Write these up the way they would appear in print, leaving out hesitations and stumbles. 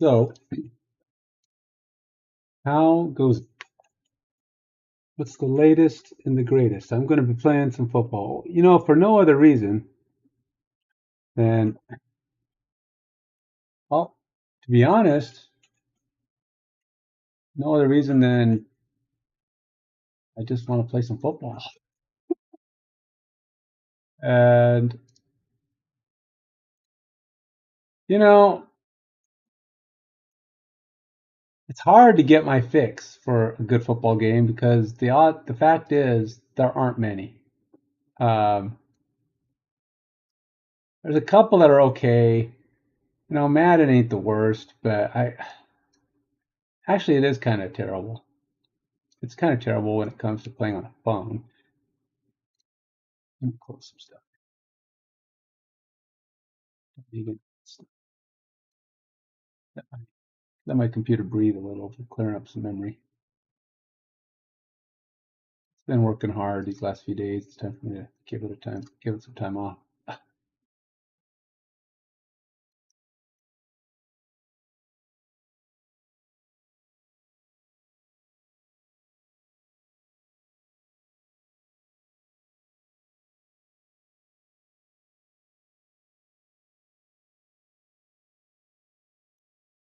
So, how goes? What's the latest and the greatest? I'm going to be playing some football. For no other reason than, well, to be honest, no other reason than I just want to play some football. And, you know, it's hard to get my fix for a good football game because the fact is there aren't many. Um, there's a couple that are okay. Madden ain't the worst, but it is kind of terrible. It's kind of terrible when it comes to playing on a phone. Let me close some stuff. Let my computer breathe a little for clearing up some memory. It's been working hard these last few days. It's time for me to give it some time off.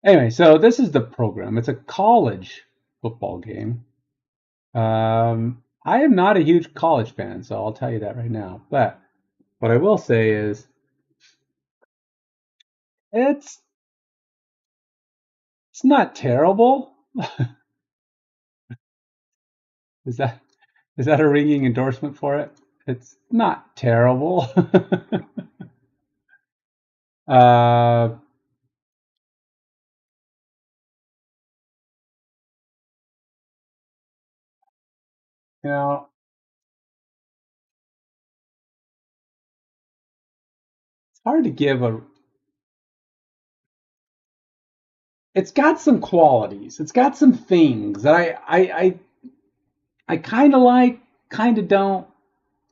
Anyway, so this is the program. It's a college football game. I am not a huge college fan, so I'll tell you that right now. But what I will say is it's it's not terrible. Is that a ringing endorsement for it? It's not terrible. uh, you know, it's hard to give a. It's got some qualities. It's got some things that I kind of like, kind of don't.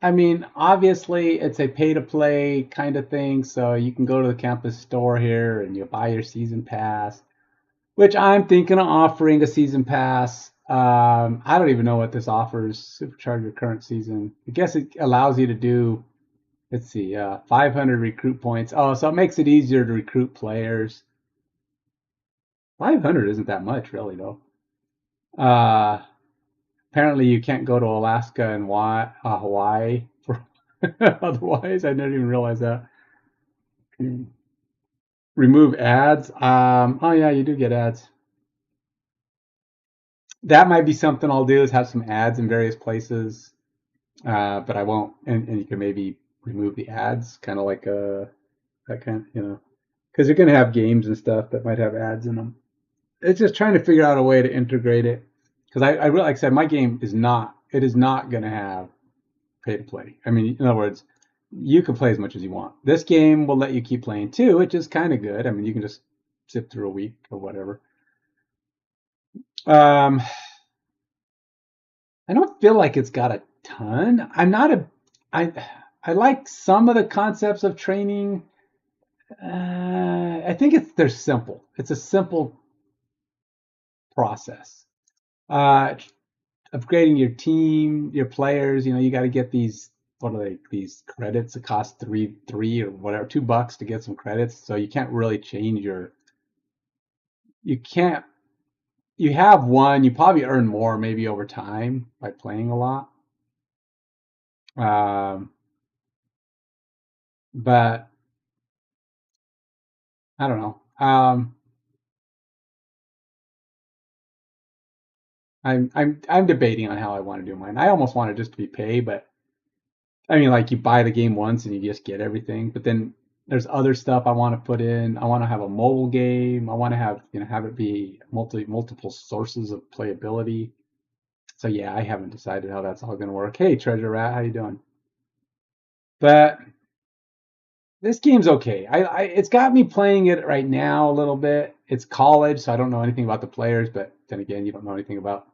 I mean, obviously, it's a pay to play kind of thing, so you can go to the campus store here and you buy your season pass, which I'm thinking of offering a season pass. I don't even know what this offers. Supercharge your current season. I guess it allows you to do, let's see, 500 recruit points. Oh, so it makes it easier to recruit players. 500 isn't that much, really, though. Uh, Apparently, you can't go to Alaska and Hawaii for otherwise. I didn't even realize that. Remove ads. Oh yeah, you do get ads. That might be something I'll do is have some ads in various places, but I won't. And you can maybe remove the ads, kind of like that kind, because you're gonna have games and stuff that might have ads in them. It's just trying to figure out a way to integrate it. Because I really, like I said, my game is not gonna have pay to play. I mean, in other words, you can play as much as you want. This game will let you keep playing too, which is kind of good. I mean, you can just zip through a week or whatever. Um, I don't feel like it's got a ton. I'm not a I I like some of the concepts of training. I think they're simple. It's a simple process. Uh, Upgrading your team, your players. You got to get these. What are they? These credits. It cost three or whatever, $2 to get some credits. So you can't really change your. You can't. You have one. You probably earn more maybe over time by playing a lot. Um, but I don't know. I'm debating on how I want to do mine. I almost want it just to be pay, but I mean, like you buy the game once and you just get everything. But then there's other stuff I want to put in. I want to have a mobile game. I want to have it be multiple sources of playability. So yeah, I haven't decided how that's all going to work. Hey, Treasure Rat, how you doing? But this game's okay. It's got me playing it right now a little bit. It's college, so I don't know anything about the players. But then again, you don't know anything about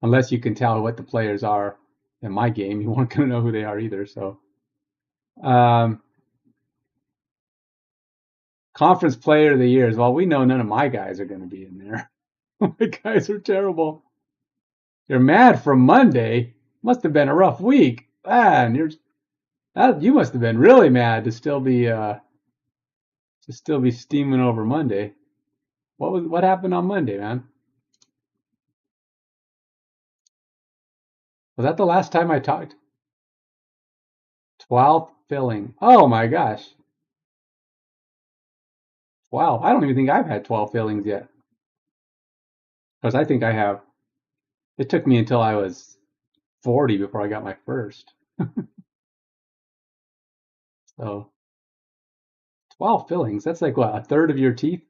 unless you can tell what the players are in my game, you weren't going to know who they are either. So, um, Conference player of the year. Well, we know none of my guys are going to be in there. My guys are terrible. You're mad from Monday. Must have been a rough week. Man, you must have been really mad to still be steaming over Monday. What happened on Monday, man? Was that the last time I talked? 12th filling. Oh my gosh. Wow, I don't even think I've had 12 fillings yet. Because I think I have. It took me until I was 40 before I got my first. So 12 fillings. That's like what, a third of your teeth?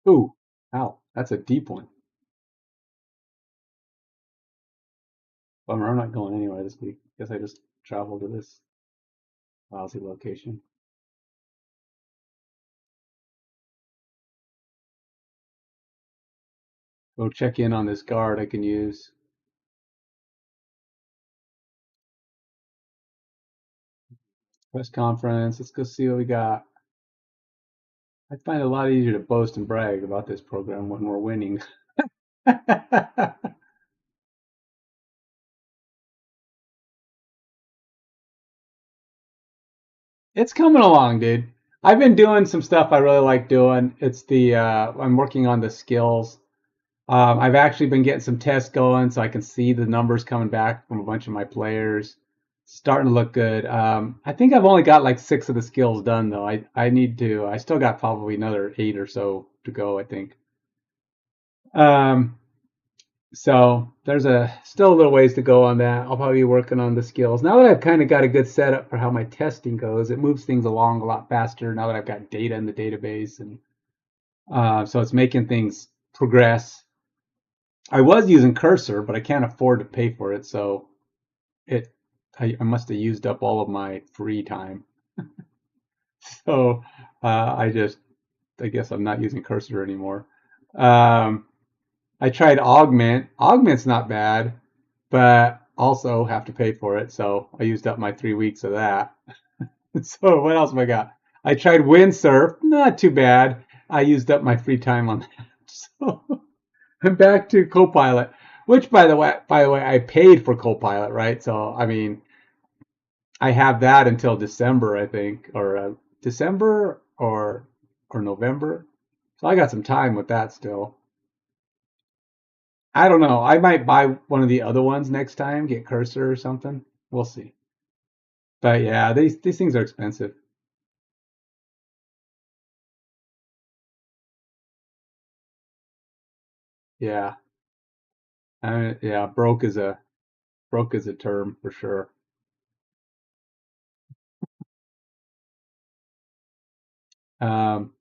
Ooh, ow, that's a deep one. Bummer, I'm not going anywhere this week. Guess I just traveled to this lousy location. Go check in on this guard I can use. Press conference. Let's go see what we got. I find it a lot easier to boast and brag about this program when we're winning. It's coming along, dude. I've been doing some stuff I really like doing. It's the I'm working on the skills. I've actually been getting some tests going so I can see the numbers coming back from a bunch of my players. Starting to look good. I think I've only got like 6 of the skills done though. I still got probably another 8 or so to go, I think. Um, so there's still a little ways to go on that. I'll probably be working on the skills. Now that I've kind of got a good setup for how my testing goes, it moves things along a lot faster now that I've got data in the database, and so it's making things progress. I was using Cursor, but I can't afford to pay for it, so it I must have used up all of my free time. So I guess I'm not using Cursor anymore. Um, I tried Augment. Augment's not bad, but also have to pay for it. So I used up my 3 weeks of that. So what else have I got? I tried Windsurf. Not too bad. I used up my free time on that. So I'm back to Copilot, which by the way, I paid for Copilot, right? So I mean, I have that until December, I think, or December or November. So I got some time with that still. I don't know. I might buy one of the other ones next time, get Cursor or something. We'll see. But yeah, these things are expensive. Yeah. Yeah, broke is a term for sure. Um,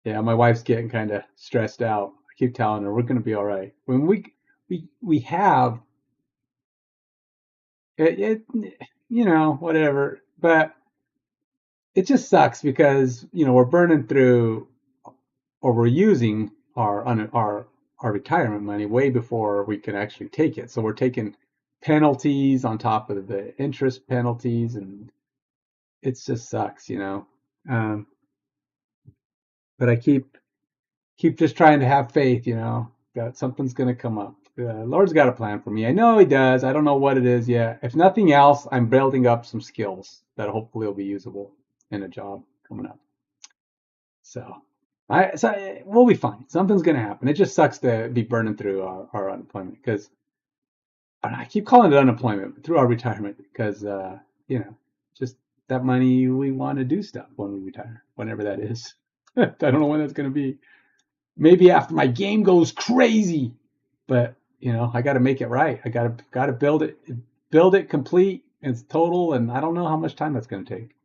yeah, my wife's getting kind of stressed out. I keep telling her we're gonna be all right. When we have whatever. But it just sucks because we're burning through or we're using our retirement money way before we can actually take it. So we're taking penalties on top of the interest penalties, and it just sucks. Um, but I keep just trying to have faith. That something's gonna come up. Lord's got a plan for me. I know He does. I don't know what it is yet. If nothing else, I'm building up some skills that hopefully will be usable in a job coming up. So we'll be fine. Something's gonna happen. It just sucks to be burning through our unemployment because I keep calling it unemployment through our retirement because just that money we want to do stuff when we retire, whenever that is. I don't know when that's gonna be. Maybe after my game goes crazy, but I got to make it right. I got to build it complete and total, and I don't know how much time that's gonna take.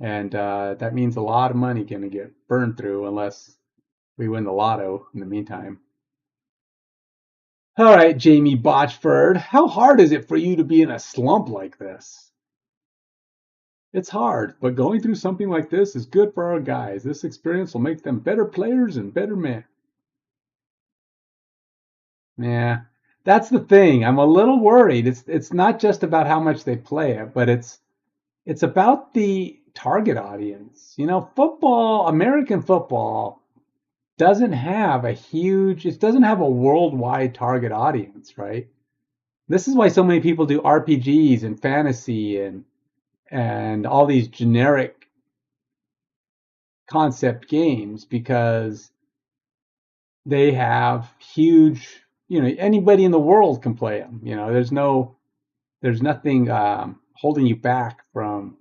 And that means a lot of money gonna get burned through unless we win the lotto in the meantime. All right, Jamie Botchford, how hard is it for you to be in a slump like this? It's hard, but going through something like this is good for our guys. This experience will make them better players and better men. Yeah, that's the thing. I'm a little worried. It's not just about how much they play it, but it's about the target audience. You know, football, American football doesn't have a huge, it doesn't have a worldwide target audience, right? This is why so many people do RPGs and fantasy and all these generic concept games because they have huge, you know, anybody in the world can play them. You know, there's nothing holding you back from.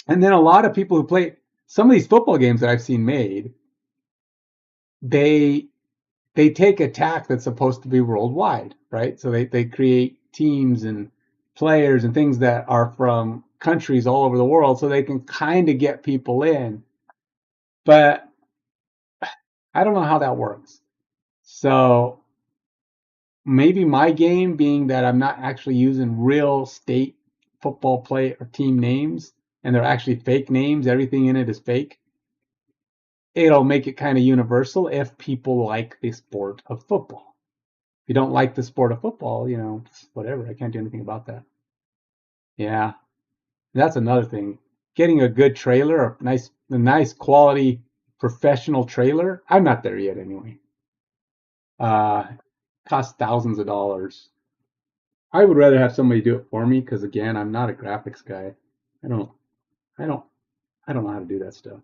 And then a lot of people who play some of these football games that I've seen made, they they take a tack that's supposed to be worldwide, right? So they create teams and players and things that are from countries all over the world so they can kind of get people in. But I don't know how that works. So maybe my game being that I'm not actually using real state football play or team names and they're actually fake names, everything in it is fake. It'll make it kind of universal if people like the sport of football. If you don't like the sport of football, you know, whatever. I can't do anything about that. Yeah, that's another thing. Getting a good trailer, a nice quality professional trailer. I'm not there yet anyway. Uh, Costs thousands of dollars. I would rather have somebody do it for me because again, I'm not a graphics guy. I don't, I don't, I don't know how to do that stuff.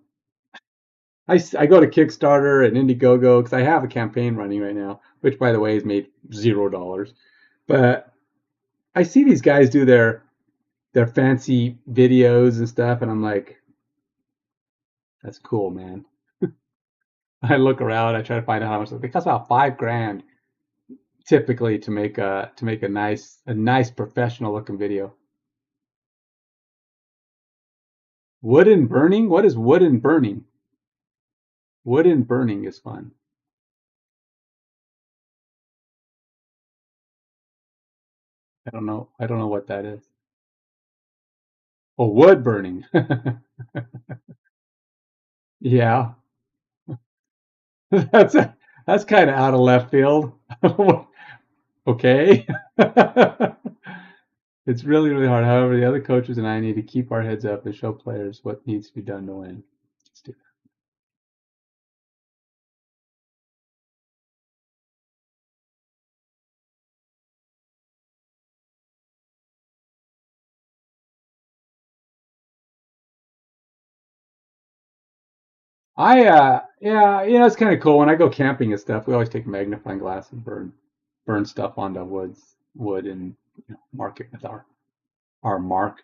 I go to Kickstarter and Indiegogo because I have a campaign running right now, which by the way has made $0. But I see these guys do their fancy videos and stuff, and I'm like, that's cool, man. I look around, I try to find out how much it costs about 5 grand typically to make a nice professional looking video. Wooden burning? What is wooden burning? Wooden burning is fun. I don't know. I don't know what that is. Oh, wood burning. Yeah, that's that's kind of out of left field. Okay. It's really, really hard. However, the other coaches and I need to keep our heads up and show players what needs to be done to win. Let's do that. Yeah, you know, it's kind of cool when I go camping and stuff. We always take magnifying glass and burn stuff onto wood, and you know, mark it with our mark.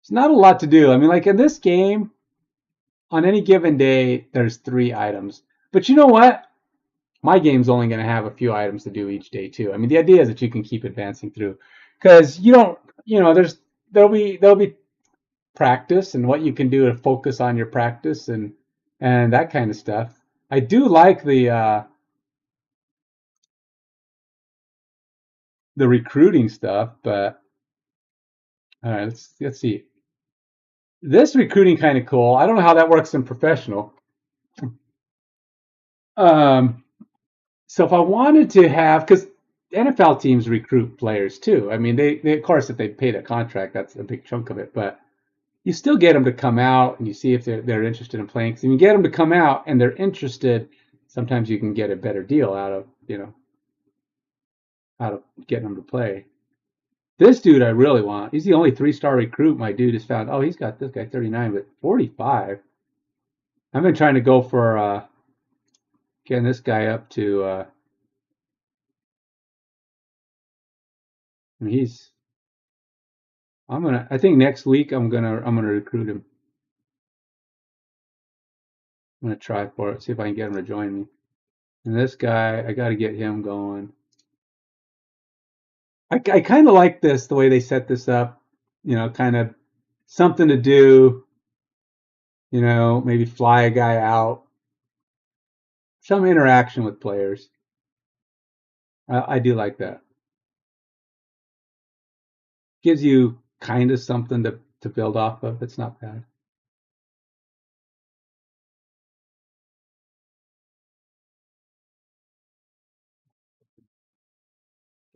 It's not a lot to do. I mean, like in this game, on any given day, there's 3 items. But you know what? My game's only going to have a few items to do each day too. I mean, the idea is that you can keep advancing through, because you don't, you know, there'll be practice and what you can do to focus on your practice and that kind of stuff. I do like the recruiting stuff, but all right, let's see. This recruiting kind of cool. I don't know how that works in professional. Um, so if I wanted to have, because NFL teams recruit players too. I mean, they of course if they paid a contract, that's a big chunk of it, but you still get them to come out and you see if they're interested in playing. Because if you get them to come out and they're interested, sometimes you can get a better deal out of out of getting them to play. This dude I really want. He's the only 3-star recruit my dude has found. Oh, he's got this guy 39, but 45. I've been trying to go for getting this guy up to. I mean, he's. I'm gonna. I think next week I'm gonna recruit him. I'm gonna try for it. See if I can get him to join me. And this guy, I got to get him going. I kind of like this the way they set this up. You know, kind of something to do. You know, maybe fly a guy out. Some interaction with players. I do like that. Gives you kind of something to build off of. It's not bad.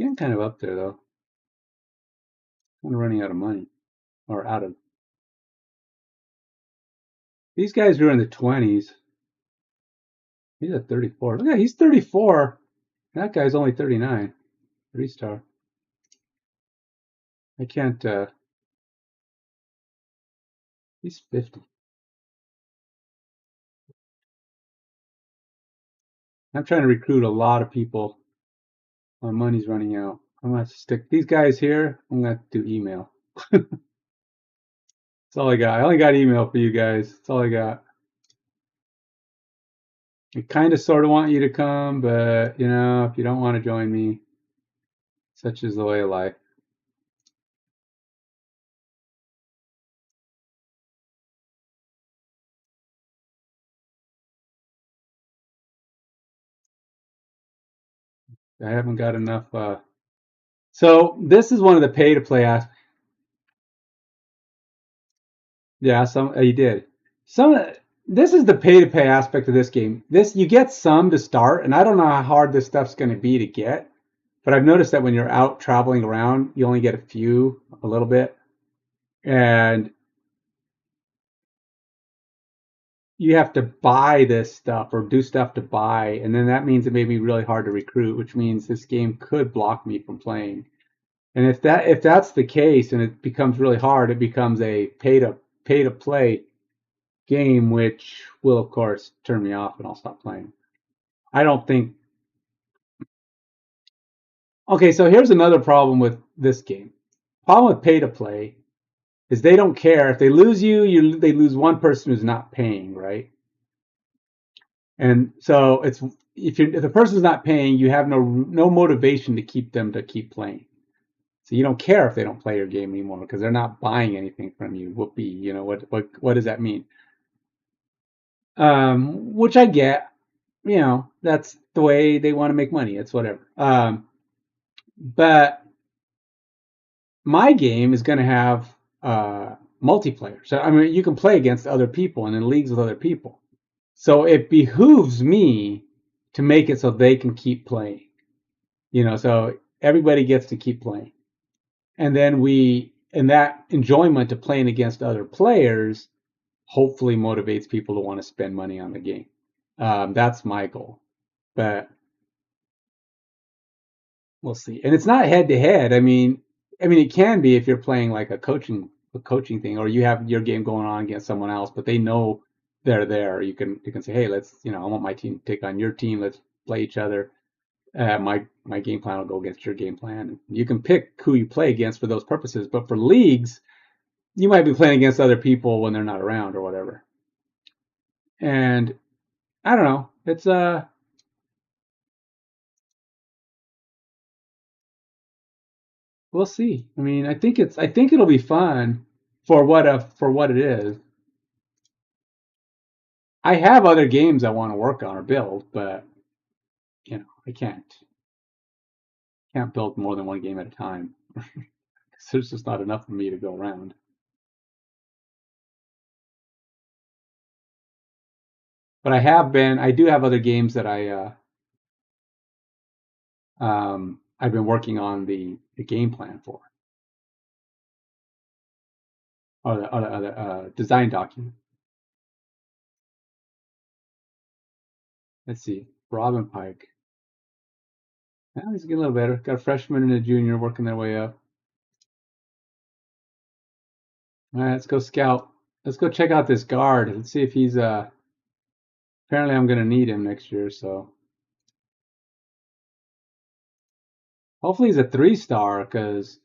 Getting kind of up there though. I'm running out of money or out of. These guys are in the 20s. He's at 34. Look at he's 34. That guy's only 39. 3-star. I can't. He's 50. I'm trying to recruit a lot of people. My money's running out. I'm gonna have to stick these guys here. I'm gonna have to do email. That's all I got. I only got email for you guys. That's all I got. I kind of sort of want you to come, but you know, if you don't want to join me, such is the way of life. I haven't got enough. So this is one of the pay to play aspects. Yeah, some you did. Some this is the pay to pay aspect of this game. This you get some to start, and I don't know how hard this stuff's going to be to get, but I've noticed that when you're out traveling around, you only get a few, a little bit, and you have to buy this stuff or do stuff to buy, and then that means it may be really hard to recruit, which means this game could block me from playing. And if that's the case and it becomes really hard, it becomes a pay to play game, which will of course turn me off and I'll stop playing. I don't think. Okay, so here's another problem with this game. Problem with pay to play is they don't care if they lose they lose one person who's not paying, right? And so it's if the person's not paying, you have no motivation to keep them to keep playing. So you don't care if they don't play your game anymore because they're not buying anything from you. Whoopee, you know what does that mean? Which I get. You know, that's the way they want to make money. It's whatever. But my game is going to have multiplayer. So I mean, you can play against other people and in leagues with other people. So it behooves me to make it so they can keep playing. You know, so everybody gets to keep playing. And then and that enjoyment of playing against other players hopefully motivates people to want to spend money on the game. That's my goal. But we'll see. And it's not head to head. I mean, it can be if you're playing like a coaching thing, or you have your game going on against someone else, but they know they're there. You can say, hey, let's, you know, I want my team to take on your team. Let's play each other. My game plan will go against your game plan. You can pick who you play against for those purposes, but for leagues, you might be playing against other people when they're not around or whatever. And I don't know. It's we'll see. I mean, I think it'll be fun for what it is. I have other games I want to work on or build, but you know, I can't build more than one game at a time. There's just not enough for me to go around. But I do have other games that I've been working on the game plan for, or the design document. Let's see, Robin Pike. Yeah, he's getting a little better. Got a freshman and a junior working their way up. All right, let's go scout. Let's go check out this guard. Let's see if he's apparently I'm gonna need him next year, so hopefully he's a 3-star because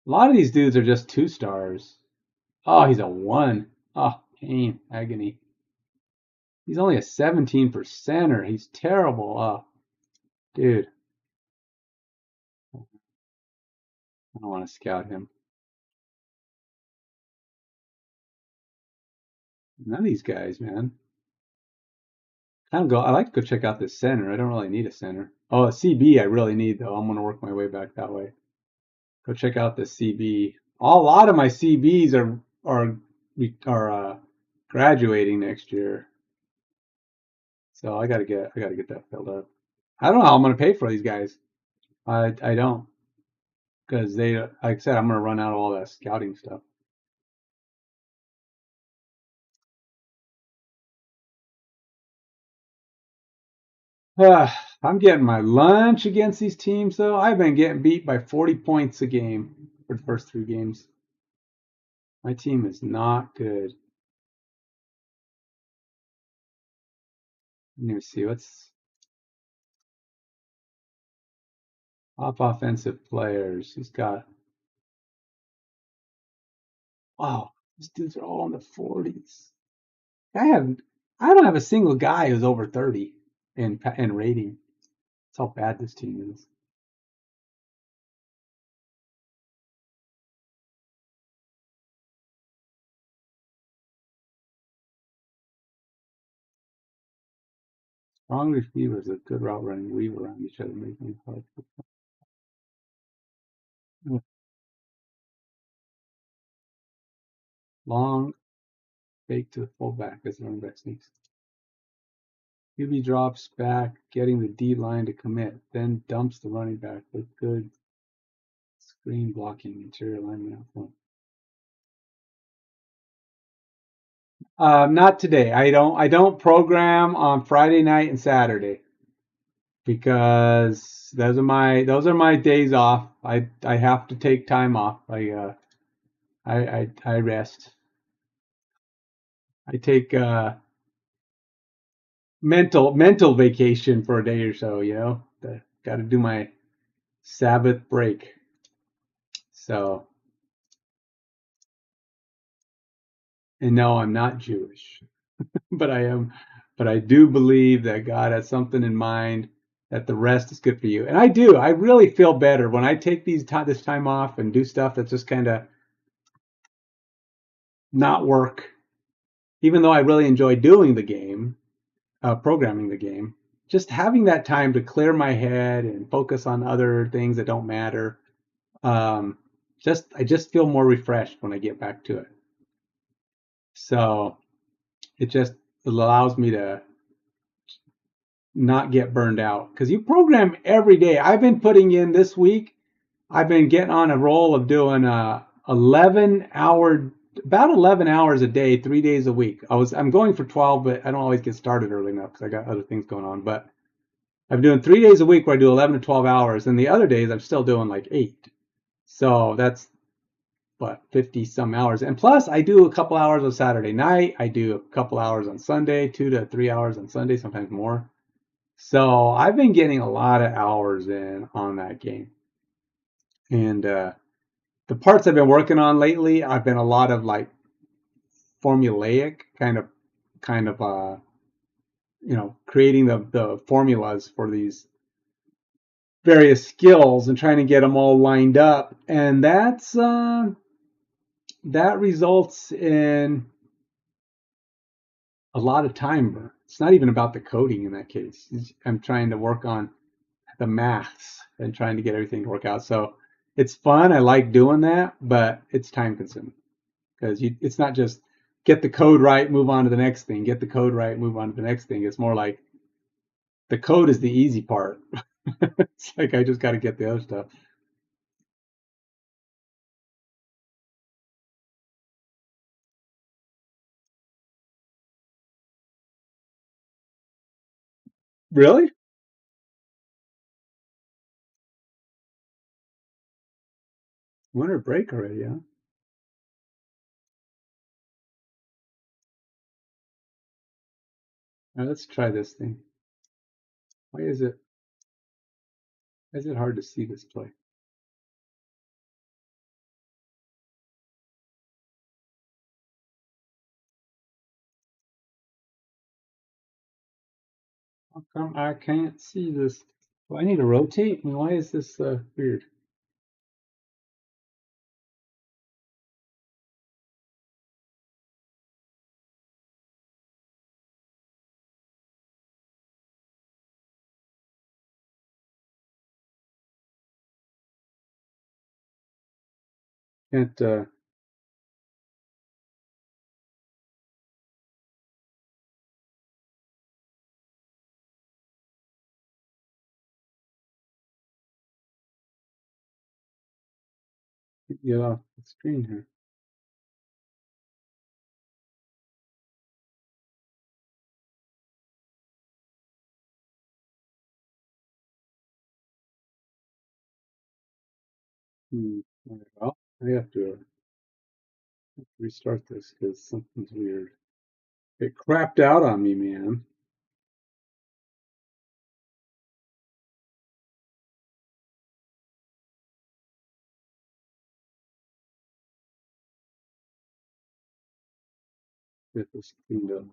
a lot of these dudes are just 2-stars. Oh, he's a 1. Oh, pain, agony. He's only a 17%er. He's terrible. Oh, dude, I don't want to scout him. None of these guys, man. I like to go check out this center. I don't really need a center. Oh, a CB I really need though. I'm gonna work my way back that way. Go check out this CB. A lot of my CBs are graduating next year, so I gotta get that filled up. I don't know how I'm gonna pay for these guys. I don't, because they, like I said, I'm gonna run out of all that scouting stuff. I'm getting my lunch against these teams, though. I've been getting beat by 40 points a game for the first 3 games. My team is not good. Let me see what's top offensive players. He's got, wow, these dudes are all in the 40s. I have, I don't have a single guy who's over 30 in rating. That's how bad this team is. Strong receivers with good route running weave around each other, making it hard. Long fake to the fullback as the running back sneaks. QB drops back, getting the D line to commit, then dumps the running back with good screen blocking interior lineman out front. Not today. I don't program on Friday night and Saturday because those are my days off. I have to take time off. I rest. I take mental vacation for a day or so. Got to do my Sabbath break. So, and no, I'm not Jewish, but I am. But I do believe that God has something in mind, that the rest is good for you. And I do. I really feel better when I take this time off and do stuff that's just kind of not work. Even though I really enjoy doing the game, programming the game, just having that time to clear my head and focus on other things that don't matter. Um, I just feel more refreshed when I get back to it. So it just allows me to not get burned out because you program every day. I've been putting in this week. I've been getting on a roll of doing 11 hours a day, 3 days a week. I'm going for 12, but I don't always get started early enough because I got other things going on. But I'm doing 3 days a week where I do 11 to 12 hours, and the other days I'm still doing like 8. So that's what, 50 some hours. And plus, I do a couple hours on Saturday night. I do a couple hours on Sunday, 2 to 3 hours on Sunday, sometimes more. So I've been getting a lot of hours in on that game. And the parts I've been working on lately, I've been a lot of like formulaic kind of creating the formulas for these various skills and trying to get them all lined up. And that results in a lot of time burn. It's not even about the coding in that case. I'm trying to work on the maths and trying to get everything to work out. So it's fun. I like doing that, but it's time consuming because it's not just get the code right, move on to the next thing, get the code right, move on to the next thing. It's more like the code is the easy part. It's like I just got to get the other stuff. Really? Winter break already, huh? All right, let's try this thing. Why is it hard to see this play? How come I can't see this? Do I need to rotate? I mean, why is this weird? Can't get off the screen here. All right, well, I have to restart this because something's weird. It crapped out on me, man. Get this cleaned up.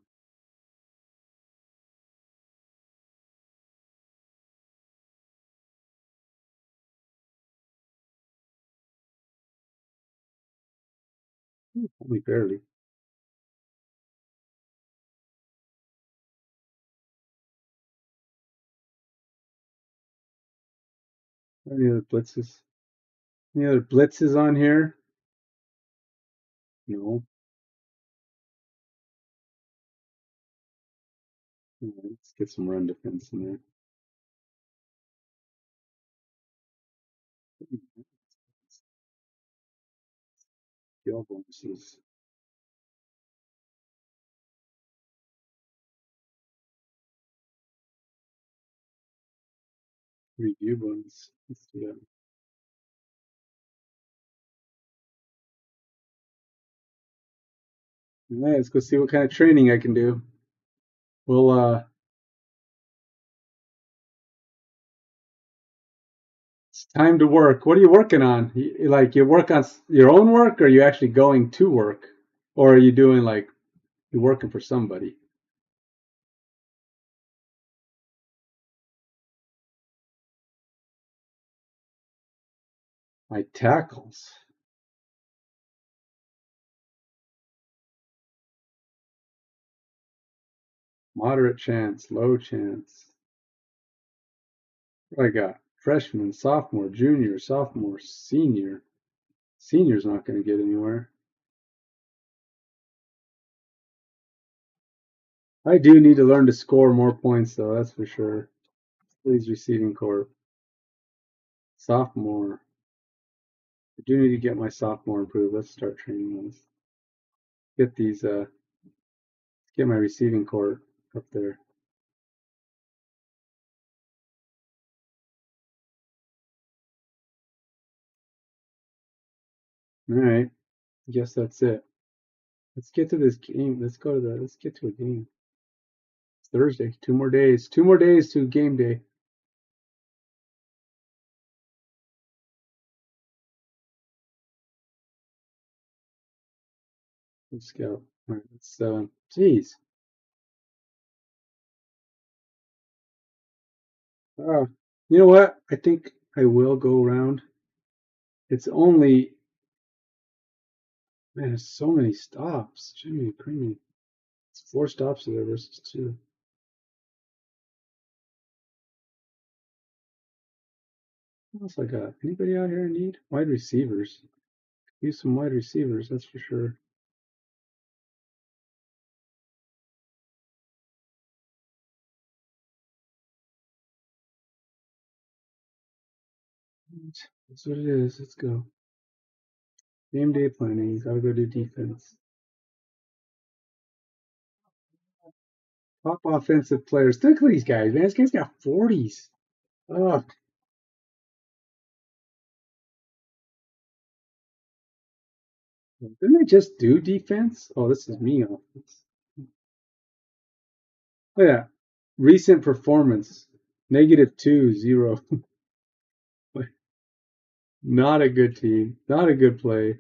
Only barely. Any other blitzes? Any other blitzes on here? No. Let's get some run defense in there. Skill bonuses. Review bonus. Let's do that. All right, let's go see what kind of training I can do. We'll it's time to work. What are you working on? Like you work on your own work, or are you actually going to work, or are you doing like you're working for somebody? My tackles. Moderate chance, low chance. What I got? Freshman, sophomore, junior, sophomore, senior. Senior's not going to get anywhere. I do need to learn to score more points, though, that's for sure. Please, receiving corps. Sophomore. I do need to get my sophomore improved. Let's start training those. Get these, get my receiving corps up there. All right. I guess that's it. Let's get to this game. Let's get to a game. It's Thursday. 2 more days. 2 more days to game day. Let's go. All right. Geez. You know what? I think I will go around. It's only, man, there's so many stops. Jimmy Creamy. It's 4 stops there versus 2. What else I got? Anybody out here in need? Wide receivers. Use some wide receivers, that's for sure. That's what it is. Let's go. Game day planning. Gotta go do defense. Top offensive players. Look at these guys, man. This guy's got 40s. Oh, didn't I just do defense? Oh, this is me offense. Oh, yeah. Recent performance. -2, 0. Not a good team. Not a good play.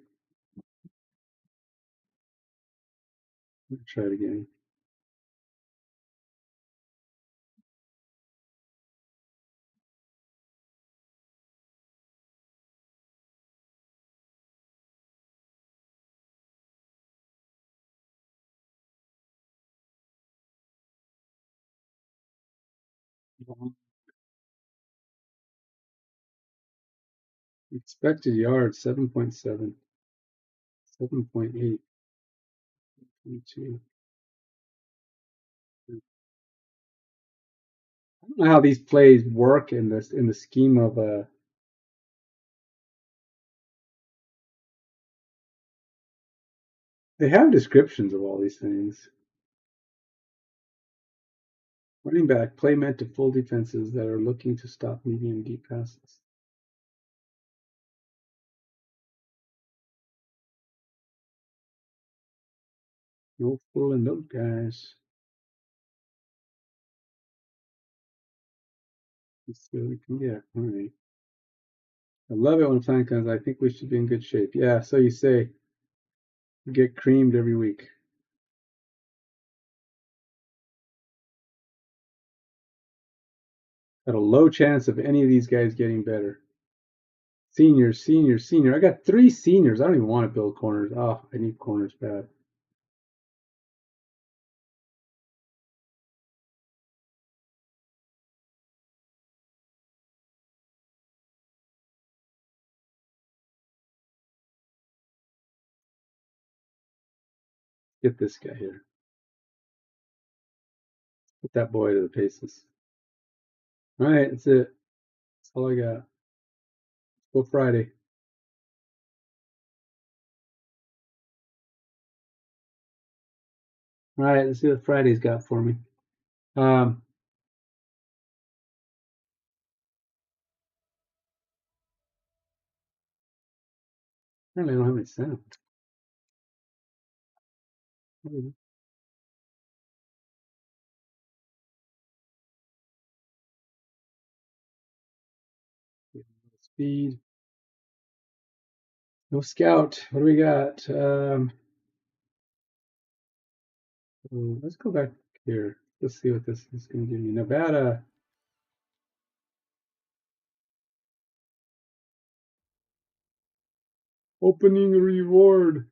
Let's try it again. Expected yards 7.7, 7.8, 22. I don't know how these plays work in the scheme of They have descriptions of all these things. Running back, play meant to full defenses that are looking to stop medium deep passes. No fooling those guys. Let's see what we can get. All right. I love it when plan comes. I think we should be in good shape. Yeah, so you say. We get creamed every week. Got a low chance of any of these guys getting better. Senior, senior, senior. I got 3 seniors. I don't even want to build corners. Oh, I need corners bad. Get this guy here. Put that boy to the paces. All right, that's it. That's all I got. Go Friday. All right, let's see what Friday's got for me. Apparently I don't have any sound. Speed. No scout. What do we got? Let's go back here. Let's see what this is going to give me. Nevada. Opening reward.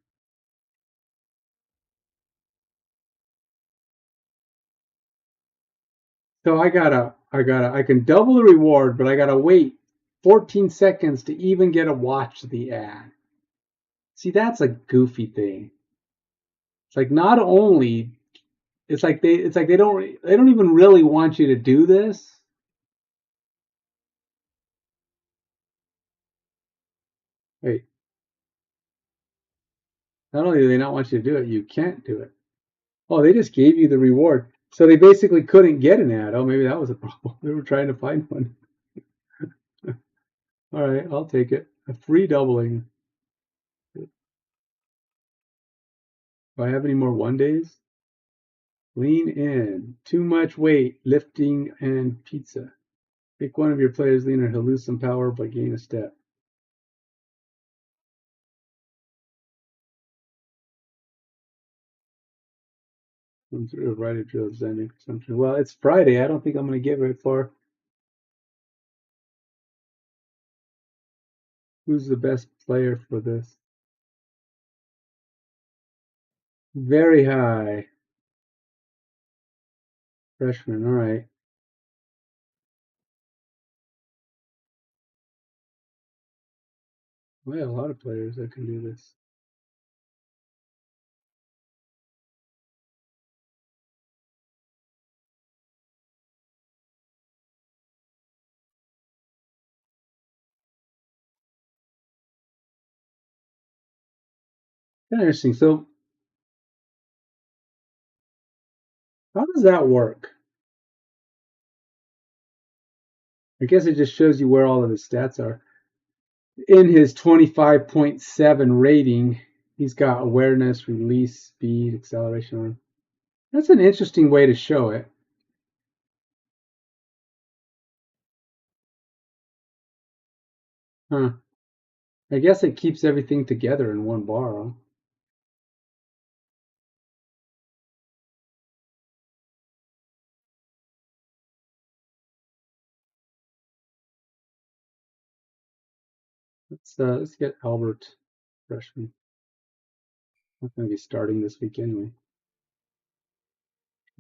So I can double the reward, but I gotta wait 14 seconds to even get to watch the ad. See, that's a goofy thing. It's like not only it's like they don't even really want you to do this. Wait, not only do they not want you to do it, you can't do it. Oh, they just gave you the reward. So they basically couldn't get an ad. Oh, maybe that was a problem. They were trying to find one. All right, I'll take it. A free doubling. Do I have any more 1 days? Lean in. Too much weight, lifting, and pizza. Make one of your players leaner. He'll lose some power but gain a step. Run through a variety of drills designed consumption. Well, it's Friday. I don't think I'm going to get very far. Who's the best player for this? Very high. Freshman. All right. Well, a lot of players that can do this. Kind of interesting. So, how does that work? I guess it just shows you where all of his stats are. In his 25.7 rating, he's got awareness, release, speed, acceleration. That's an interesting way to show it. Huh. I guess it keeps everything together in one bar. Huh? Let's get Albert freshman. Not going to be starting this week anyway.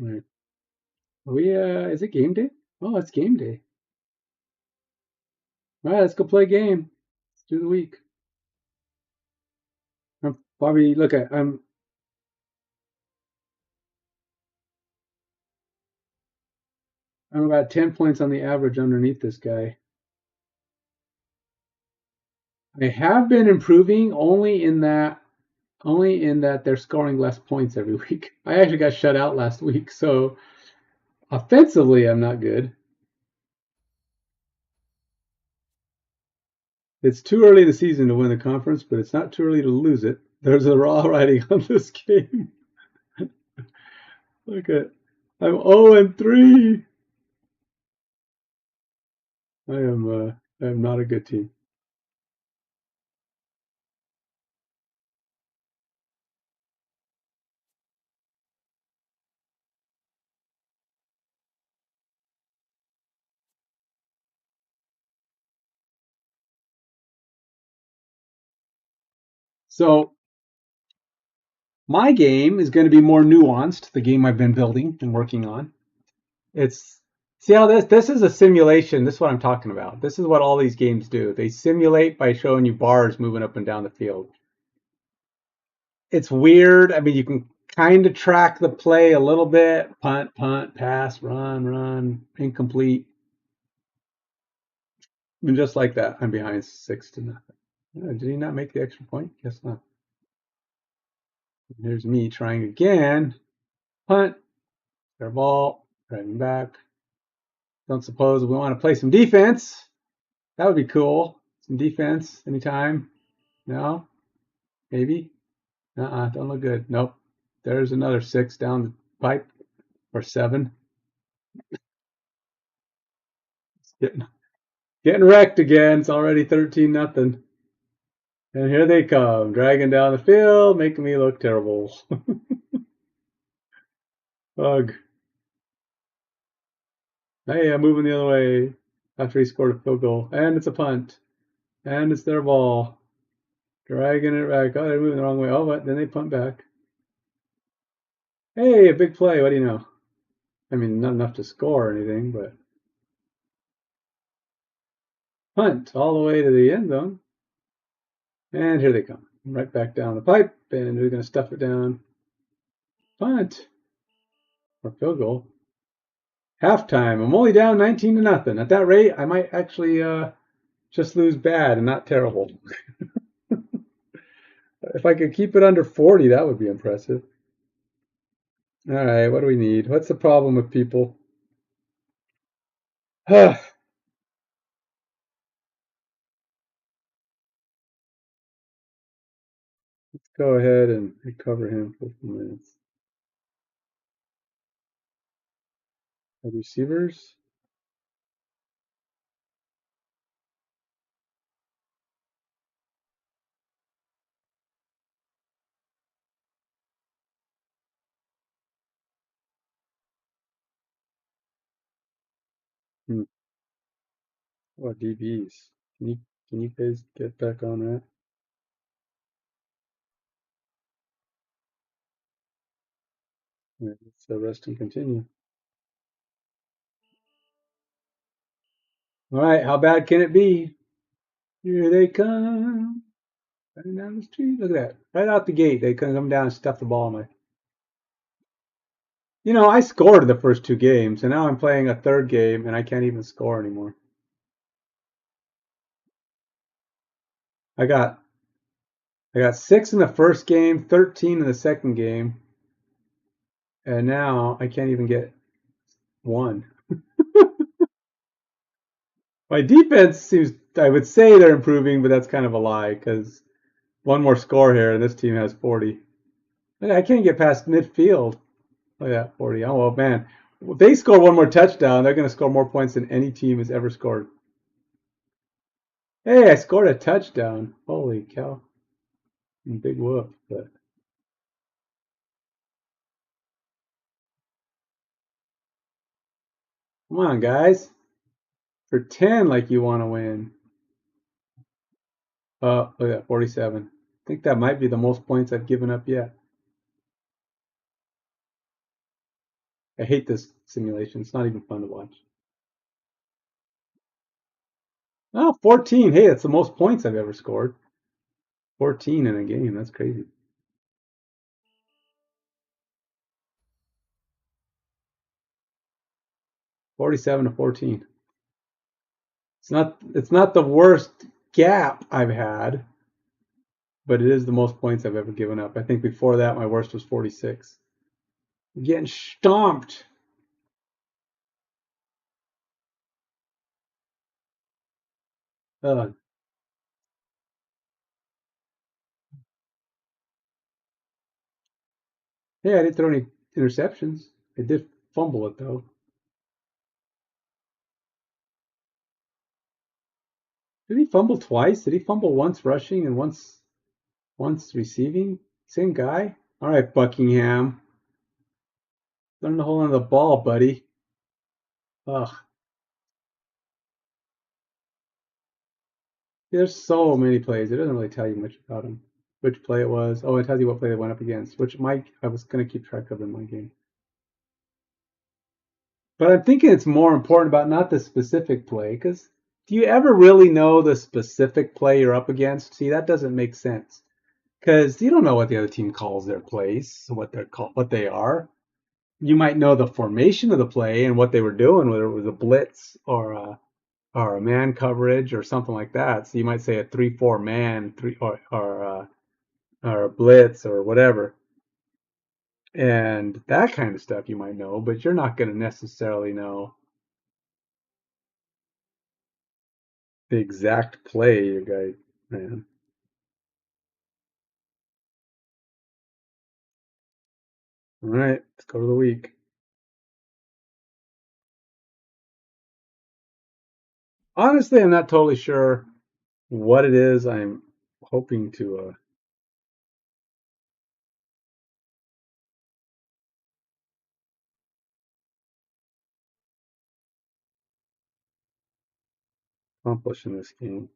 All right. Oh yeah, is it game day? Oh, it's game day. All right, let's go play a game. Let's do the week. I'm probably look at I'm about 10 points on the average underneath this guy. I have been improving only in that Only in that they're scoring less points every week. I actually got shut out last week, so offensively, I'm not good. It's too early in the season to win the conference, but it's not too early to lose it. There's a raw writing on this game. Look at, I'm 0 and 3. I am not a good team. So my game is going to be more nuanced. The game I've been building and working on. It's see how this is a simulation. This is what I'm talking about. This is what all these games do. They simulate by showing you bars moving up and down the field. It's weird. I mean, you can kind of track the play a little bit. Punt, punt, pass, run, incomplete. And just like that, I'm behind 6-0. Oh, did he not make the extra point? Guess not. Here's me trying again. Punt, their ball, driving back. Don't suppose we want to play some defense. That would be cool. Some defense anytime. No? Maybe? Don't look good. Nope. There's another 6 down the pipe. Or 7. Getting wrecked again. It's already 13-0. And here they come, dragging down the field, making me look terrible. Ugh. Hey, I'm moving the other way after he scored a field goal. And it's a punt. And it's their ball. Dragging it back. Oh, they're moving the wrong way. Oh, but then they punt back. Hey, a big play. What do you know? I mean, not enough to score or anything, but punt all the way to the end zone. And here they come. Right back down the pipe. And they're going to stuff it down. Punt. Or field goal. Halftime. I'm only down 19-0. At that rate, I might actually just lose bad and not terrible. If I could keep it under 40, that would be impressive. All right, what do we need? What's the problem with people? Let's go ahead and recover him for a few minutes. The receivers. What DBs? Can you guys get back on that? All right, let's rest and continue. All right, how bad can it be? Here they come. Running down the street. Look at that. Right out the gate, they can come down and stuff the ball in my. You know, I scored the first 2 games, and now I'm playing a third game, and I can't even score anymore. I got 6 in the first game, 13 in the second game, and now I can't even get 1. My defense seems, I would say they're improving, but that's kind of a lie because 1 more score here, and this team has 40. I can't get past midfield. Oh yeah, 40. Oh well, man. If they score 1 more touchdown, they're going to score more points than any team has ever scored. Hey, I scored a touchdown. Holy cow. Big whoop. But come on, guys. Pretend like you want to win. Oh, look at that, 47. I think that might be the most points I've given up yet. I hate this simulation. It's not even fun to watch. Oh, 14. Hey, that's the most points I've ever scored. 14 in a game. That's crazy. $47-14. It's not the worst gap I've had. but it is the most points I've ever given up. I think before that, my worst was 46. I'm getting stomped. Uh, hey, I didn't throw any interceptions. I did fumble it though. Did he fumble twice? Did he fumble once rushing and once receiving? Same guy? All right, Buckingham. Learn to hold on to the ball, buddy. Ugh. There's so many plays. It doesn't really tell you much about them. Which play it was. Oh, it tells you what play they went up against, which I was going to keep track of in my game. But I'm thinking it's more important about not the specific play, because do you ever really know the specific play you're up against? See, that doesn't make sense. Because you don't know what the other team calls their plays, what they are. You might know the formation of the play and what they were doing, whether it was a blitz or a man coverage or something like that. So you might say a 3-4 man, or a blitz or whatever, and that kind of stuff you might know, but you're not going to necessarily know the exact play your guy ran. All right, let's go to the week. Honestly, I'm not totally sure what it is I'm hoping to accomplish in this game.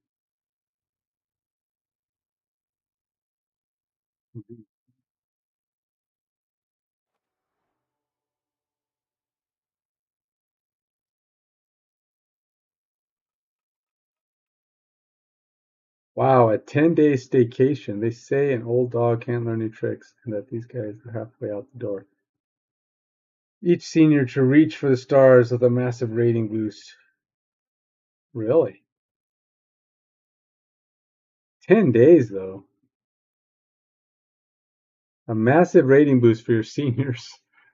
Wow, a 10-day staycation. They say an old dog can't learn new tricks and that these guys are halfway out the door. Each senior to reach for the stars with a massive rating boost. Really? 10 days, though. A massive rating boost for your seniors.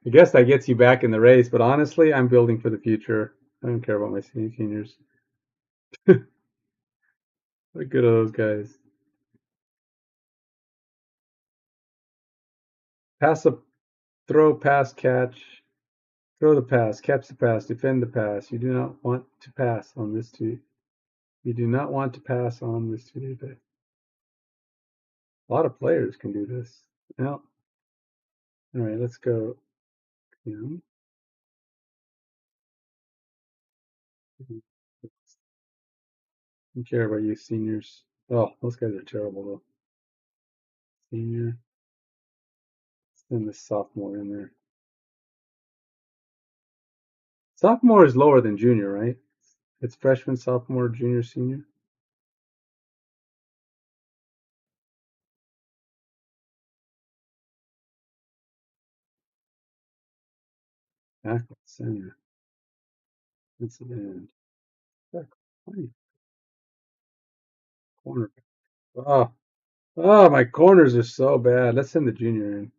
I guess that gets you back in the race, but honestly, I'm building for the future. I don't care about my seniors. What good are those guys? Pass a throw, pass, catch. Throw the pass, catch the pass, defend the pass. You do not want to pass on this two. You do not want to pass on this 2-day day. A lot of players can do this. Well, all right, let's go. You don't care about you seniors. Oh, those guys are terrible though. Senior, send the sophomore in there. Sophomore is lower than junior, right? It's freshman, sophomore, junior, senior. Tackle, center, defensive end, tackle, corner. Oh, oh, my corners are so bad. Let's send the junior in.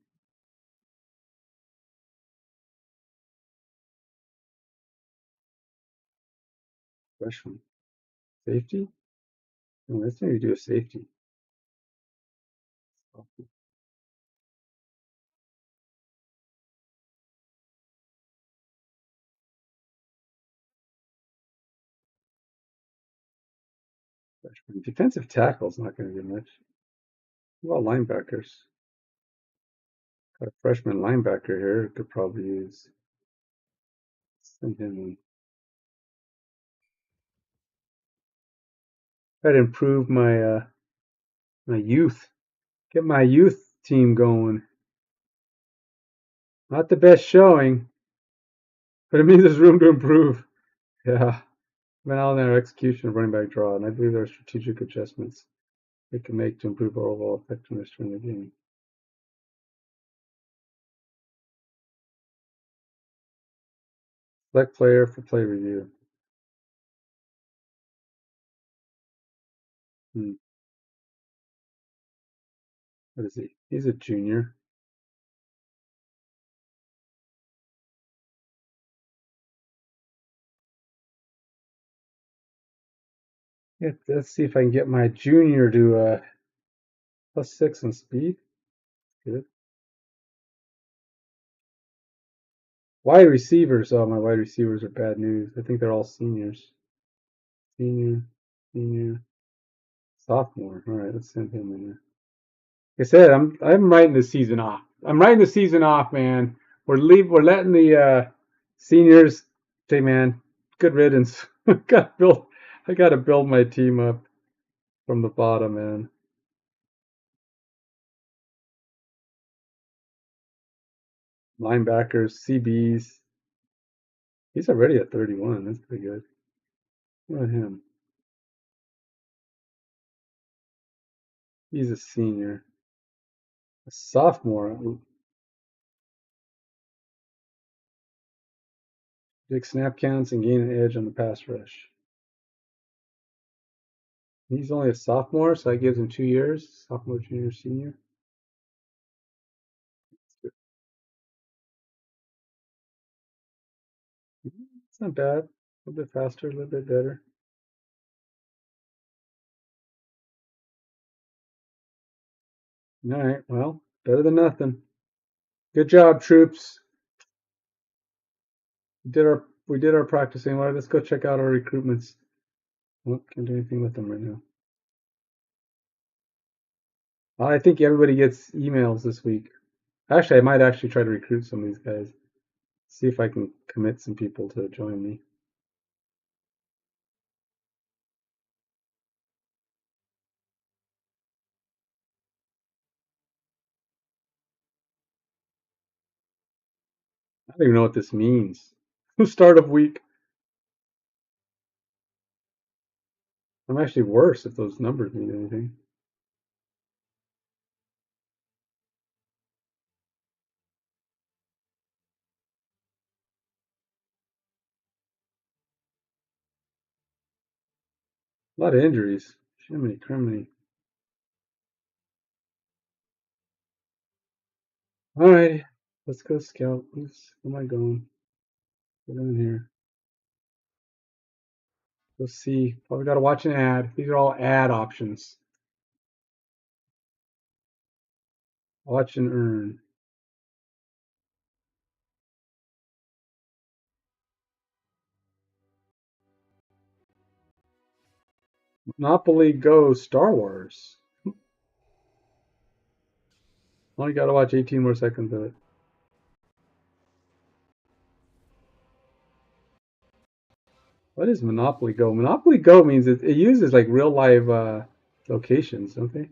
Freshman, safety. No, let's maybe do a safety. Freshman. Defensive tackle's not going to do much. What about linebackers? Got a freshman linebacker here. Could probably use. Send him in. Try to improve my youth. Get my youth team going. Not the best showing, but it means there's room to improve. Yeah. Been out in our execution of running back draw, and I believe there are strategic adjustments we can make to improve our overall effectiveness during the game. Select player for play review. Hmm. What is he? He's a junior. Yeah, let's see if I can get my junior to +6 in speed. Good. Wide receivers. Oh, my wide receivers are bad news. I think they're all seniors. Senior, senior, sophomore. All right, let's send him in there. Like I said, I'm writing the season off. I'm writing the season off, man. We're letting the seniors say, man, good riddance. I gotta build my team up from the bottom, man. Linebackers, CBs. He's already at 31. That's pretty good. Look at him. He's a senior. A sophomore. Big snap counts and gain an edge on the pass rush. He's only a sophomore, so that gives him 2 years. Sophomore, junior, senior. It's not bad. A little bit faster, a little bit better. All right, well, better than nothing. Good job, troops. We did our practicing. All right, let's go check out our recruitments. Oh, can't do anything with them right now. I think everybody gets emails this week. Actually, I might actually try to recruit some of these guys. See if I can commit some people to join me. I don't even know what this means. Start of week. I'm actually worse if those numbers mean anything. A lot of injuries. Jiminy criminy. All right, let's go scout. Where am I going? Get in here. Let's see. Probably got to watch an ad. These are all ad options. Watch and earn. Monopoly Go Star Wars. Only got to watch 18 more seconds of it. What is Monopoly Go? Monopoly Go means it uses like real live locations, don't they?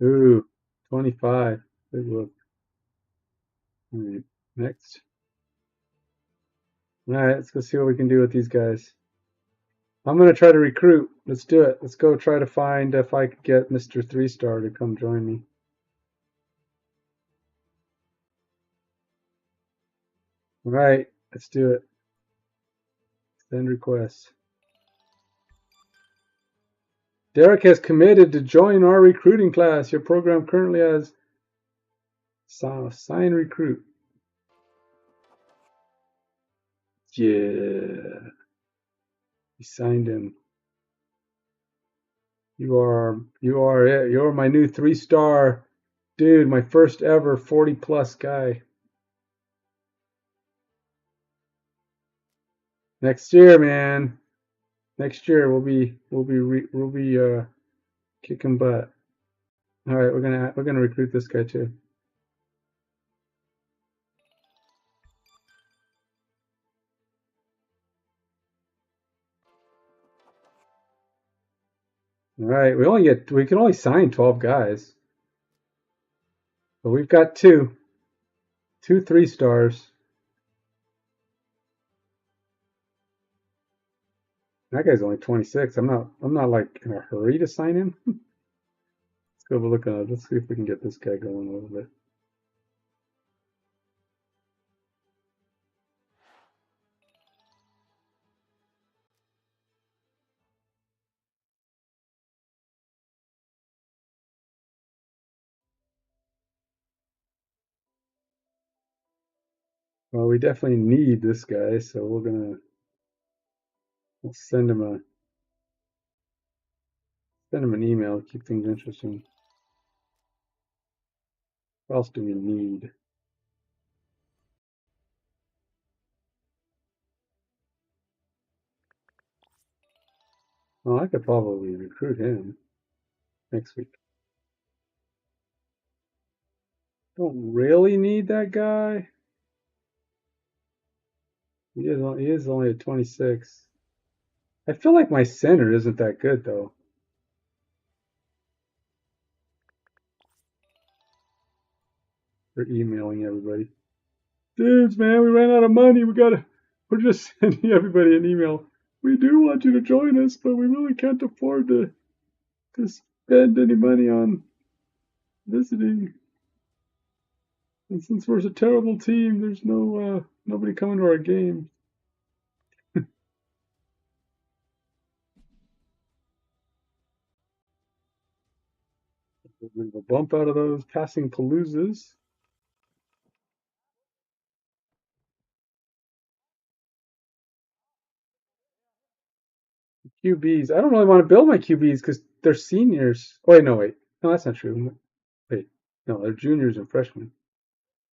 Ooh, 25. Big look. All right, next. All right, let's go see what we can do with these guys. I'm gonna try to recruit. Let's do it. Let's go try to find if I could get Mr. 3-Star to come join me. All right, let's do it. Send request. Derek has committed to join our recruiting class. Your program currently has sign recruit. Yeah, he signed him. You are it. You're my new 3-star dude, my first ever 40 plus guy. Next year, man. Next year we'll be kicking butt. All right, we're gonna recruit this guy too. All right, we can only sign 12 guys, but we've got two 3-stars. That guy's only 26. I'm not like in a hurry to sign him. This go have a look on it. Let's see if we can get this guy going a little bit. Well, we definitely need this guy, so we'll send him an email, keep things interesting. What else do we need? Well, I could probably recruit him next week. Don't really need that guy. He is only at 26. I feel like my center isn't that good though. For emailing everybody. Dudes, man, we ran out of money. We're just sending everybody an email. We do want you to join us, but we really can't afford to spend any money on visiting. And since we're a terrible team, there's nobody coming to our game. We have a bump out of those passing paloozas. QBs. I don't really want to build my QBs because they're seniors. Oh, wait, no, wait. No, that's not true. Wait, no, they're juniors and freshmen.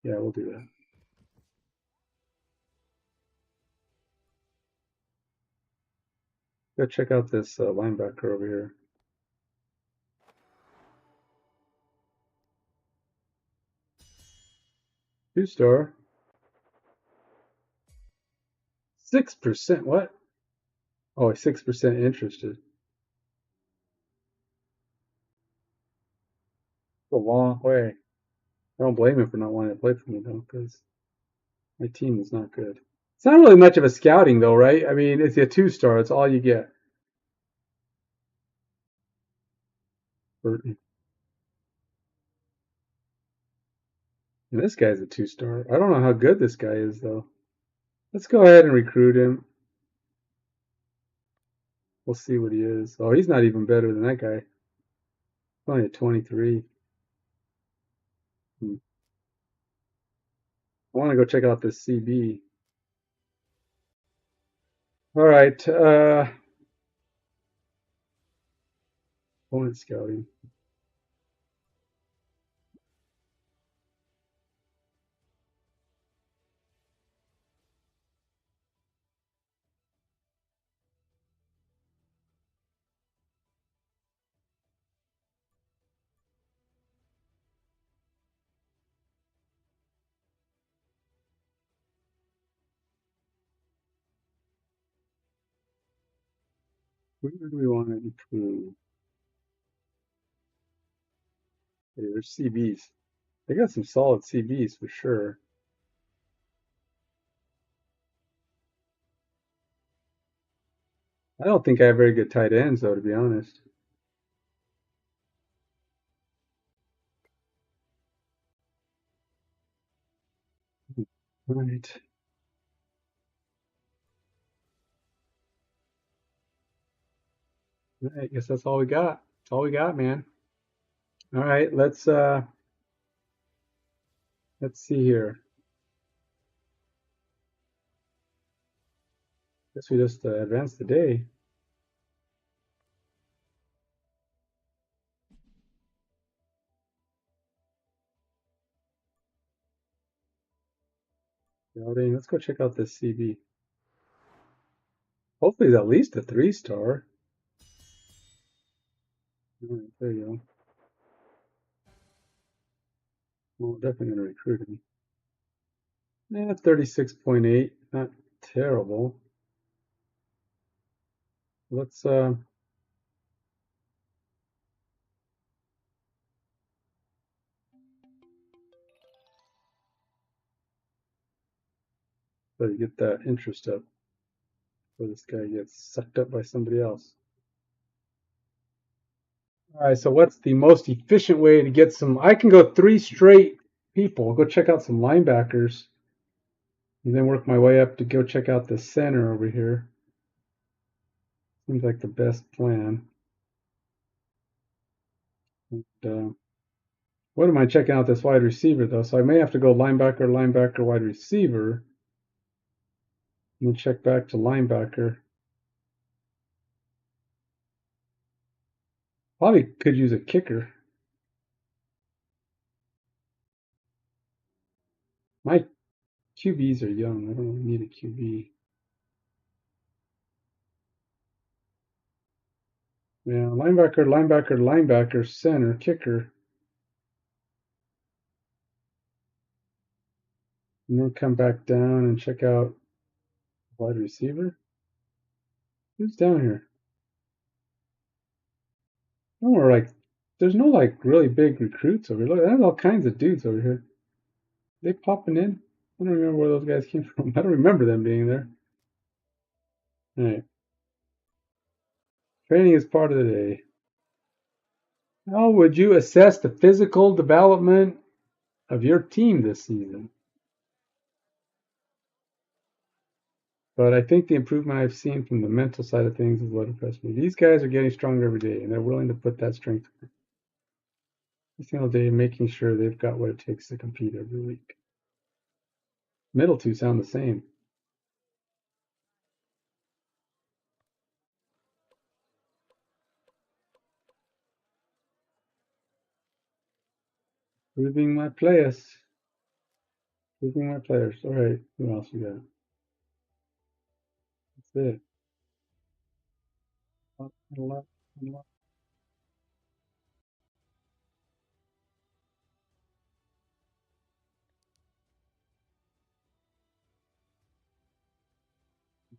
Yeah, we'll do that. Go check out this linebacker over here. 2-star. 6%. What? Oh, 6% interested. A long way. I don't blame him for not wanting to play for me though, because my team is not good. It's not really much of a scouting though, right? I mean, it's a 2-star. It's all you get. Burton. And this guy's a 2-star. I don't know how good this guy is though. Let's go ahead and recruit him. We'll see what he is. Oh, he's not even better than that guy. Only a 23. I want to go check out this CB. All right. Opponent scouting. Where do we want to include? Okay, there's CBs. They got some solid CBs for sure. I don't think I have very good tight ends though, to be honest. All right. I guess that's all we got. That's all we got, man. All right, let's see here. Guess we just advance the day. Let's go check out this CB. Hopefully it's at least a 3-star. All right, there you go. Well, definitely gonna recruit him. Yeah, 36.8. Not terrible. Let's so you get that interest up before this guy gets sucked up by somebody else. All right, so what's the most efficient way to get some? I can go 3 straight people. I'll go check out some linebackers and then work my way up to go check out the center over here. Seems like the best plan. And, what am I checking out this wide receiver though? So I may have to go linebacker, linebacker, wide receiver, and then check back to linebacker. Probably could use a kicker. My QBs are young. I don't really need a QB. Yeah, linebacker, linebacker, linebacker, center, kicker, and then come back down and check out wide receiver. Who's down here? No more like, there's no like really big recruits over here. Look, there's all kinds of dudes over here. They popping in? I don't remember where those guys came from. I don't remember them being there. All right. Training is part of the day. How would you assess the physical development of your team this season? But I think the improvement I've seen from the mental side of things is what impressed me. These guys are getting stronger every day, and they're willing to put that strength every single day, making sure they've got what it takes to compete every week. Middle two sound the same. Proving my players. Proving my players. All right, who else we got? That's it. Not a lot, not a lot.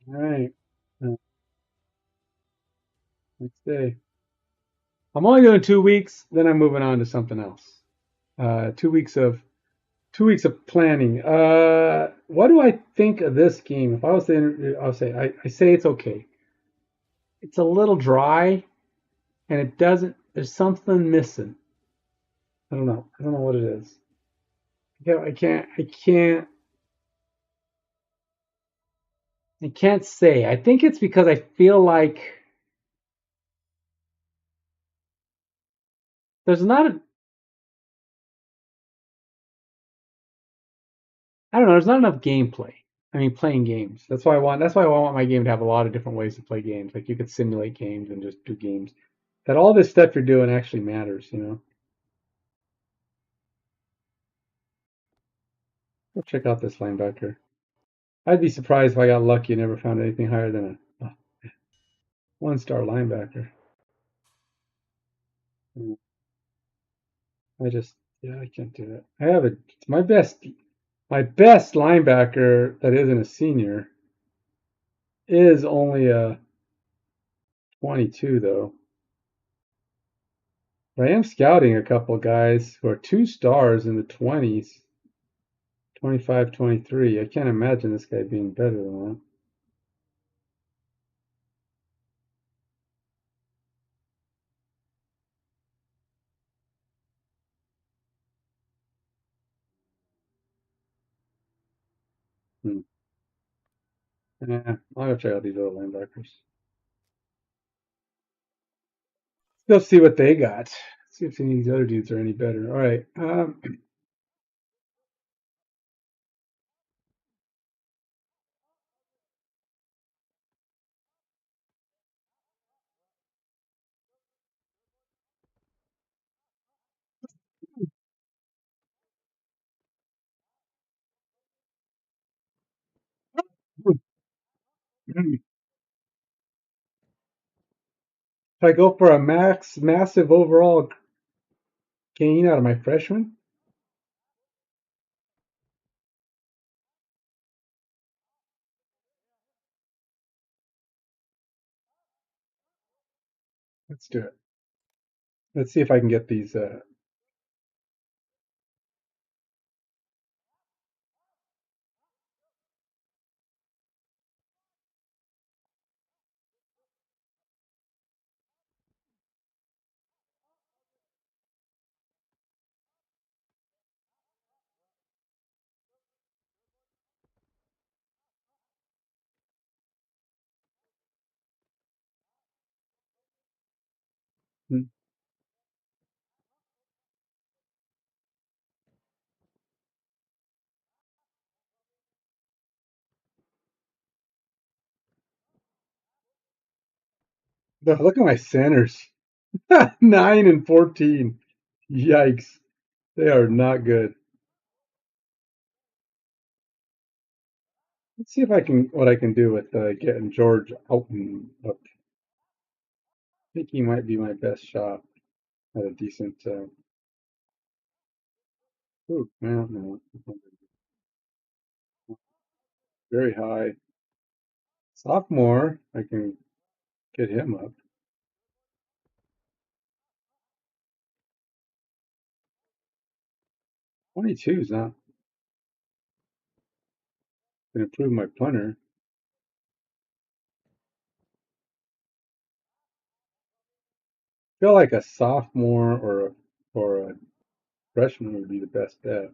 All right. Next day. I'm only doing 2 weeks, then I'm moving on to something else. 2 weeks of 2 weeks of planning. What do I think of this game? If I was to interview, I'll say I say it's okay. It's a little dry, and it doesn't. There's something missing. I don't know. I don't know what it is. Yeah, I can't. I can't. I can't say. I think it's because I feel like there's not. I don't know. There's not enough gameplay. I mean, playing games. That's why I want. That's why I want my game to have a lot of different ways to play games. Like you could simulate games and just do games. That all this stuff you're doing actually matters. Go check out this linebacker. I'd be surprised if I got lucky and never found anything higher than a 1-star linebacker. I just, yeah, I can't do it. I have it. My best linebacker that isn't a senior is only a 22 though. But I am scouting a couple guys who are 2 stars in the 20s, 25, 23. I can't imagine this guy being better than that. Hmm. Yeah, I'll go check out these other linebackers. Let's see what they got. See if any of these other dudes are any better. All right. If I go for a massive overall gain out of my freshman, let's do it. Let's see if I can get these. Hmm. Look at my centers. 9 and 14. Yikes. They are not good. Let's see if I can what I can do with getting George Elton up. I think he might be my best shot at a decent. Ooh, no, very high. Sophomore, I can get him up. 22 is not going to improve my punter. I feel like a sophomore or a freshman would be the best bet.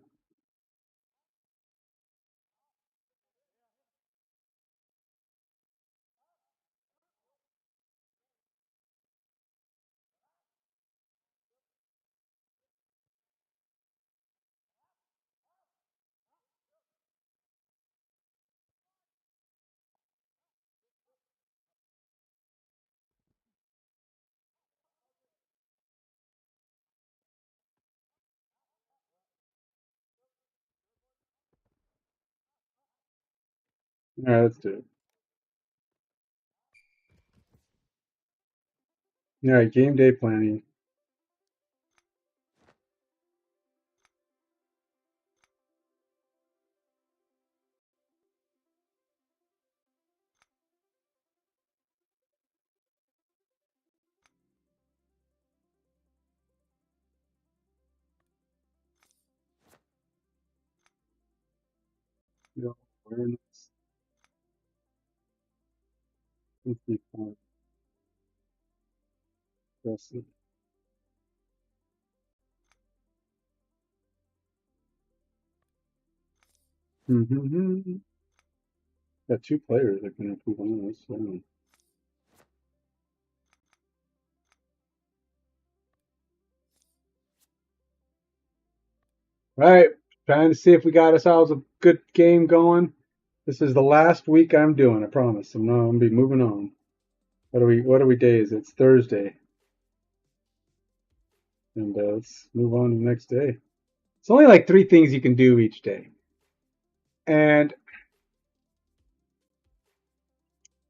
All right, let's do it. All right, game day planning. You know, awareness, safety, aggressive. Mm-hmm. Got two players that can improve on this. So. All right, trying to see if we got ourselves a good game going. This is the last week I'm doing. I promise. I'm gonna be moving on. What are we days? It's Thursday, and let's move on to the next day. It's only like three things you can do each day, and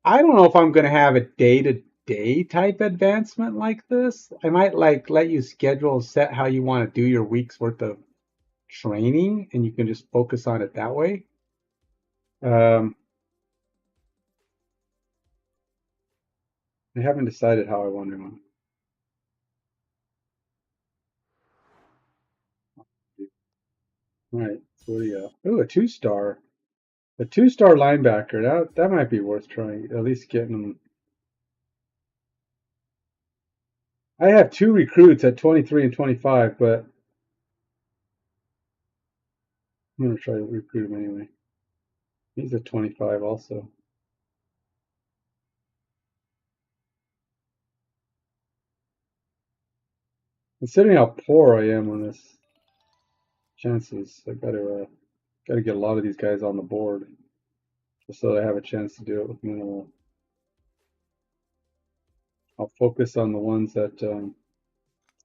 I don't know if I'm gonna have a day-to-day type advancement like this. I might like let you schedule set how you want to do your week's worth of training, and you can just focus on it that way. Um, I haven't decided how I want to do. All right, so what do you got? Ooh, a two-star. A two-star linebacker. That might be worth trying. At least getting them. I have two recruits at 23 and 25, but I'm gonna try to recruit him anyway. He's at 25 also. Considering how poor I am on this chances, I gotta get a lot of these guys on the board just so that I have a chance to do it with minimal. I'll focus on the ones that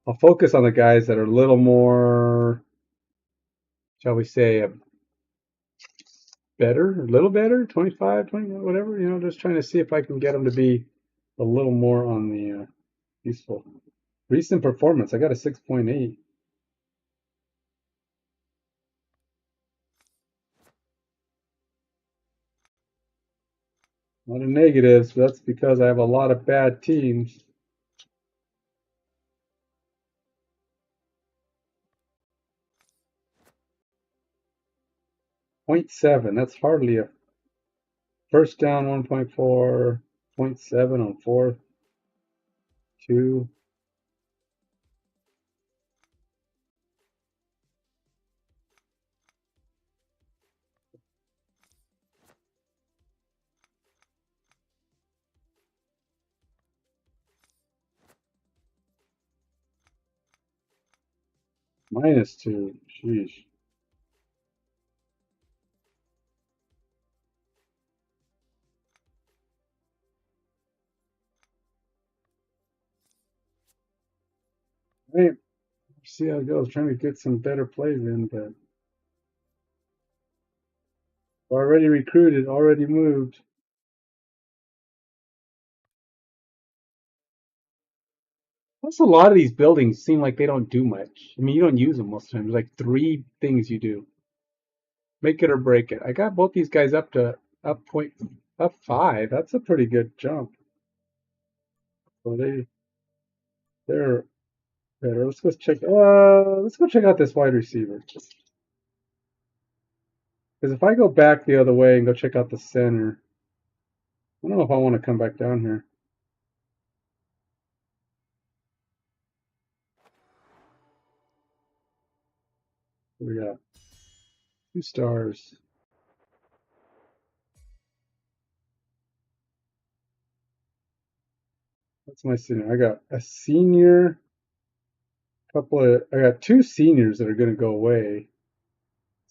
I'll focus on the guys that are a little more, shall we say, better, a little better, 25, 20, whatever, just trying to see if I can get them to be a little more on the useful. Recent performance, I got a 6.8. A lot of negatives, but that's because I have a lot of bad teams. 0.7, that's hardly a first down. 1.4, 0.7 on fourth, 2. -2. Sheesh. Hey, see how it goes. Trying to get some better plays in, but already recruited, already moved. Plus, a lot of these buildings seem like they don't do much. I mean, you don't use them most of the time. There's like 3 things you do: make it or break it. I got both these guys up 5. That's a pretty good jump. So they're better. Let's go check out this wide receiver. Because if I go back the other way and go check out the center, I don't know if I want to come back down here. What we got 2 stars. That's my senior. I got a senior, I got 2 seniors that are going to go away.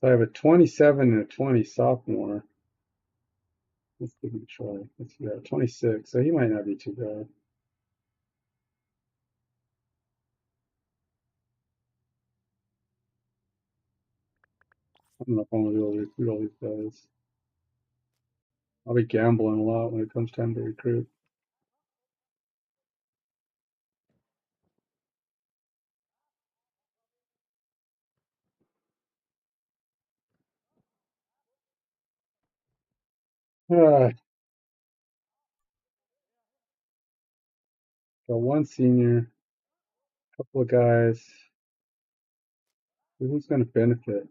So I have a 27 and a 20 sophomore. Let's give him a try. Let's see that. 26. So he might not be too bad. I don't know if I'm going to be able to recruit all these guys. I'll be gambling a lot when it comes time to recruit. Ah, got 1 senior, a couple of guys. Who's going to benefit?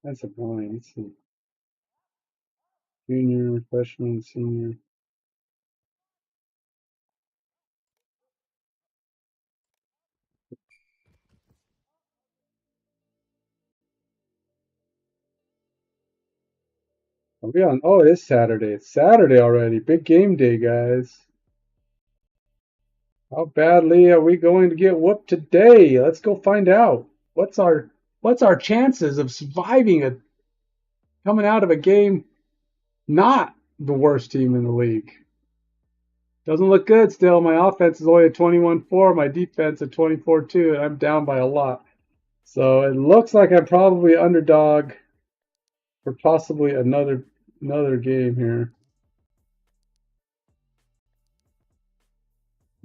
That's annoying. Let's see. Junior, freshman, senior. Are we on? Oh, it is Saturday. It's Saturday already. Big game day, guys. How badly are we going to get whooped today? Let's go find out. What's our chances of surviving coming out of a game not the worst team in the league? Doesn't look good still. My offense is only at 21-4, my defense at 24-2, and I'm down by a lot. So it looks like I'm probably underdog for possibly another game here.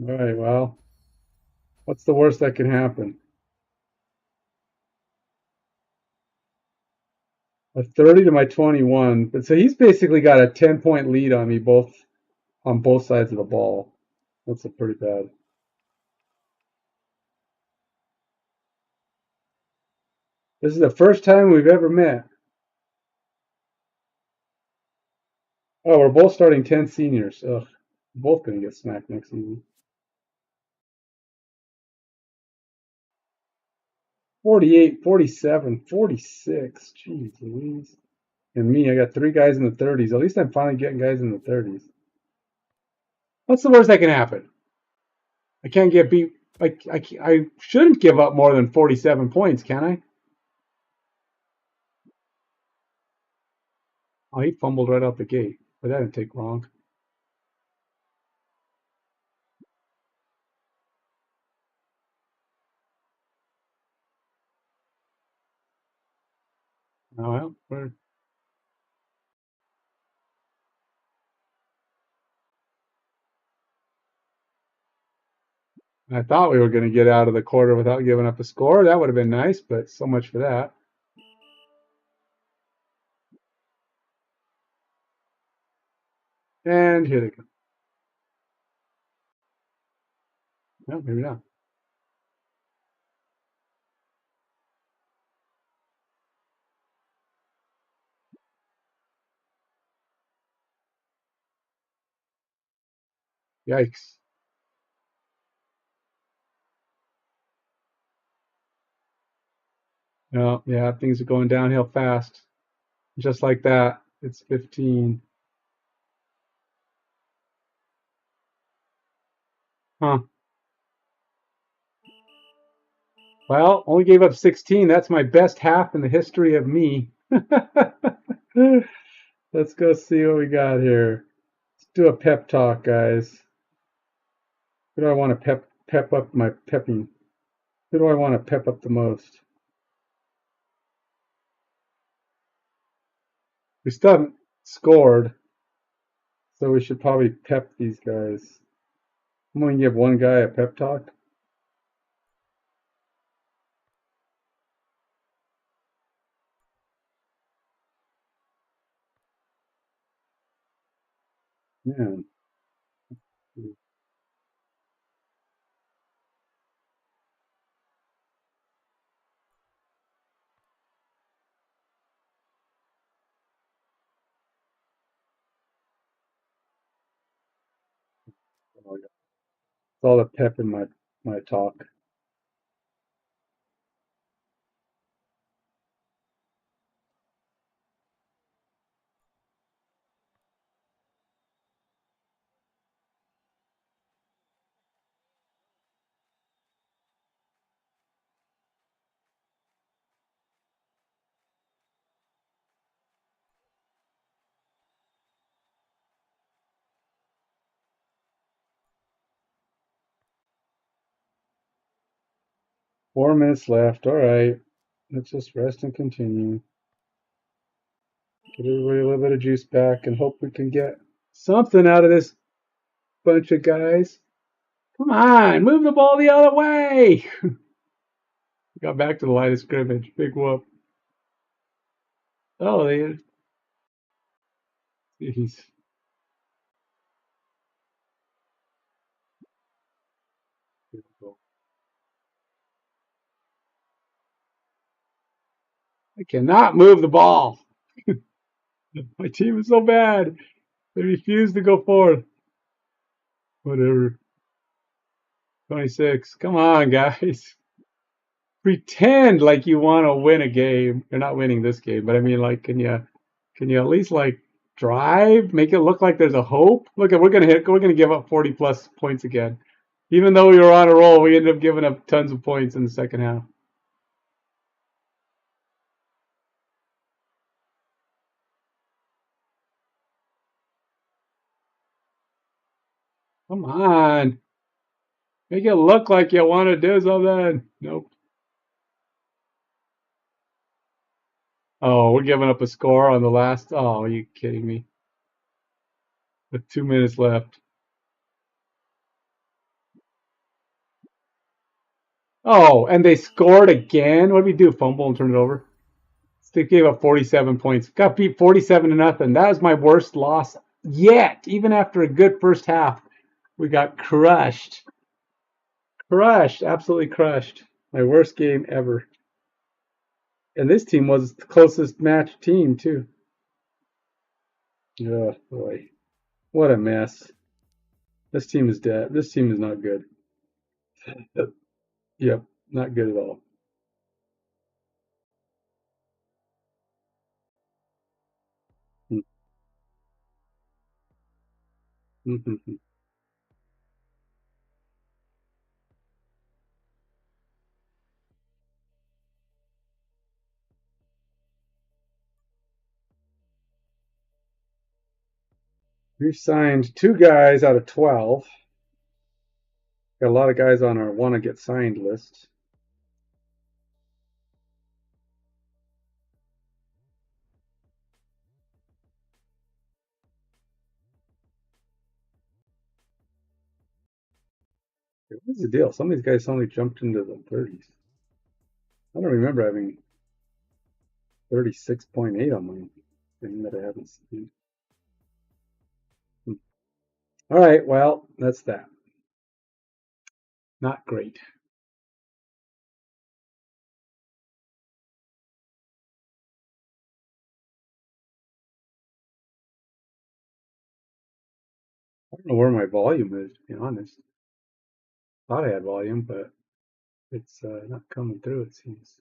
All right, well, what's the worst that can happen? A 30 to my 21. But so he's basically got a 10-point lead on me on both sides of the ball. That's a pretty bad. This is the first time we've ever met. Oh, we're both starting 10 seniors. Ugh, we're both going to get smacked next season. 48, 47, 46. Jeez Louise. And me, I got 3 guys in the 30s. At least I'm finally getting guys in the 30s. What's the worst that can happen? I can't get beat. I shouldn't give up more than 47 points, can I? Oh, he fumbled right out the gate. But that didn't take long. Oh, well, I thought we were going to get out of the quarter without giving up a score. That would have been nice, but so much for that. And here they come. No, maybe not. Yikes. No, yeah, things are going downhill fast. Just like that. It's 15. Huh. Well, only gave up 16. That's my best half in the history of me. Let's go see what we got here. Let's do a pep talk, guys. Who do I want to pep up my pepping? Who do I want to pep up the most? We still haven't scored, so we should probably pep these guys. I'm going to give one guy a pep talk. Man. It's all the pep in my talk. Four minutes left. All right. Let's just rest and continue. Get everybody a little bit of juice back and hope we can get something out of this bunch of guys. Come on, move the ball the other way. Got back to the line of scrimmage. Big whoop. Oh, he's. I cannot move the ball. My team is so bad. They refuse to go forward. Whatever. 26. Come on, guys. Pretend like you want to win a game. You're not winning this game, but I mean, like, can you at least like drive? Make it look like there's a hope. Look, we're gonna give up 40 plus points again. Even though we were on a roll, we ended up giving up tons of points in the second half. Come on. Make it look like you want to do something. Nope. Oh, we're giving up a score on the last. Oh, are you kidding me? With 2 minutes left. Oh, and they scored again. What did we do? Fumble and turn it over? They gave up 47 points. Got beat 47 to nothing. That was my worst loss yet. Even after a good first half, we got crushed. Crushed. Absolutely crushed. My worst game ever. And this team was the closest match team, too. Oh, boy. What a mess. This team is dead. This team is not good. Yep, not good at all. We've signed 2 guys out of 12. Got a lot of guys on our want to get signed list. What's the deal? Some of these guys suddenly jumped into the 30s. I don't remember having 36.8 on my thing that I haven't seen. All right, well, that's that. Not great. I don't know where my volume is, to be honest. Thought I had volume, but it's not coming through, it seems.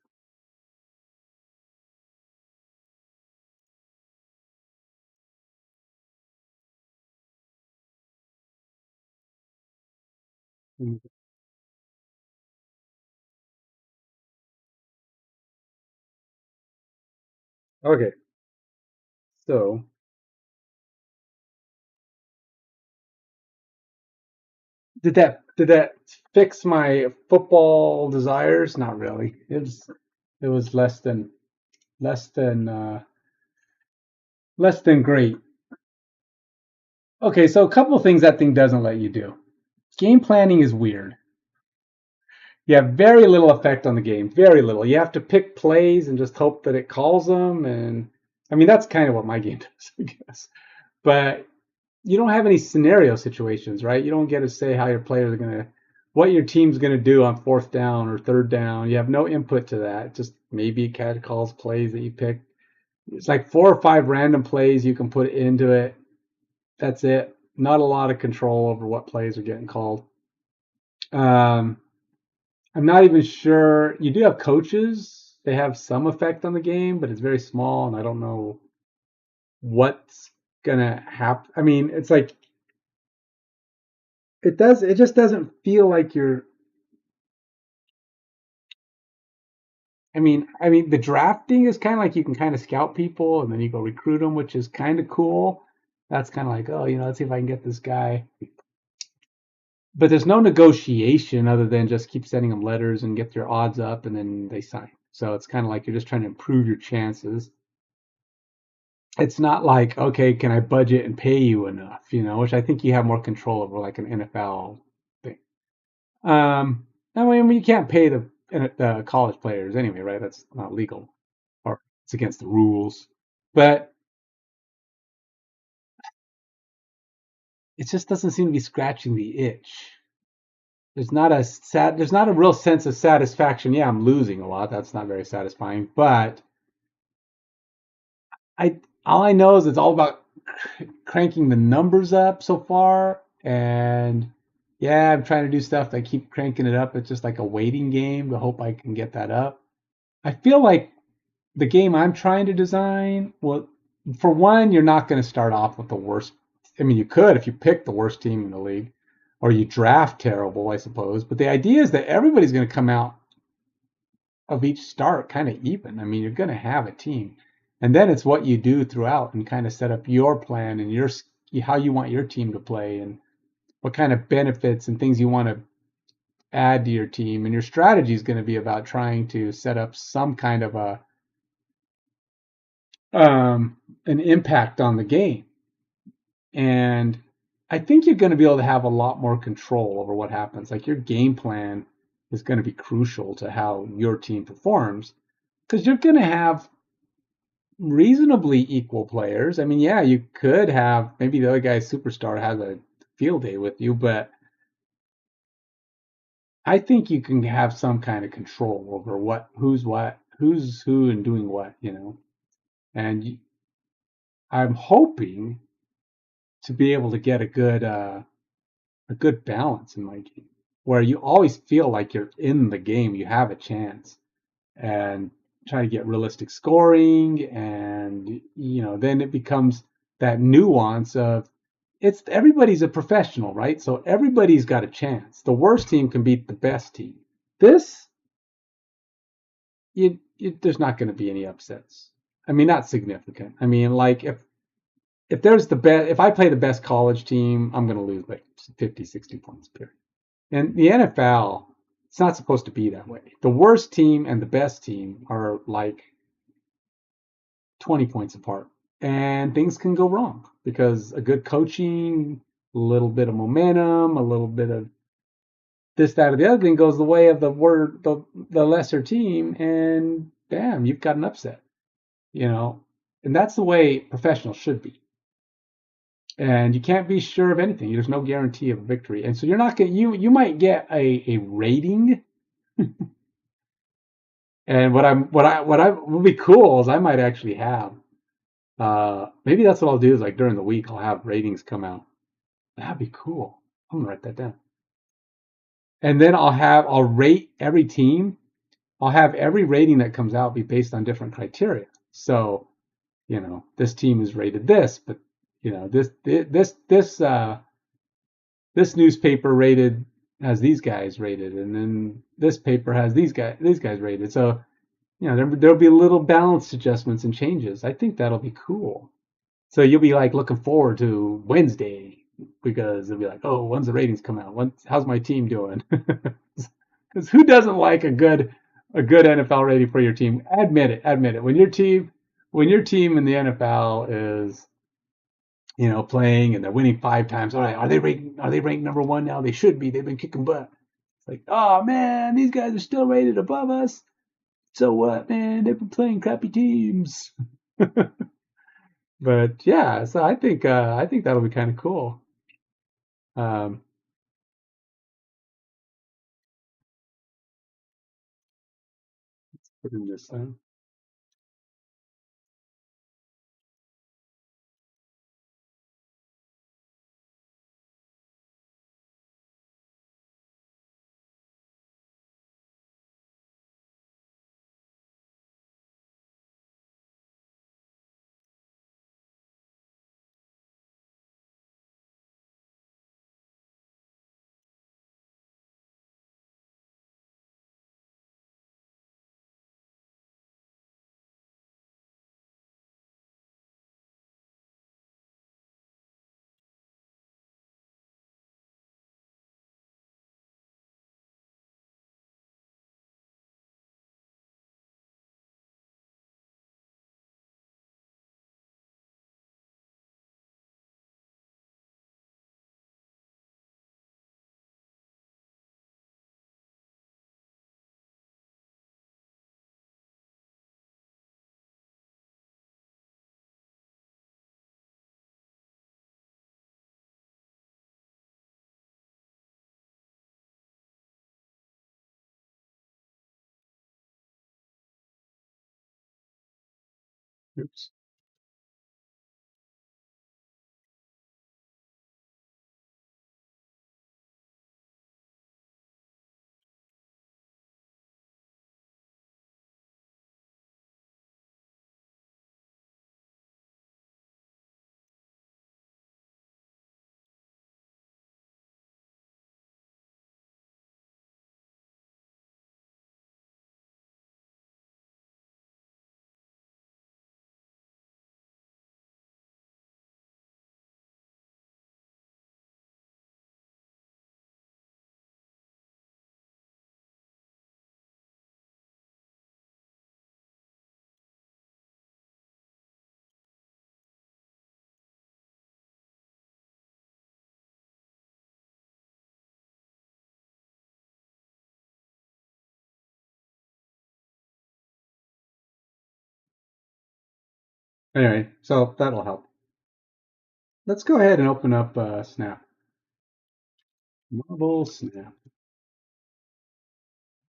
Okay, so did that fix my football desires? Not really. It was less than less than great. Okay, so a couple of things that thing doesn't let you do. Game planning is weird. You have very little effect on the game, very little. You have to pick plays and just hope that it calls them, and I mean that's kind of what my game does, I guess. But you don't have any scenario situations, right? You don't get to say how your players are gonna, what your team's gonna do on fourth down or third down. You have no input to that. Just maybe a cat calls plays that you pick. It's like 4 or 5 random plays you can put into it. That's it. Not a lot of control over what plays are getting called. Um, I'm not even sure. You do have coaches. They have some effect on the game, but it's very small, and I don't know what's gonna happen. I mean, it's like it does. It just doesn't feel like you're. I mean, the drafting is kind of like you can kind of scout people, and then you go recruit them, which is kind of cool. That's kind of like, oh, let's see if I can get this guy. But there's no negotiation other than just keep sending them letters and get their odds up, and then they sign. So it's kind of like you're just trying to improve your chances. It's not like, okay, can I budget and pay you enough, which I think you have more control over, like an NFL thing. I mean, you can't pay the college players anyway, right? That's not legal, or it's against the rules. But it just doesn't seem to be scratching the itch. There's not a real sense of satisfaction. Yeah, I'm losing a lot. That's not very satisfying. But all I know is it's all about cranking the numbers up so far. And yeah, I'm trying to do stuff that keep cranking it up. It's just like a waiting game to hope I can get that up. I feel like the game I'm trying to design, well, for one, you're not going to start off with the worst. I mean, you could if you pick the worst team in the league, or you draft terrible, I suppose. But the idea is that everybody's going to come out of each start kind of even. I mean, you're going to have a team, and then it's what you do throughout and kind of set up your plan and your how you want your team to play and what kind of benefits and things you want to add to your team. And your strategy is going to be about trying to set up some kind of an impact on the game. And I think you're going to be able to have a lot more control over what happens. Like your game plan is going to be crucial to how your team performs because you're going to have reasonably equal players. I mean, yeah, you could have maybe the other guy's superstar has a field day with you, but I think you can have some kind of control over who's who, and doing what. And I'm hoping to be able to get a good balance in my game where you always feel like you're in the game, you have a chance, and try to get realistic scoring, and then it becomes that nuance of it's everybody's a professional, right? So everybody's got a chance. The worst team can beat the best team. This there's not going to be any upsets. I mean, not significant. I mean, like if there's the best, if I play the best college team, I'm going to lose like 50, 60 points, period. And the NFL, it's not supposed to be that way. The worst team and the best team are like 20 points apart. And things can go wrong because a good coaching, a little bit of momentum, a little bit of this, that, or the other thing goes the way of the lesser team, and bam, you've got an upset, you know. And that's the way professionals should be. And you can't be sure of anything. There's no guarantee of victory, and so you're not going. You might get a rating. And what I would be cool is I might actually have maybe that's what I'll do is like during the week I'll have ratings come out. That'd be cool. I'm gonna write that down. And then I'll rate every team. I'll have every rating that comes out be based on different criteria. So, this team is rated this, but this newspaper has these guys rated, and then this paper has these guys rated. So you know, there'll be little balance adjustments and changes. I think that'll be cool. So you'll be like looking forward to Wednesday because it'll be like, oh, when's the ratings come out? How's my team doing? Because who doesn't like a good NFL rating for your team? Admit it. When your team in the NFL is, you know, playing and they're winning 5 times, all right, are they ranked number one now? They should be. They've been kicking butt. It's like, oh man, these guys are still rated above us. So what, man? They've been playing crappy teams. But yeah, so I think that'll be kind of cool. Um, put in this thing. Oops. Anyway, so that'll help. Let's go ahead and open up Snap. Marble Snap.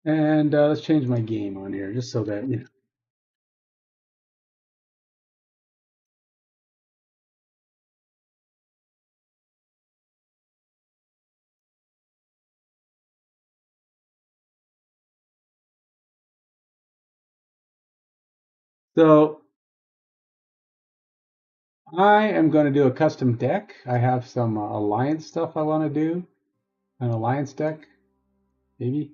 And let's change my game on here just so that, you know. So I am going to do a custom deck. I have some alliance stuff I want to do. An alliance deck, maybe.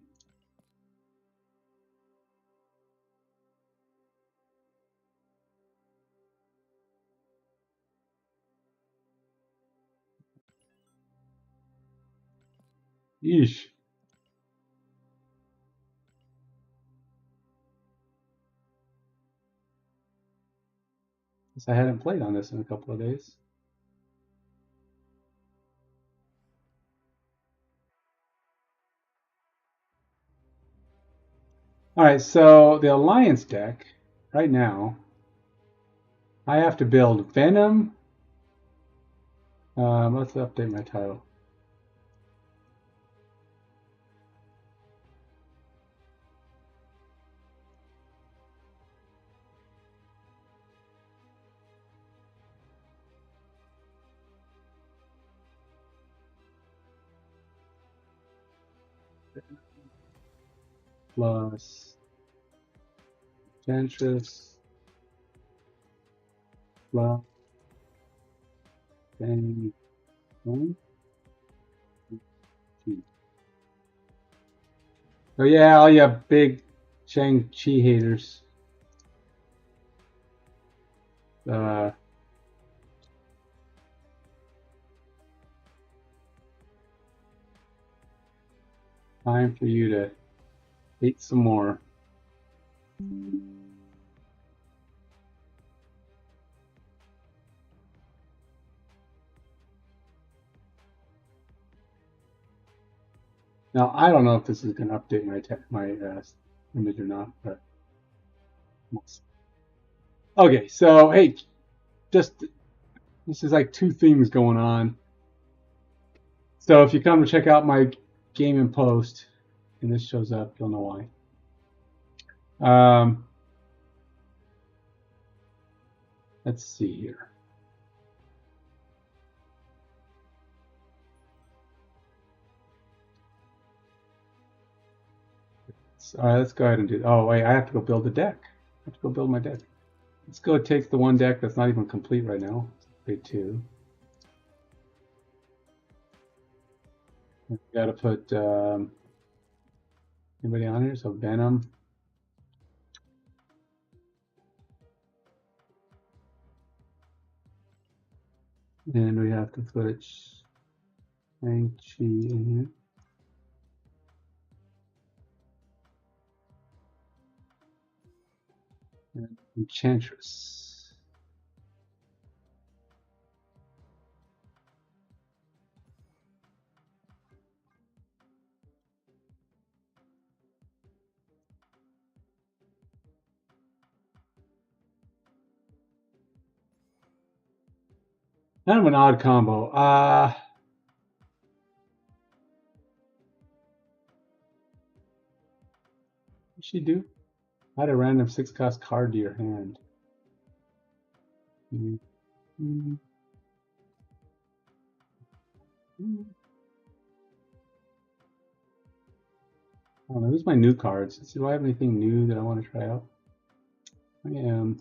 Yeesh. Guess I hadn't played on this in a couple of days. All right, so the alliance deck right now, I have to build Venom. Let's update my title. Plus Enchantress plus Shang. Oh yeah, all you big Shang-Chi haters. Time for you to hate some more. Now I don't know if this is going to update my image or not, but okay. So hey, just this is like two things going on. So if you come to check out my game in post, and this shows up, you'll know why. Let's see here. All right, let's go ahead and do. Oh wait, I have to go build a deck. I have to go build my deck. Let's go take the one deck that's not even complete right now. Grade 2. Got to put anybody on here? So Venom. And we have to put Shang in here. And Enchantress. Kind of an odd combo. What did she do? Add a random 6-cost card to your hand. Mm -hmm. I don't know. Who's my new cards? Do I have anything new that I want to try out? I am.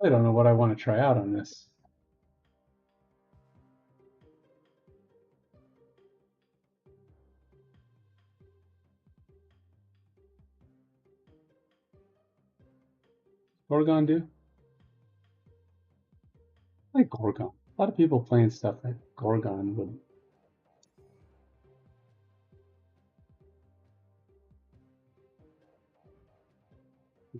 I don't know what I want to try out on this. Gorgon do? I like Gorgon. A lot of people playing stuff that Gorgon would. I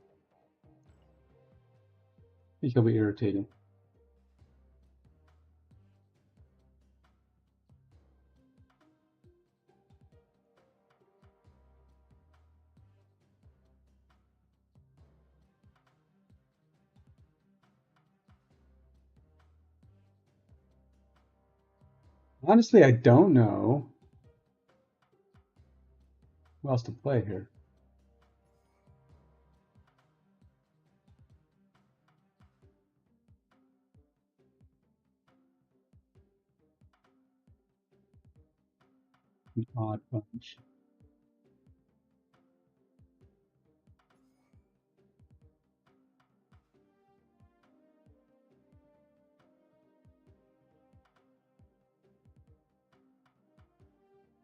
think he'll be irritating. Honestly, I don't know who else to play here. An odd bunch.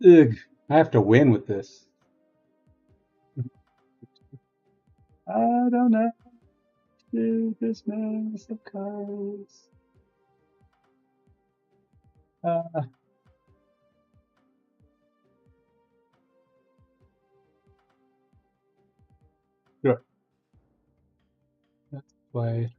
Ugh, I have to win with this. I don't know. Do this mess of cards. Sure. Let's play.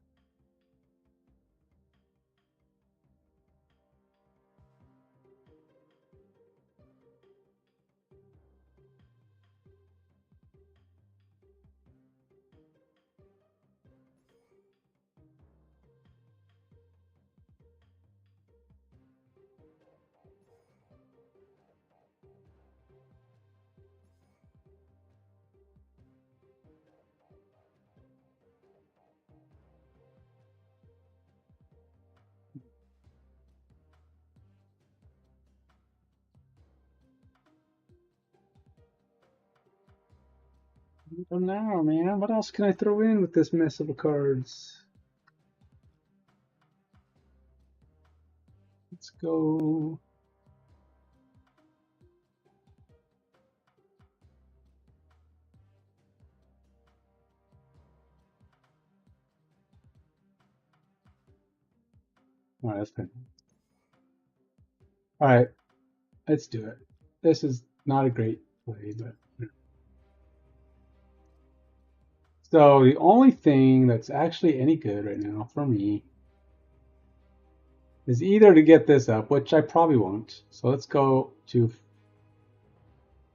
I don't know, man. What else can I throw in with this mess of cards? Let's go. All right, that's good. All right, let's do it. This is not a great play, but so the only thing that's actually any good right now for me is either to get this up, which I probably won't. So let's go to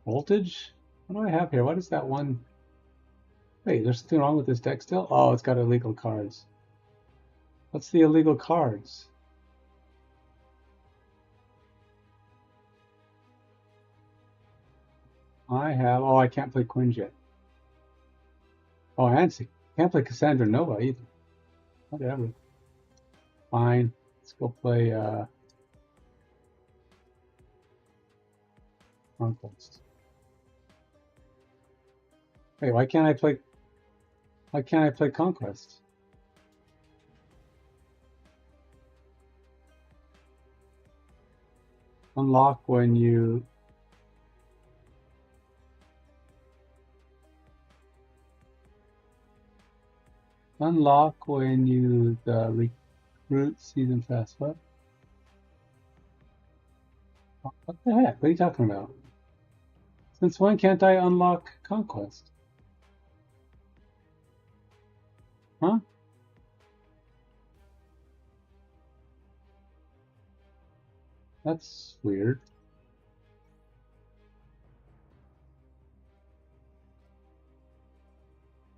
voltage. What do I have here? What is that one? Wait, there's something wrong with this deck still? Oh, it's got illegal cards. What's the illegal cards? I have, oh, I can't play Quinns yet. Oh, Ansi. Can't play Cassandra Nova either. Whatever. Fine. Let's go play Conquest. Wait, why can't I play Conquest? Unlock when you the recruit season pass. What? What the heck? What are you talking about? Since when can't I unlock Conquest? Huh? That's weird.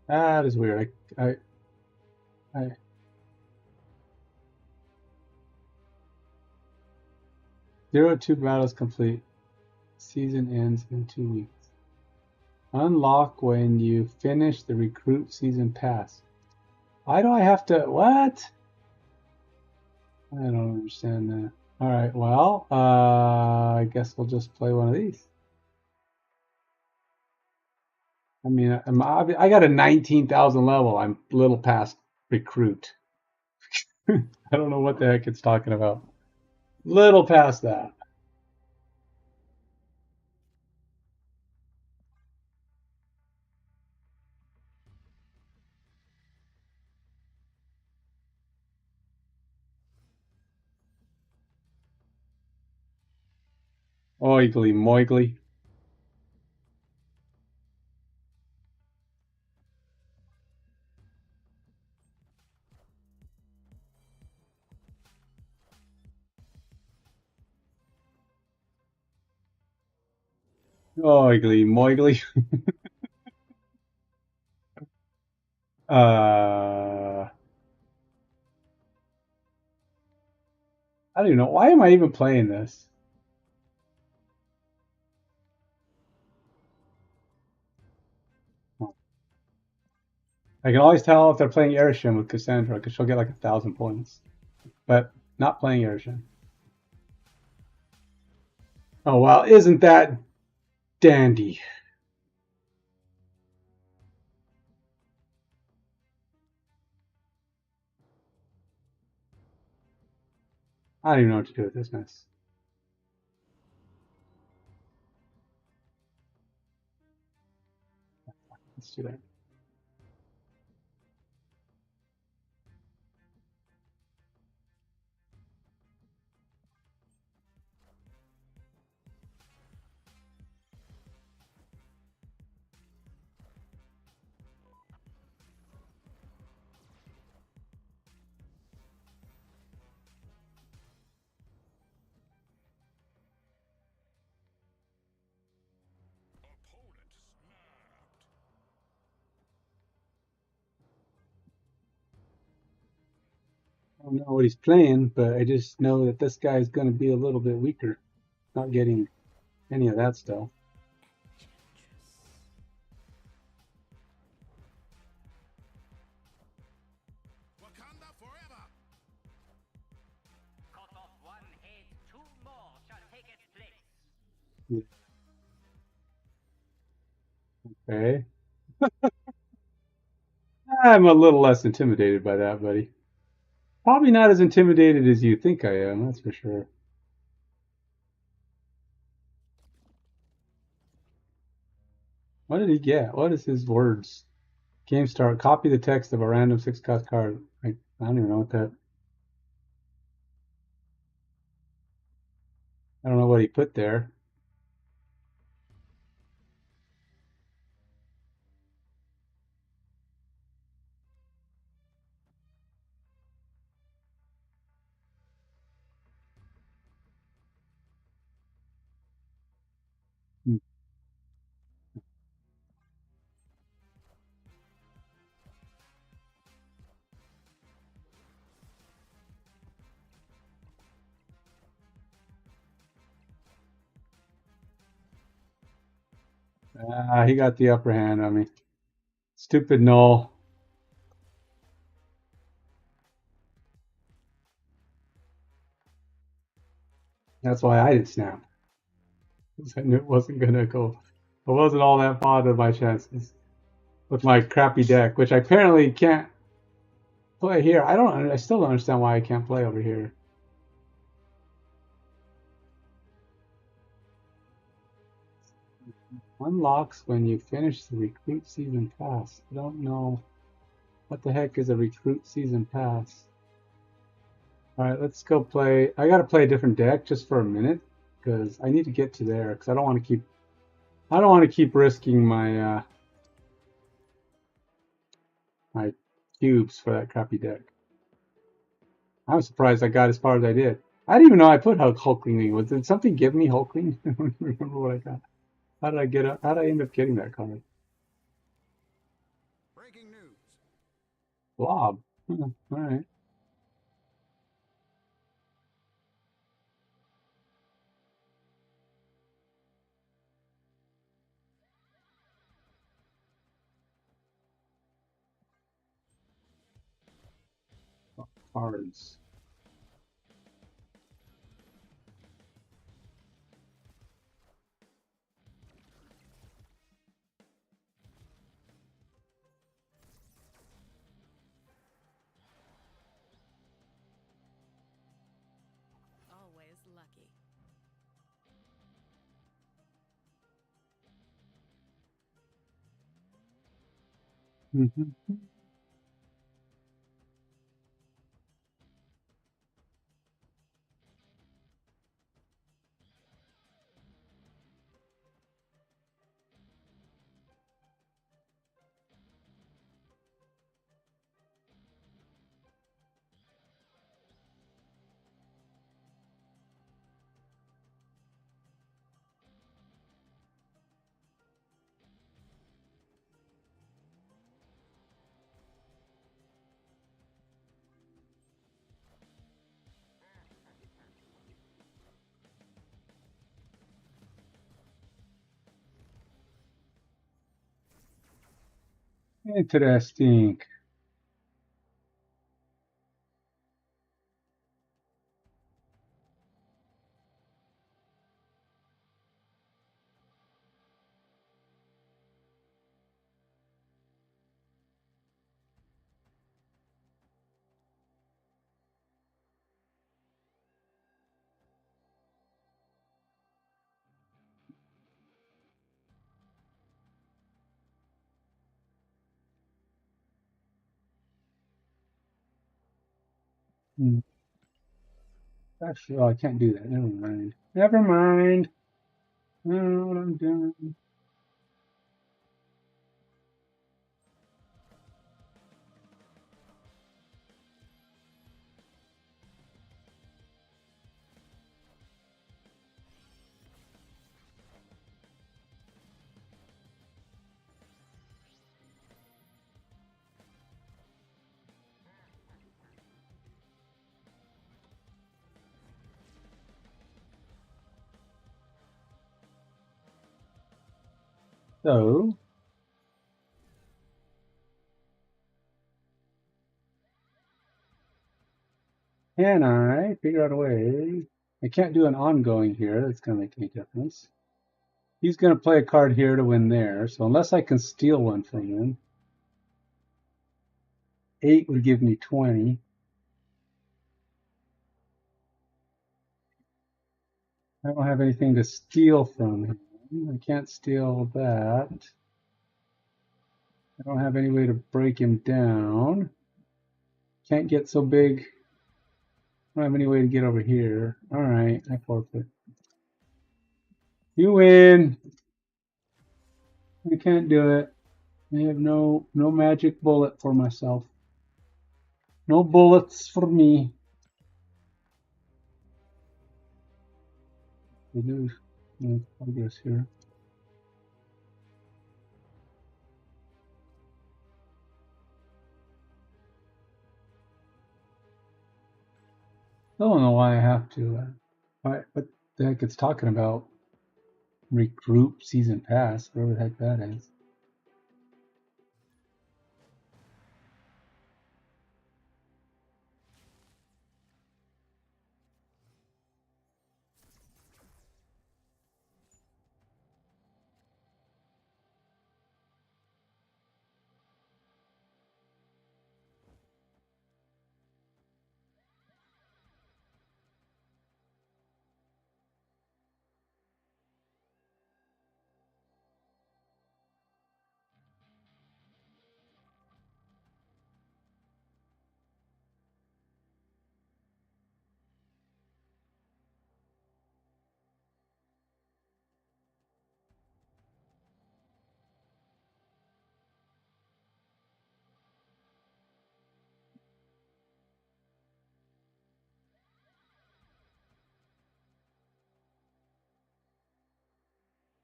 That is weird. I 0-2 battles complete. Season ends in 2 weeks. Unlock when you finish the recruit season pass. Why do I have to? What? I don't understand that. All right. Well, I guess we'll just play one of these. I mean, I got a 19,000 level. I'm a little past recruit. I don't know what the heck it's talking about. Little past that. Oigly moigly. Oigly moigly. I don't even know. Why am I even playing this? I can always tell if they're playing Airshim with Cassandra because she'll get like 1,000 points. But not playing Airshim. Oh, well, isn't that dandy? I don't even know what to do with this mess. Let's do that. I don't know what he's playing, but I just know that this guy is going to be a little bit weaker. Not getting any of that stuff. Okay. I'm a little less intimidated by that, buddy. Probably not as intimidated as you think I am, that's for sure. What did he get? What is his words? Game start. Copy the text of a random 6-cost card. I don't even know what that. I don't know what he put there. Hmm. Ah, he got the upper hand on me. Stupid null. That's why I didn't snap. 'Cause I knew it wasn't gonna go. I wasn't all that fond of my chances with my crappy deck, which I apparently can't play here. I still don't understand why I can't play over here. Unlocks when you finish the recruit season pass. I don't know what the heck is a recruit season pass. All right, let's go play. I gotta play a different deck just for a minute because I need to get to there because I don't want to keep risking my cubes for that crappy deck. I was surprised I got as far as I did. I didn't even know I put Hulkling. Did something give me Hulkling? I don't remember what I got. How did I end up getting that card? Breaking news. Blob. All right. Cards. Always lucky. Mm-hmm. Interesting. Mm. Actually, oh, I can't do that. Never mind. Never mind. I don't know what I'm doing. So, can I figure out a way? I can't do an ongoing here. That's going to make any difference. He's going to play a card here to win there. So unless I can steal one from him, 8 would give me 20. I don't have anything to steal from him. I can't steal that. I don't have any way to break him down. Can't get so big. I don't have any way to get over here. All right, I forfeit. You win. I can't do it. I have no magic bullet for myself. No bullets for me. We do progress here. I don't know why I have to. What the heck it's talking about? Regroup season pass, whatever the heck that is.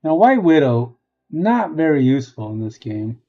Now, White Widow, not very useful in this game.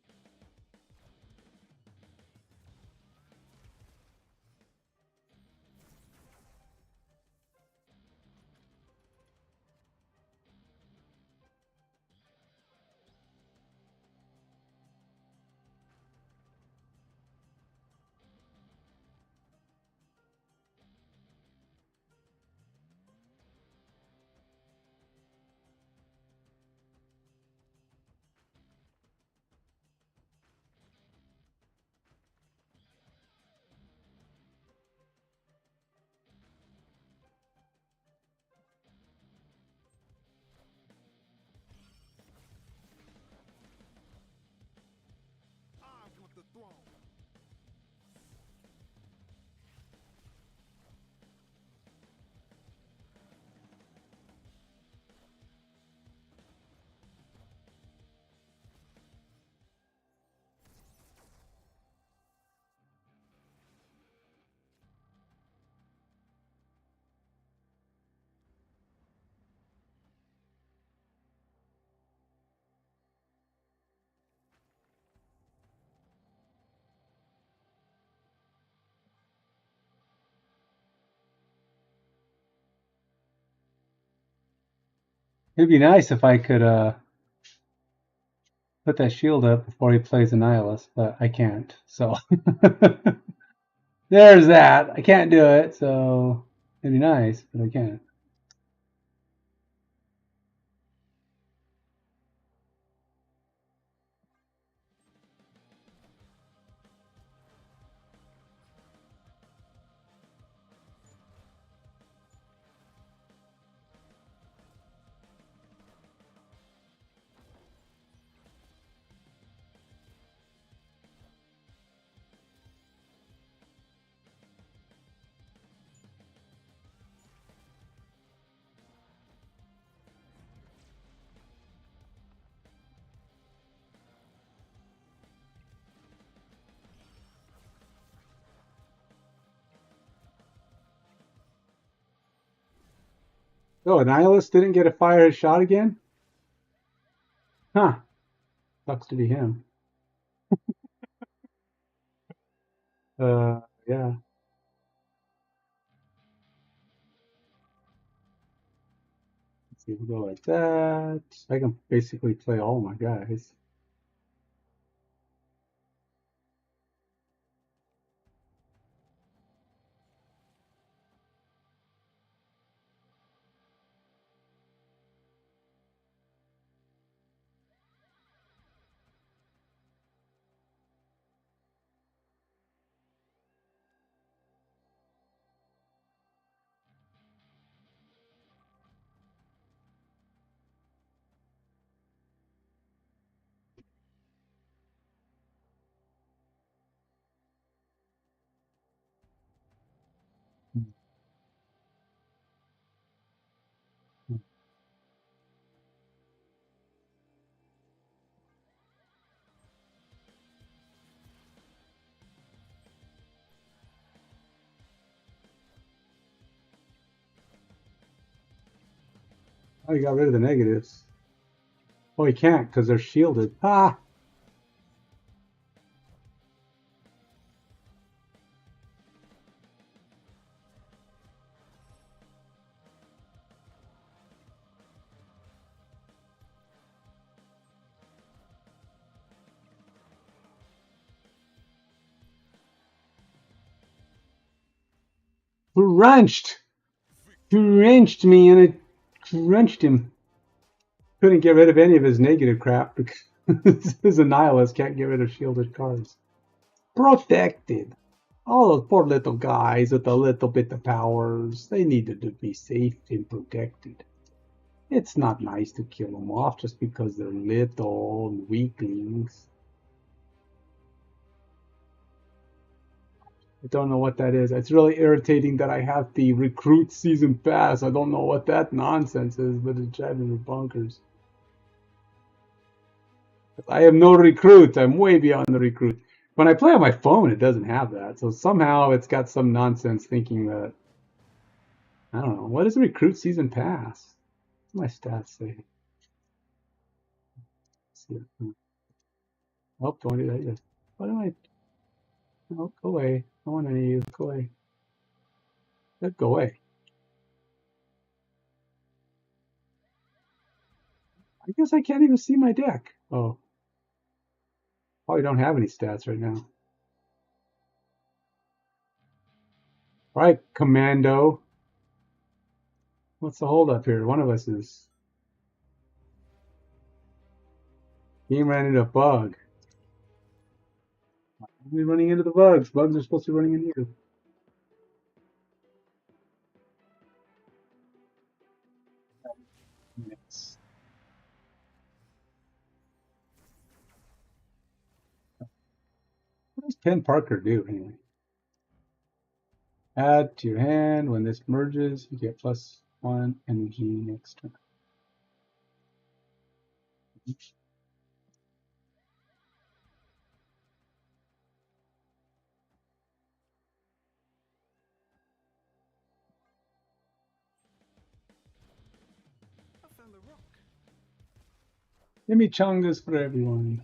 It'd be nice if I could put that shield up before he plays Annihilus, but I can't. So there's that. I can't do it, so it'd be nice, but I can't. Oh, Annihilus didn't get a fire shot again? Huh. Sucks to be him. Yeah. Let's see, we'll go like that. I can basically play all my guys. Oh, you got rid of the negatives. Oh, you can't because they're shielded. Ah! Crunched! Crunched me and it crunched him. Couldn't get rid of any of his negative crap because his Annihilus can't get rid of shielded cards. Protected. All those poor little guys with a little bit of powers, they needed to be safe and protected. It's not nice to kill them off just because they're little weaklings. I don't know what that is. It's really irritating that I have the recruit season pass. I don't know what that nonsense is, but it's driving me bonkers. I have no recruit. I'm way beyond the recruit. When I play on my phone, it doesn't have that. So somehow it's got some nonsense thinking that, I don't know, what is the recruit season pass? What's my stats say? Let's see. Oh, don't do that yet. What am I? Oh, go away. I want any of you. Go away. Go away. I guess I can't even see my deck. Oh. Probably don't have any stats right now. All right, Commando. What's the hold up here? One of us is. Game ran into a bug. We're running into the bugs. Bugs are supposed to be running into you. Yes. What does Pen Parker do anyway? Add to your hand. When this merges, you get +1 energy next turn. I found a rock. Chimichangas for everyone.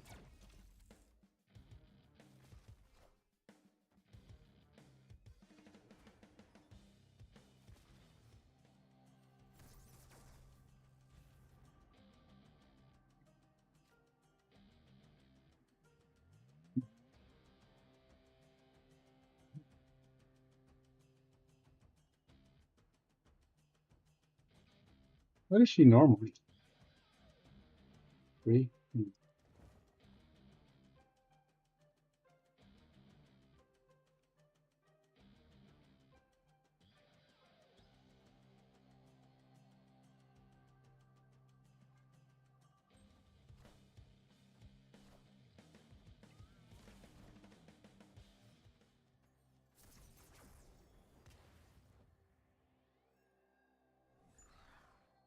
What is she normally? 3?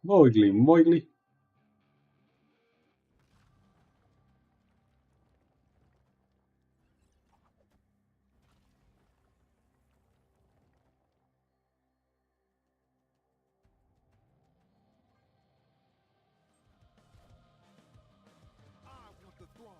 Moigly, moigly. I want the throne.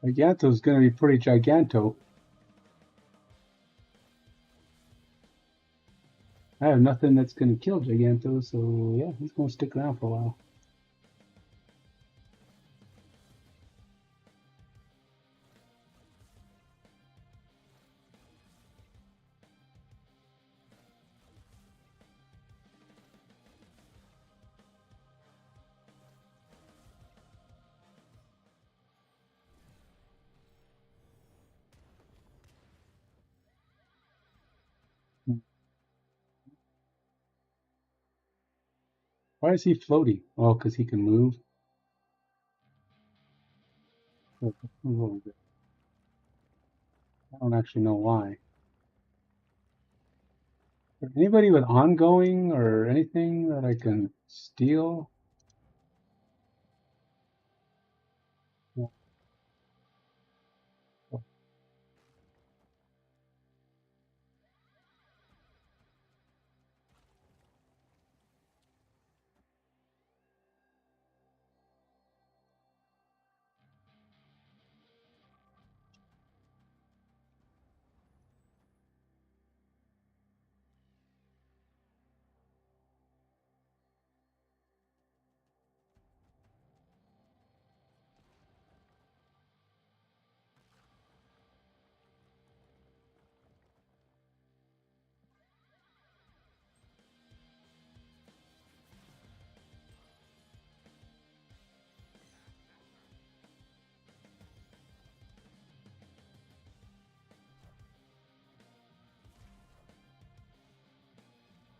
Giganto's going to be pretty giganto. I have nothing that's going to kill Giganto, so yeah, he's going to stick around for a while. Why is he floating? Oh, because he can move. Look, move a little bit. I don't actually know why. Is there anybody with ongoing or anything that I can steal? No.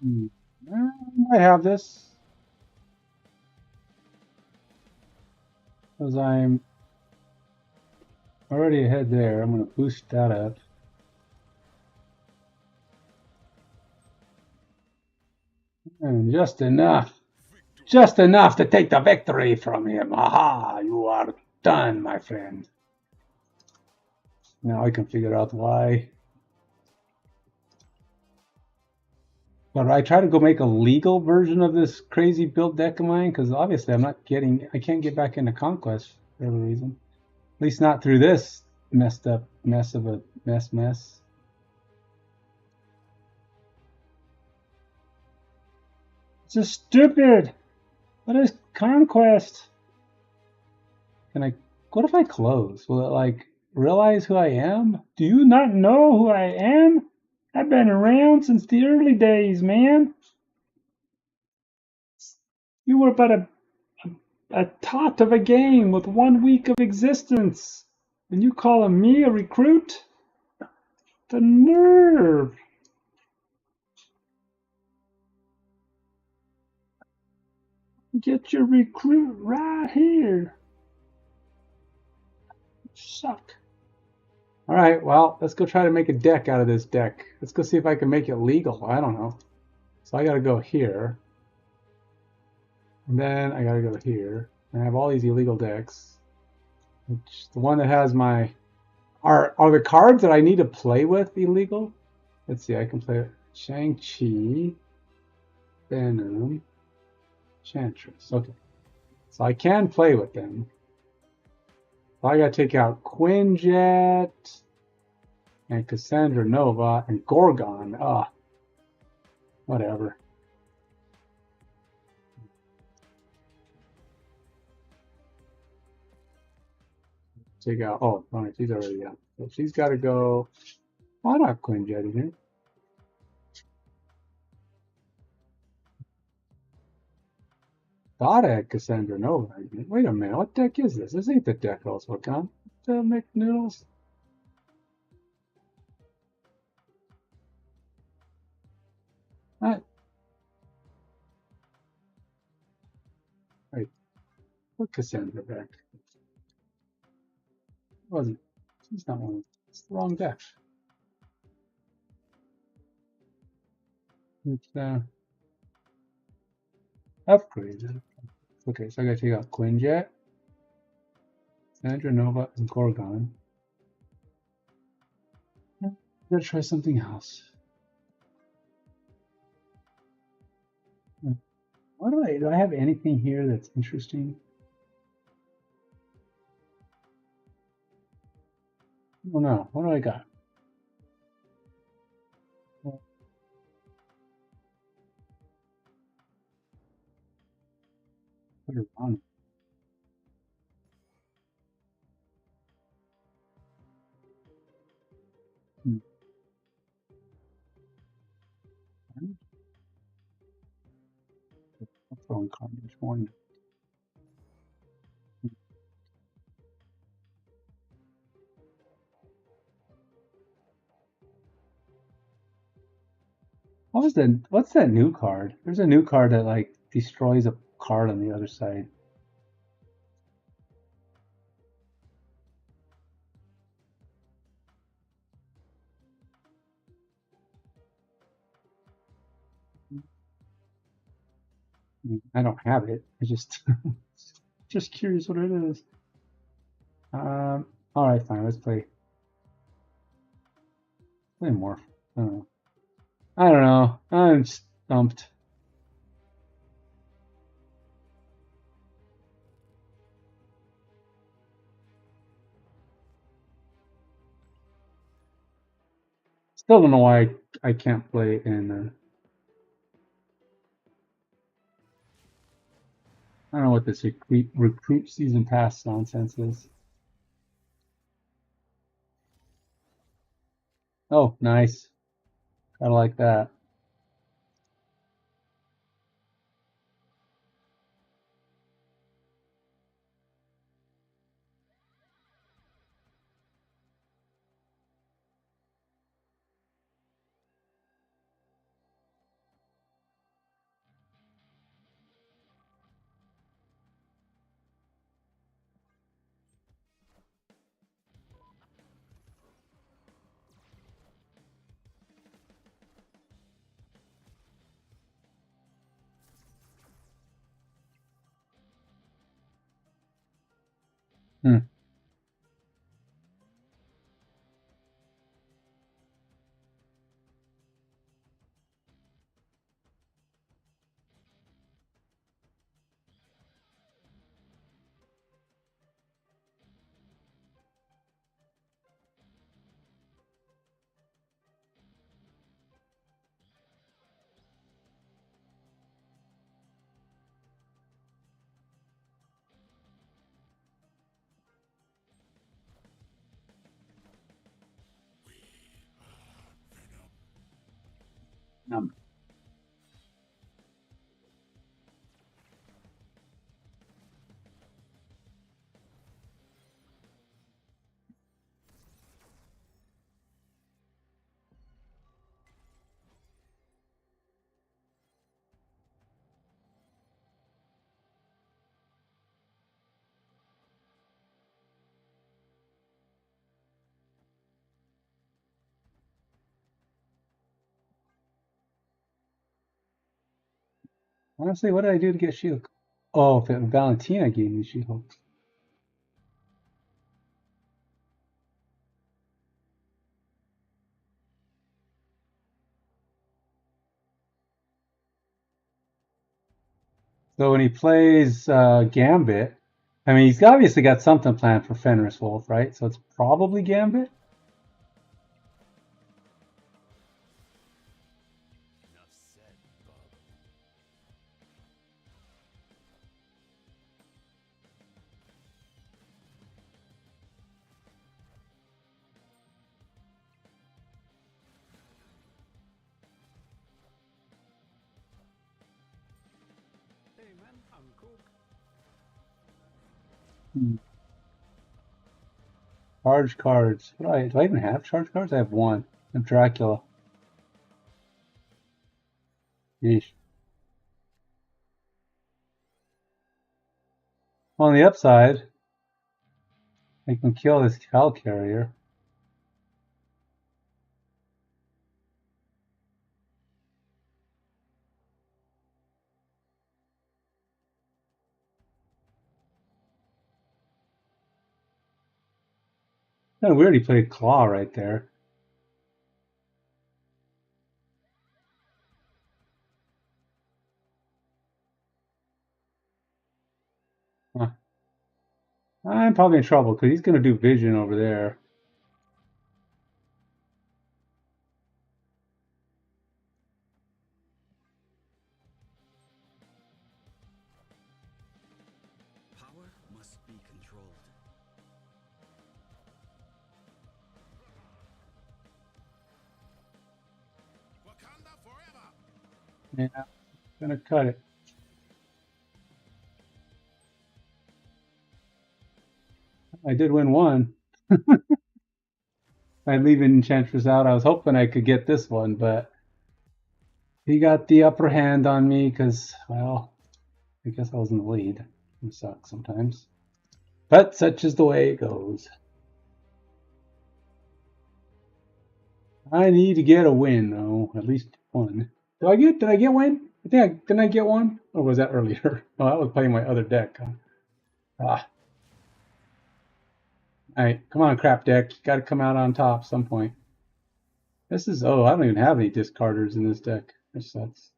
I might have this because I'm already ahead there. I'm going to boost that up. And just enough. Just enough to take the victory from him. Aha! You are done, my friend. Now I can figure out why. But I try to go make a legal version of this crazy built deck of mine because obviously I can't get back into Conquest for whatever reason. At least not through this messed up mess of a mess. It's just stupid. What is Conquest? What if I close? Will it like realize who I am? Do you not know who I am? I've been around since the early days, man. You were but a tot of a game with 1 week of existence. And you calling me a recruit? The nerve! Get your recruit right here. Suck. Alright, well, let's go try to make a deck out of this deck. Let's go see if I can make it legal. I don't know. So I gotta go here. And then I gotta go here. And I have all these illegal decks. Which the one that has my are the cards that I need to play with illegal? Let's see, I can play Shang-Chi, Venom, Enchantress. Okay. So I can play with them. So I gotta take out Quinjet and Cassandra Nova and Gorgon. Whatever. Take out. Oh, no, she's already out. So she's got to go. Why not Quinjet in here? Thought I had Cassandra Nova. Wait a minute. What deck is this? This ain't the deck I was working on. The McNoodles. What? Wait. Put Cassandra back. It wasn't. She's not one. It's the wrong deck. It's upgraded. Okay, so I gotta take out Quinjet, Cassandra Nova, and Gorgon. I'm gonna try something else. What do I have anything here that's interesting? Oh no, what do I got? Put it on. Phone call this morning. What's that new card? There's a new card that like destroys a card on the other side. I don't have it. I just curious what it is. All right, fine. Let's play more. I don't know. I don't know. I'm stumped. Still don't know why I can't play in. I don't know what this recruit season pass nonsense is. Oh, nice. I like that. Hmm. Um, Honestly, what did I do to get shield? Oh, Valentina gave me shield. So when he plays Gambit, I mean, he's obviously got something planned for Fenris Wolf, right? So it's probably Gambit. Enough said, bub. Hey man, I'm cool. Hmm. Charge cards. Do I even have charge cards? I have one. I have Dracula. Yeesh. On the upside, I can kill this Cal Carrier. Kind of weird he played Claw right there. Huh. I'm probably in trouble because he's going to do Vision over there. Power must be controlled. Wakanda forever! Yeah, gonna cut it. I did win one. I leave Enchantress out. I was hoping I could get this one, but he got the upper hand on me because, well, I guess I was in the lead. It sucks sometimes. But such is the way it goes. I need to get a win, though. At least one. Did I get one? Didn't I get one? Or was that earlier? Oh, I was playing my other deck. Ah. Alright, come on, crap deck. You gotta come out on top some point. This is, oh, I don't even have any discarders in this deck. That sucks.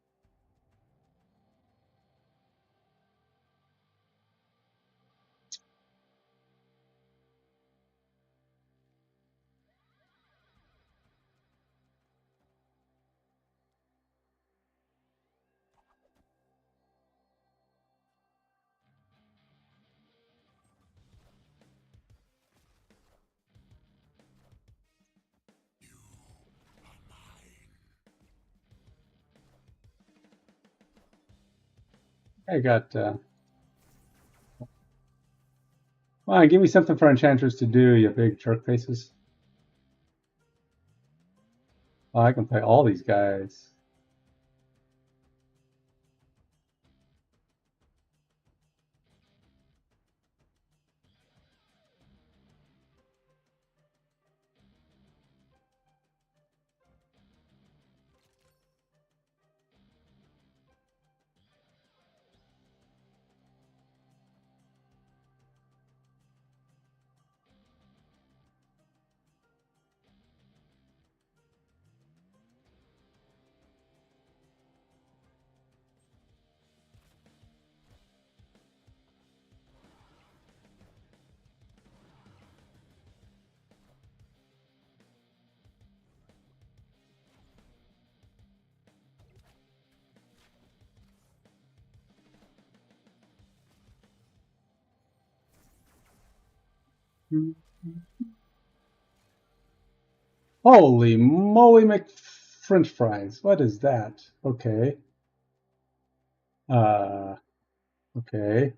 I got, come on, give me something for Enchantress to do, you big jerk faces. Oh, I can play all these guys. Holy moly French fries. What is that? Okay. Uh, okay.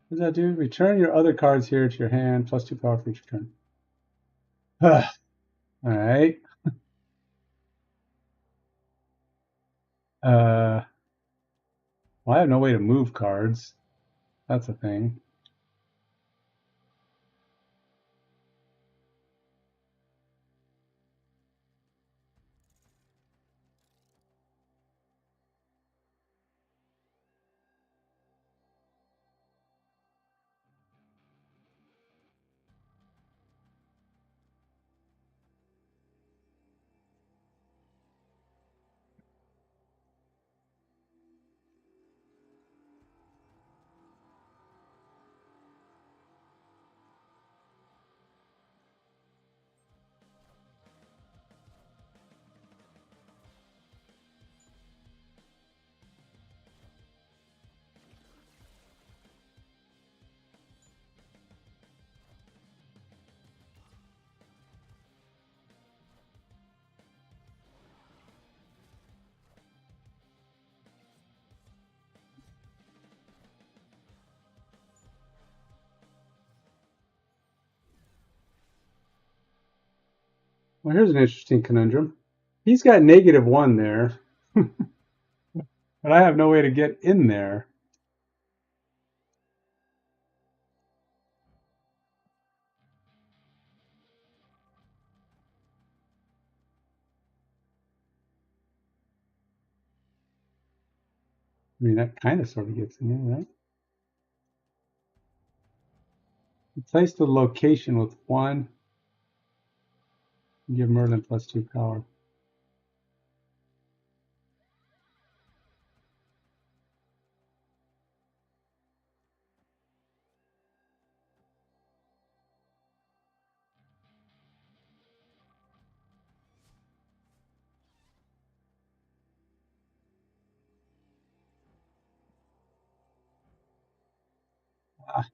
What does that do? Return your other cards here to your hand, plus 2 power for each turn. Alright. Well, I have no way to move cards. That's a thing. Well, here's an interesting conundrum. He's got -1 there, but I have no way to get in there. I mean, that kind of sort of gets in there, right? Replace the location with 1. Give Merlin plus 2 power. Ah,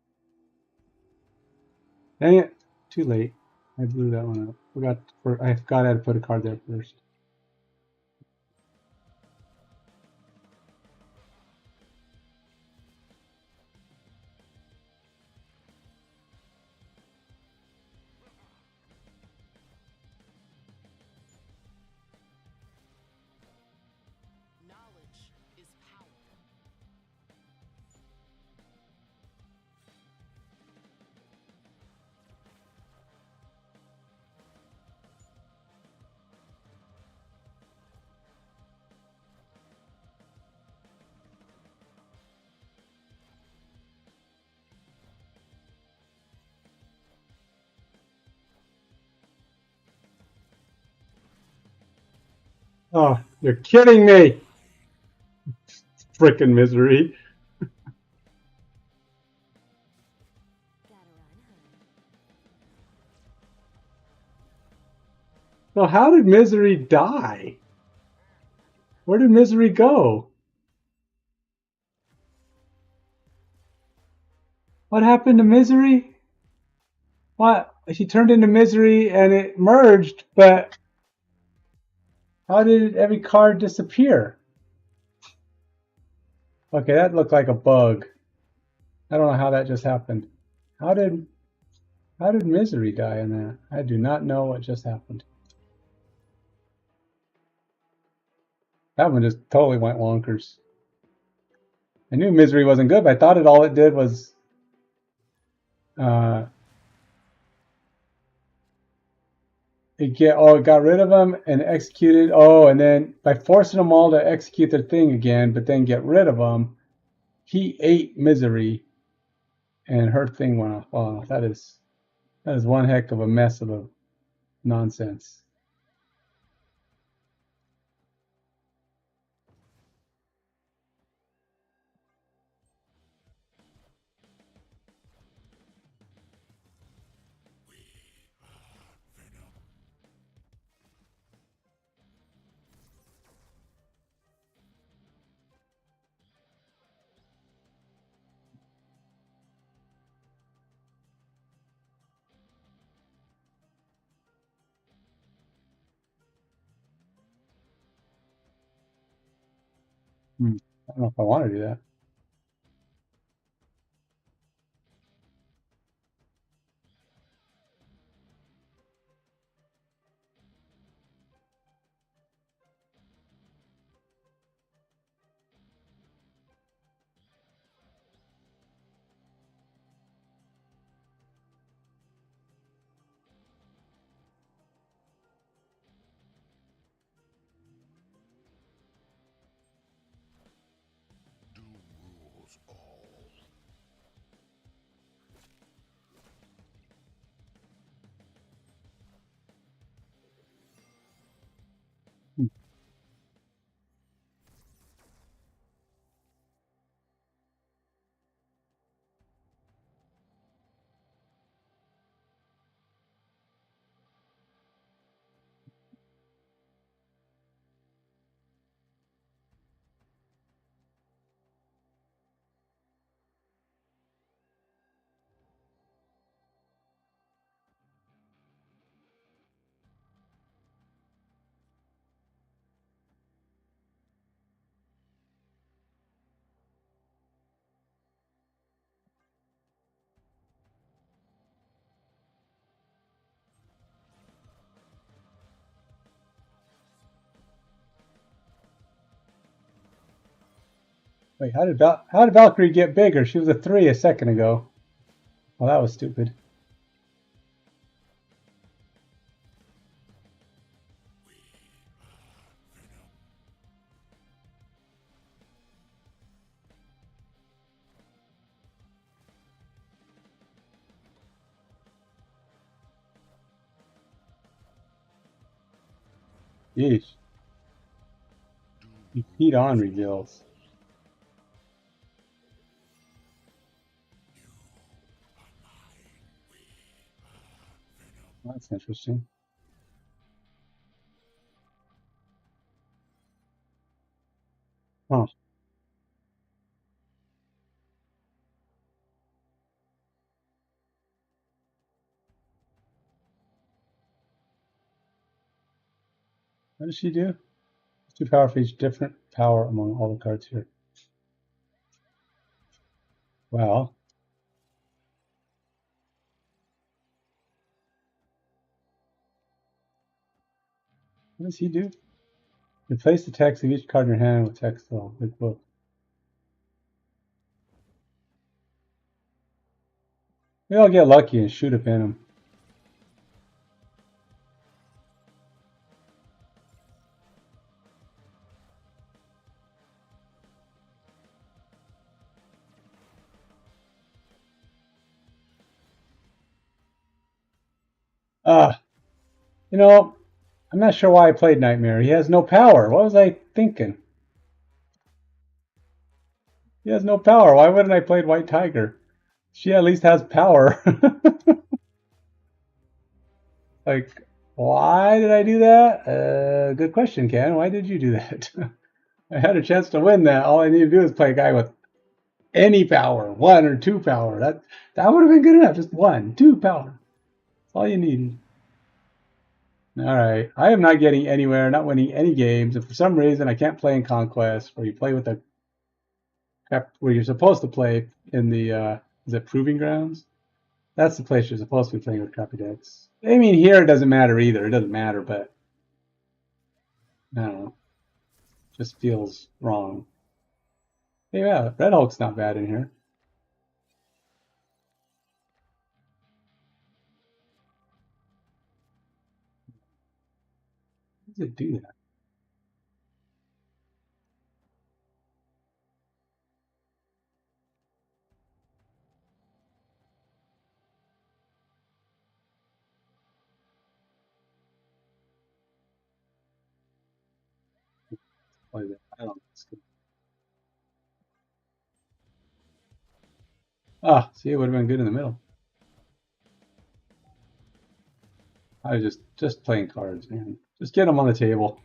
dang it. Too late. I blew that one up. I forgot I had to put a card there first. Knowledge Oh, you're kidding me! Frickin' Misery. Gotta run, huh? So how did Misery die? Where did Misery go? What happened to Misery? What? She turned into Misery and it merged, but how did every card disappear? Okay, that looked like a bug. I don't know how that just happened. How did Misery die in that? I do not know what just happened. That one just totally went wonkers. I knew Misery wasn't good, but I thought all it did was uh, it got rid of them and executed. Oh, and then by forcing them all to execute their thing again, but then get rid of them, he ate Misery, and her thing went off. Oh, that is one heck of a mess of a nonsense. I don't know if I want to do that. Wait, how did Valkyrie get bigger? She was a 3 a second ago. Well, that was stupid. Yeesh. You feed on reveals. That's interesting. Huh. What does she do? 2 power for each different power among all the cards here. Well, what does he do? Replace the text of each card in your hand with text. Oh, big book. Maybe I'll get lucky and shoot a Venom. Ah, you know, I'm not sure why I played Nightmare. He has no power. What was I thinking? He has no power. Why wouldn't I play White Tiger? She at least has power. Like, why did I do that? Good question, Ken. Why did you do that? I had a chance to win that. All I need to do is play a guy with any power, 1 or 2 power. That would have been good enough. Just 1, 2 power. That's all you need. All right. I am not getting anywhere, not winning any games. And for some reason, I can't play in Conquest, where you play with the where you're supposed to play in the is it Proving Grounds? That's the place you're supposed to be playing with crappy decks. I mean, here it doesn't matter either. It doesn't matter, but I don't know. It just feels wrong. Hey, yeah, Red Hulk's not bad in here. How does it do that? Play that. I don't know. It's good. Ah, see, it would have been good in the middle. I was just playing cards, man. Just get them on the table.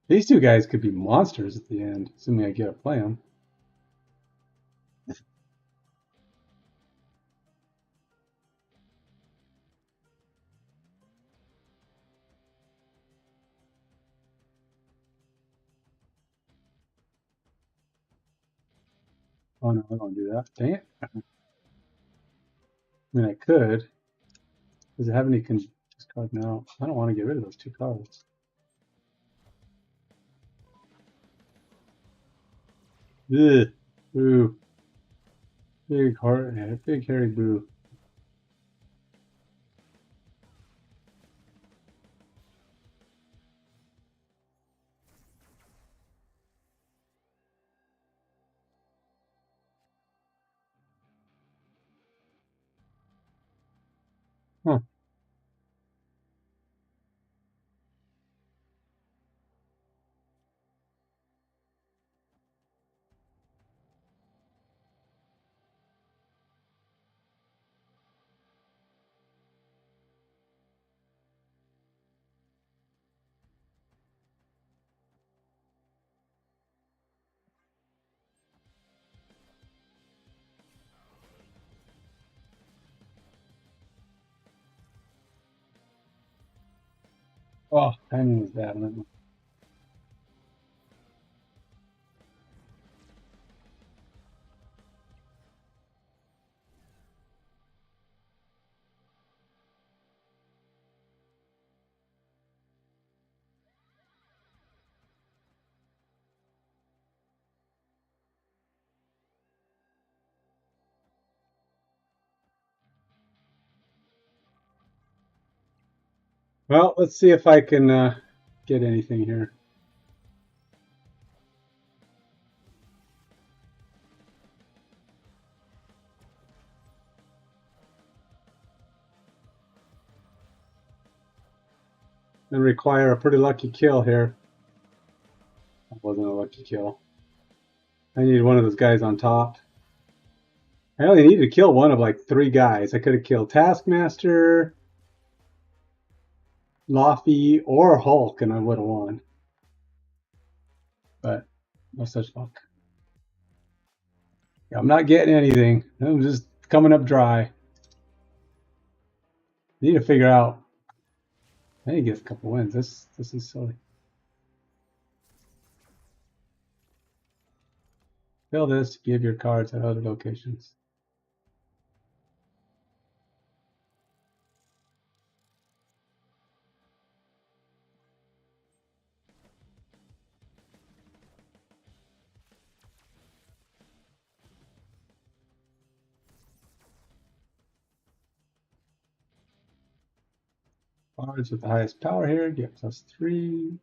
These two guys could be monsters at the end, assuming I get to play them. Oh no, I don't do that. Dang it. I mean, I could. Does it have any discard? No, I don't want to get rid of those 2 cards. Ugh. Boo. Big heart, big hairy boo. Huh. Oh, timing was bad on that one. Well, let's see if I can get anything here. And require a pretty lucky kill here. That wasn't a lucky kill. I need one of those guys on top. I only needed to kill one of like 3 guys. I could have killed Taskmaster, Laffy, or Hulk, and I would have won. But no such luck. Yeah, I'm not getting anything. I'm just coming up dry. Need to figure out. I need to get a couple wins. This is silly. Fill this to give your cards at other locations. Cards with the highest power here get +3.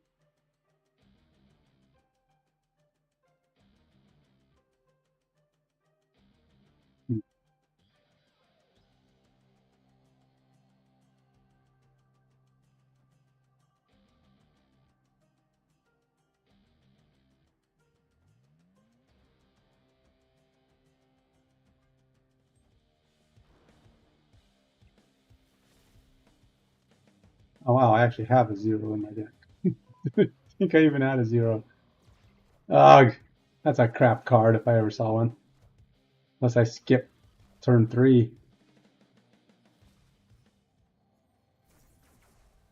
Oh wow, I actually have a 0 in my deck. I think I even had a 0. Ugh, that's a crap card if I ever saw one. Unless I skip turn 3.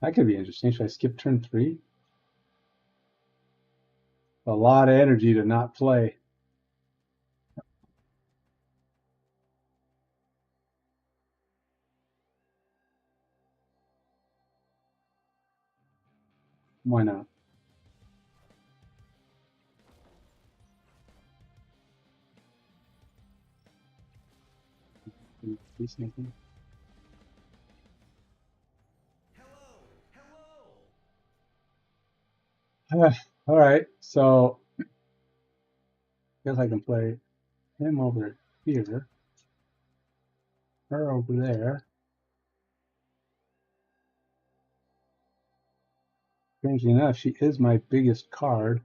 That could be interesting. Should I skip turn 3? A lot of energy to not play. Why not? Be sneaking. All right, so I guess I can play him over here, her over there. Strangely enough, she is my biggest card.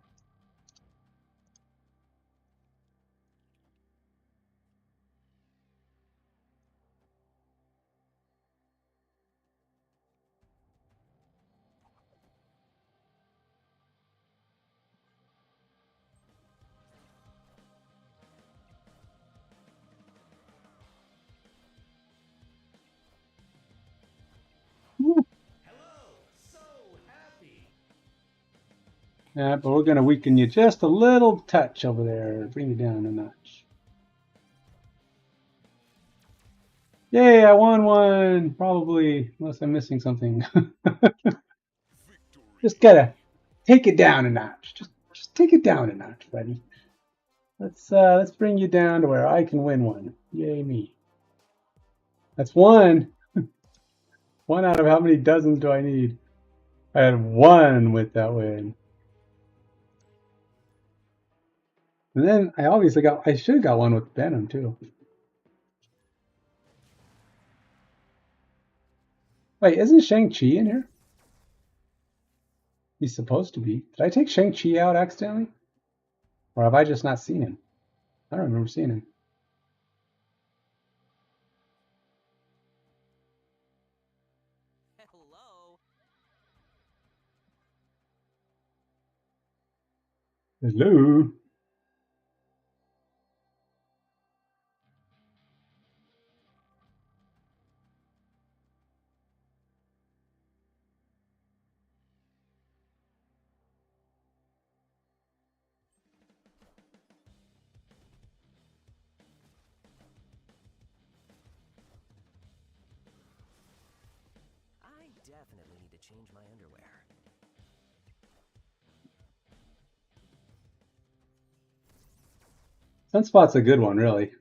Yeah, but we're going to weaken you just a little touch over there. Bring you down a notch. Yay, I won one! Probably, unless I'm missing something. Just gotta take it down a notch. Just take it down a notch, buddy. Let's bring you down to where I can win one. Yay me. That's one. One out of how many dozens do I need? I had one with that win. And then I should have got one with Venom too. Wait, isn't Shang-Chi in here? He's supposed to be. Did I take Shang-Chi out accidentally? Or have I just not seen him? I don't remember seeing him. Hello. Hello. I definitely need to change my underwear. Sunspot's a good one, really.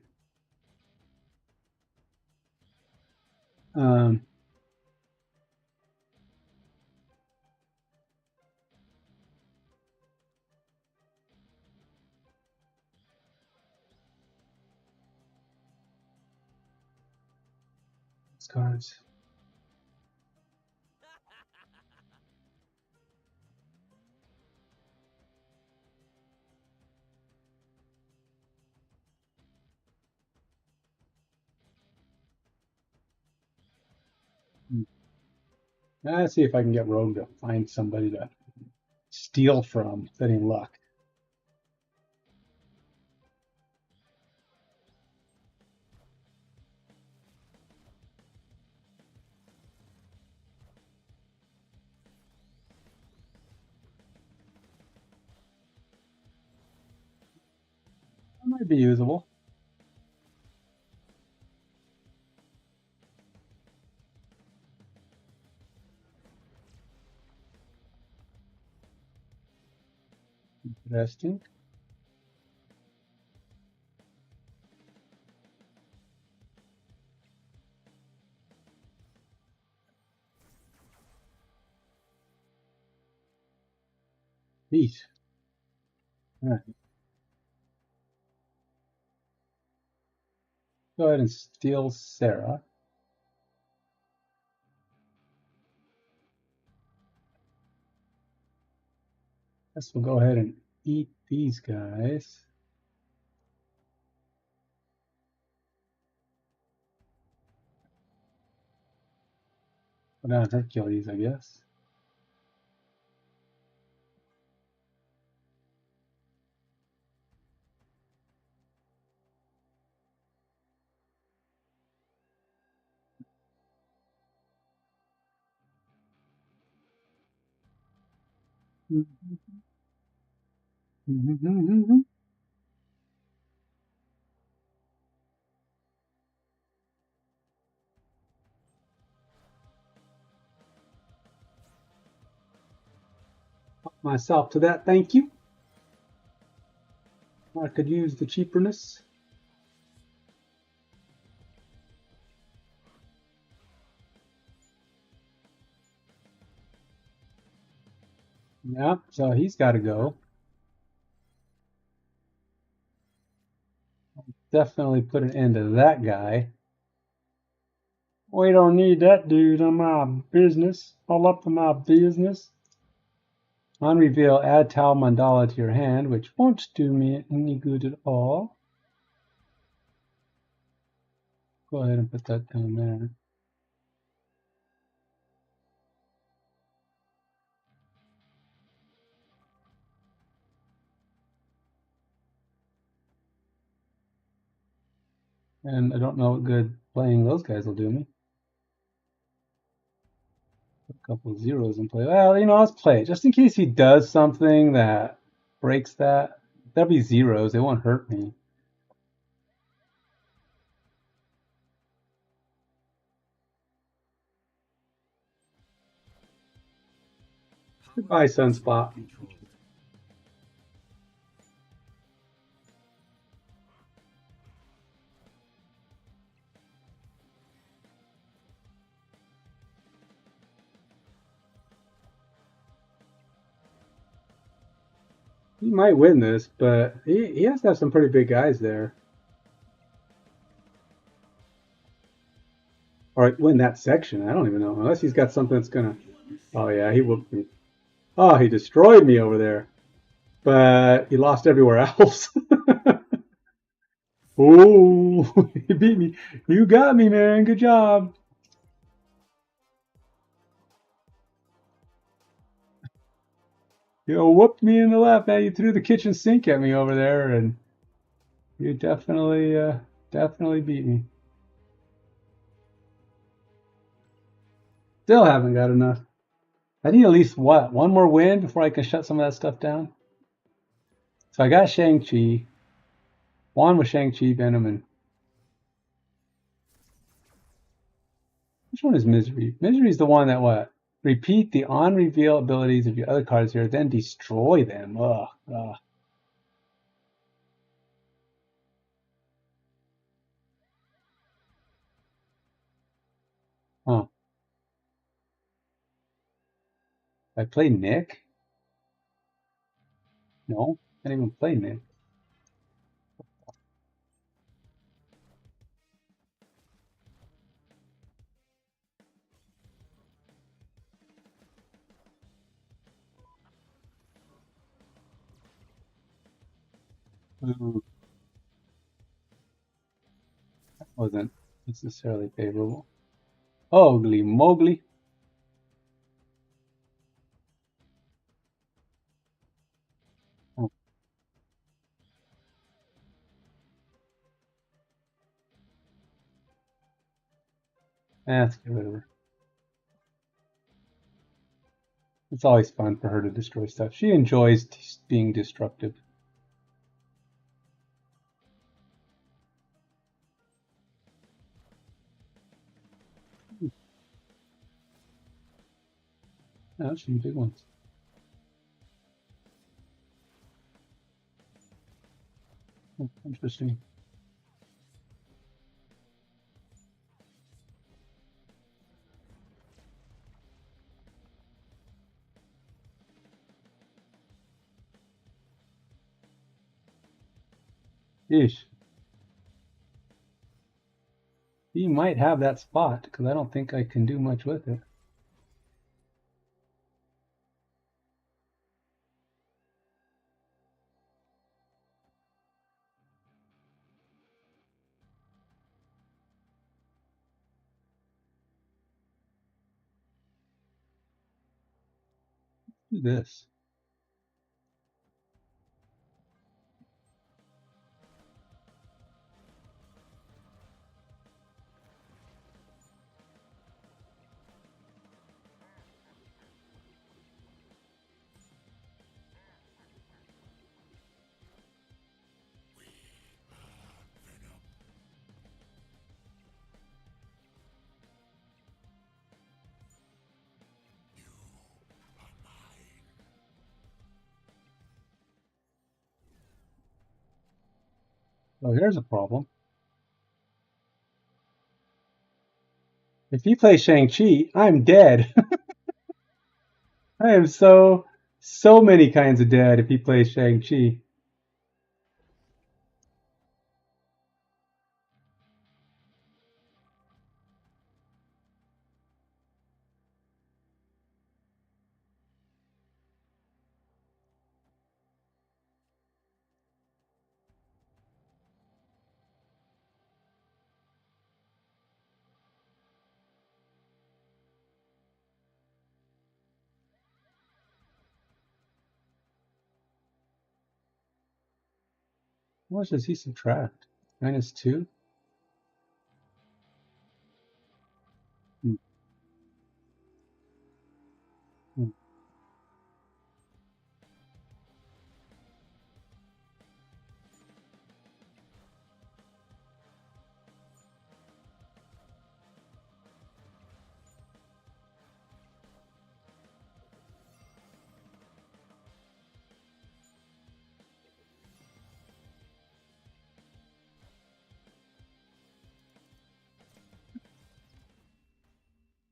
Um, these cards. Let's see if I can get Rogue to find somebody to steal from. That ain't luck. That might be usable. Interesting. Neat. All right. Go ahead and steal Sarah. Guess we'll go ahead and eat these guys. Put down Hercules, I guess. Myself to that, thank you. I could use the cheaperness. Yeah, so he's got to go. Definitely put an end to that guy. We don't need that dude on my business. All up to my business. On reveal, add Tau Mandala to your hand, which won't do me any good at all. Go ahead and put that down there. And I don't know what good playing those guys will do me. Put a couple of zeros in play. Well, you know, let's play it. Just in case he does something that breaks that. That'll be zeros. They won't hurt me. Goodbye, Sunspot. He might win this, but he has to have some pretty big guys there. Or win that section. I don't even know. Unless he's got something that's going to... Oh, yeah, he whooped me. Oh, he destroyed me over there. But he lost everywhere else. Oh, he beat me. You got me, man. Good job. You whooped me in the left, man. You threw the kitchen sink at me over there, and you definitely beat me. Still haven't got enough. I need at least, what, one more win before I can shut some of that stuff down? So I got Shang-Chi. One with Shang-Chi, Venom, and... Which one is Misery? Misery is the one that, what? Repeat the on-reveal abilities of your other cards here, then destroy them. Ugh. Ugh. Huh. I play Nick? No, I didn't even play Nick. Ooh, that wasn't necessarily favorable. Holy Mowgli. Oh, let's get rid of her. It's always fun for her to destroy stuff. She enjoys being destructive. Yeah, that's some big ones. Oh, interesting. Yeesh. He might have that spot, because I don't think I can do much with it. Who's this? Venom. You are mine. Oh, here's a problem. If you play Shang-Chi, I'm dead. I am so many kinds of dead if he plays Shang-Chi. How much does he subtract? -2? Hmm. Hmm.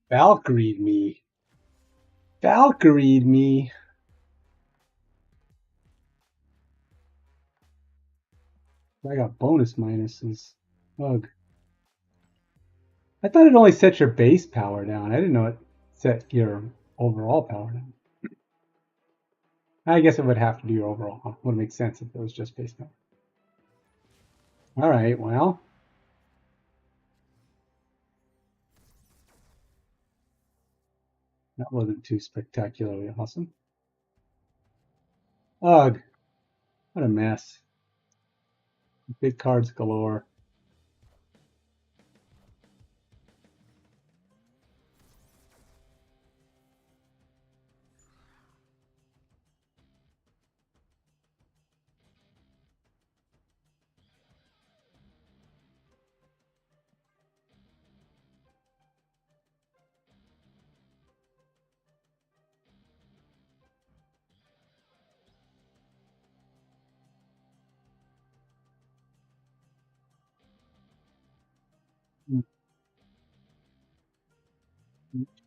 Valkyried me. Valkyried me. I got bonus minuses. Ugh. I thought it only set your base power down. I didn't know it set your overall power down. I guess it would have to do your overall. Would make sense if it was just base power. All right, well. That wasn't too spectacularly awesome. Ugh. What a mess. Big cards galore.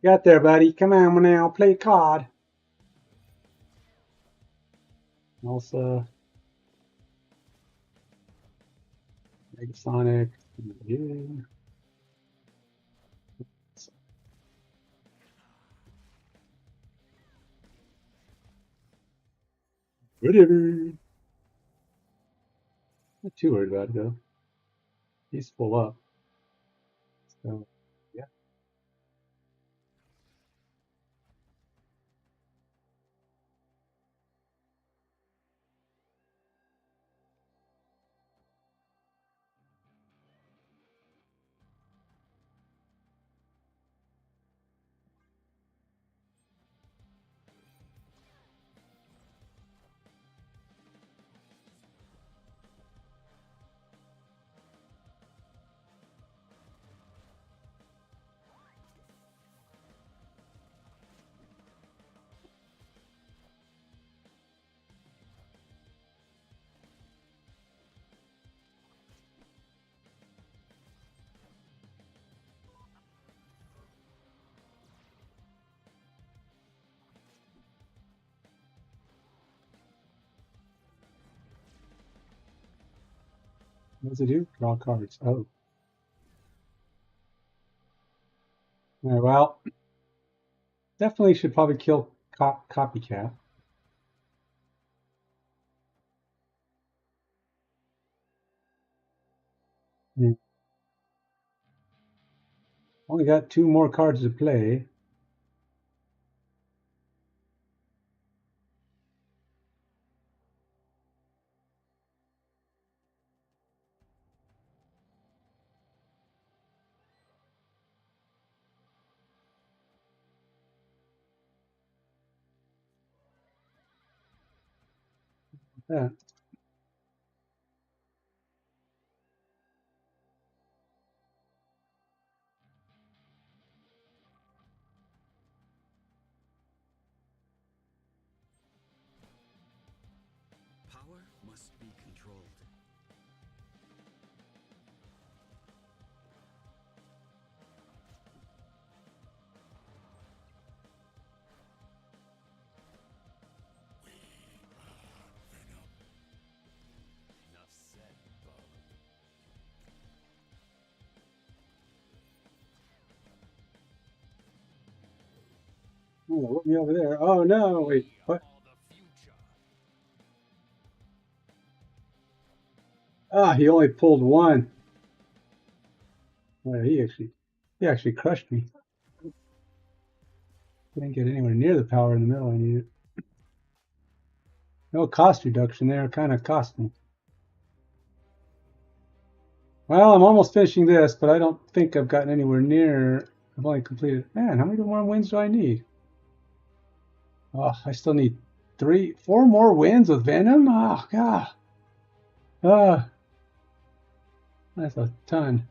You got there, buddy. Come on now, play card. Elsa, Megasonic, yeah. Whatever. Not too worried about it though. He's full up. So yeah. What does it do? Draw cards. Oh. All right, well, definitely should probably kill Copycat. Yeah. Only got 2 more cards to play. Yeah. Power must be controlled. We are Venom. Enough said, Bub. Oh, what me over there? Oh no! Wait, what? Are the future. Ah, he only pulled one. Well, he actually crushed me. Didn't get anywhere near the power in the middle I needed. No cost reduction there. Kind of cost me. Well, I'm almost finishing this, but I don't think I've gotten anywhere near. I've only completed. Man, how many more wins do I need? Oh, I still need 4 more wins with Venom. Oh god. Ah, that's a ton.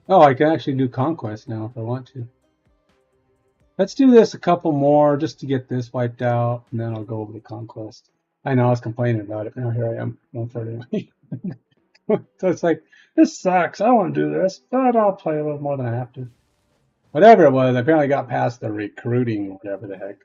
Oh, I can actually do conquest now if I want to. Let's do this a couple more just to get this wiped out, and then I'll go over to conquest. I know I was complaining about it. Now here I am going for it anyway. So it's like, this sucks. I want to do this, but I'll play a little more than I have to. Whatever it was, I apparently got past the recruiting, whatever the heck.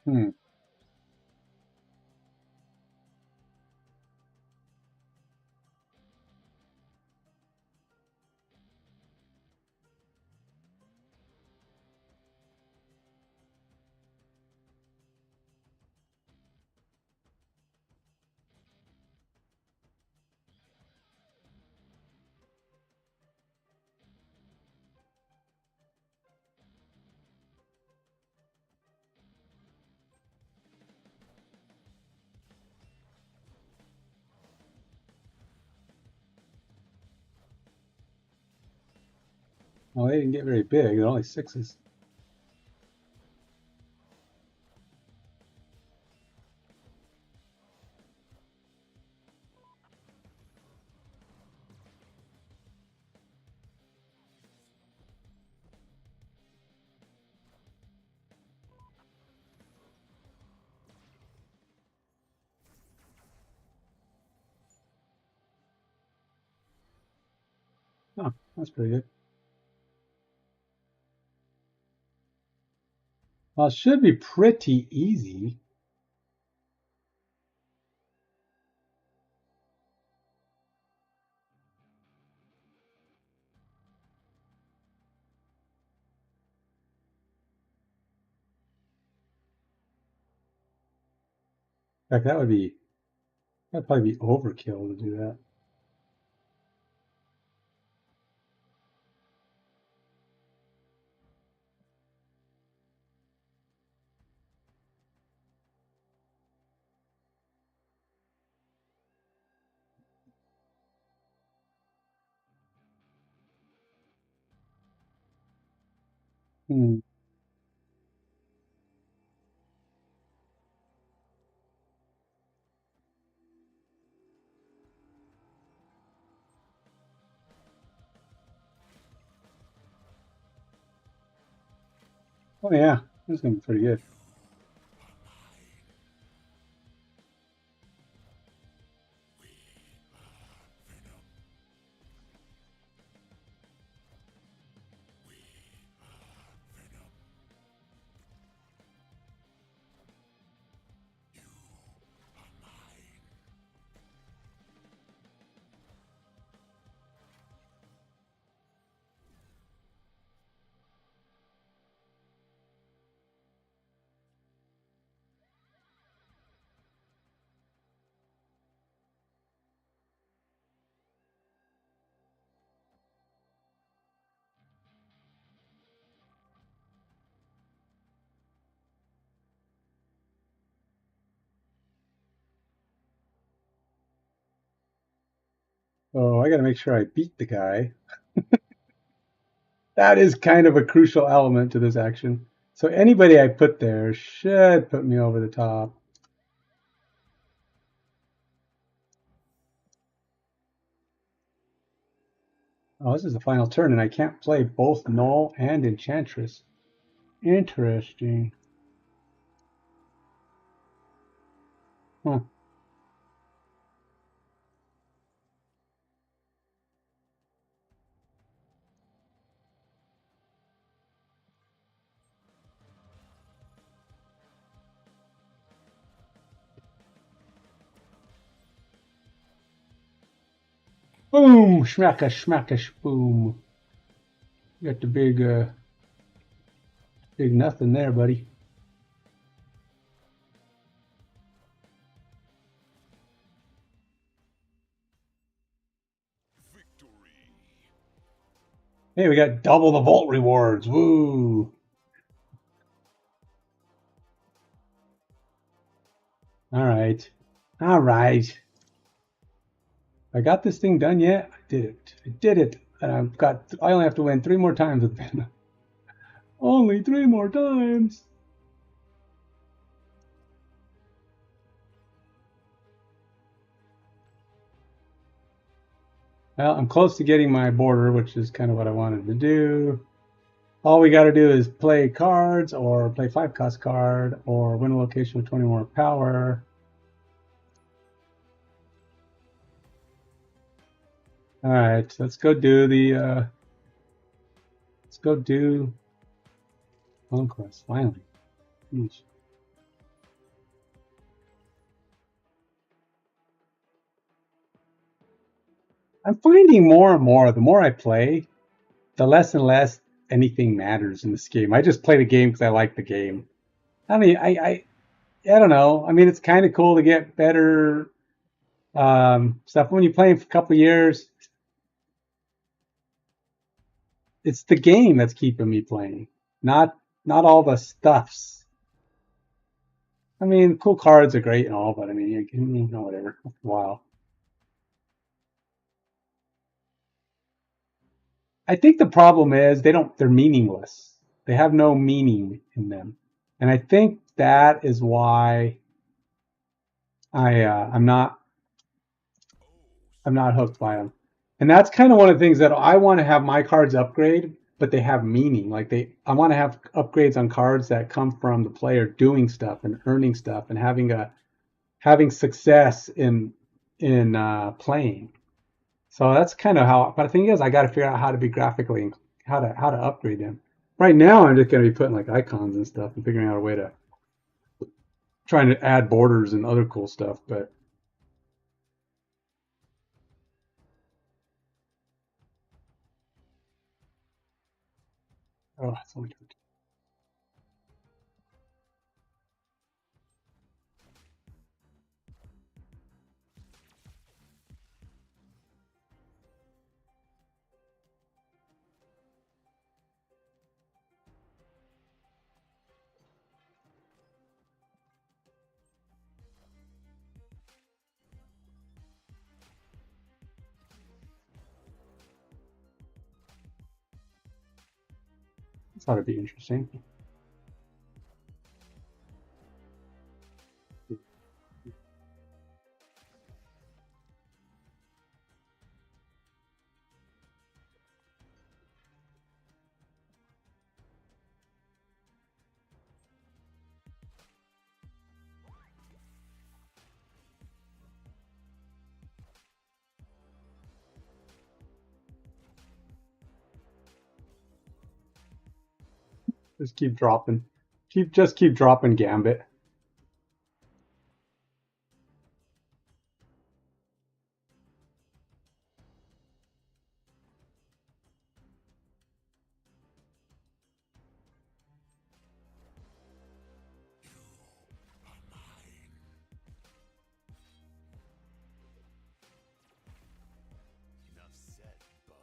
Hmm. Well, they didn't get very big. They're only 6s. Oh, that's pretty good. Well, it should be pretty easy. In fact, that'd probably be overkill to do that. Hmm. Oh yeah, that's gonna be pretty good. You Oh, I gotta make sure I beat the guy. That is kind of a crucial element to this action. So anybody I put there should put me over the top. Oh, this is the final turn, and I can't play both Null and Enchantress. Interesting. Huh. Boom! Schmacka, schmacka, boom. Got the big nothing there, buddy. Victory. Hey, we got double the vault rewards. Woo! All right. All right. I got this thing done yet? I did it. I did it. And I only have to win 3 more times with Venom. Only 3 more times. Well, I'm close to getting my border, which is kind of what I wanted to do. All we got to do is play cards or play 5-cost card or win a location with 20 more power. All right, let's go do the let's go do Conquest finally. Jeez. I'm finding more and more, the more I play, the less and less anything matters in this game. I just play the game because I like the game. I mean, I don't know. I mean, it's kind of cool to get better stuff when you play for a couple of years. It's the game that's keeping me playing, not all the stuffs. I mean, cool cards are great and all, but I mean, you know, whatever. Wow. I think the problem is they're meaningless. They have no meaning in them. And I think that is why I'm not hooked by them. And that's kind of one of the things that I want to have my cards upgrade, but they have meaning. I want to have upgrades on cards that come from the player doing stuff and earning stuff and having success in playing. So that's kind of how. But the thing is, I got to figure out how to be graphically how to upgrade them. Right now, I'm just going to be putting like icons and stuff and figuring out a way to trying to add borders and other cool stuff. But oh, it's only this ought to be interesting. Just keep dropping, keep dropping Gambit. Enough said, bub.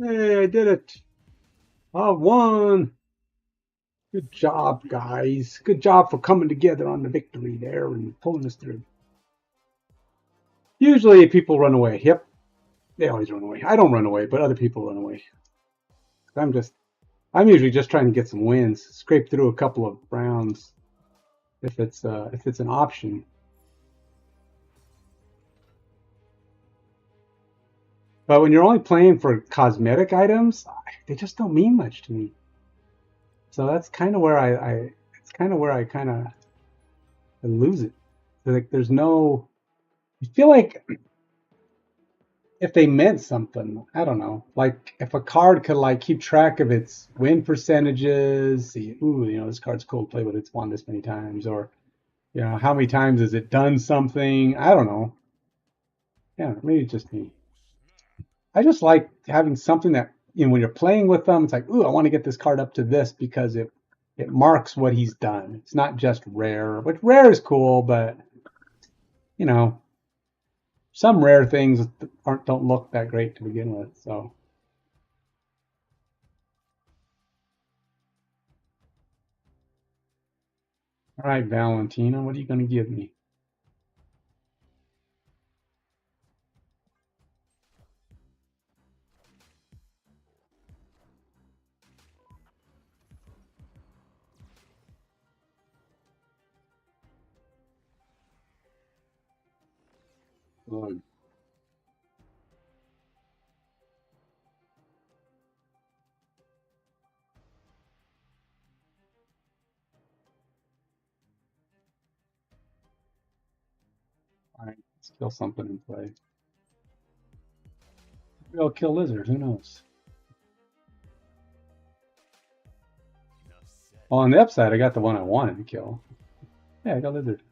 Hey, I did it. I won. Good job, guys. Good job for coming together on the victory there and pulling us through. Usually people run away. Yep, they always run away. I don't run away, but other people run away. I'm usually just trying to get some wins, scrape through a couple of rounds if it's an option. But when you're only playing for cosmetic items, they just don't mean much to me. So that's kind of where it's kind of where I kind of lose it. Like there's no, I feel like if they meant something, I don't know. Like if a card could like keep track of its win percentages, see, ooh, this card's cool to play with. It's won this many times, or how many times has it done something? I don't know. Yeah, maybe it's just me. I just like having something that when you're playing with them, it's like, ooh, I want to get this card up to this because it marks what he's done. It's not just rare, which rare is cool, but you know, some rare things don't look that great to begin with. So, all right, Valentina, what are you going to give me? Good. All right, let's kill something in play. Maybe I'll kill lizard. Who knows? Enough said. Well, on the upside, I got the one I wanted to kill. Yeah, I got lizard.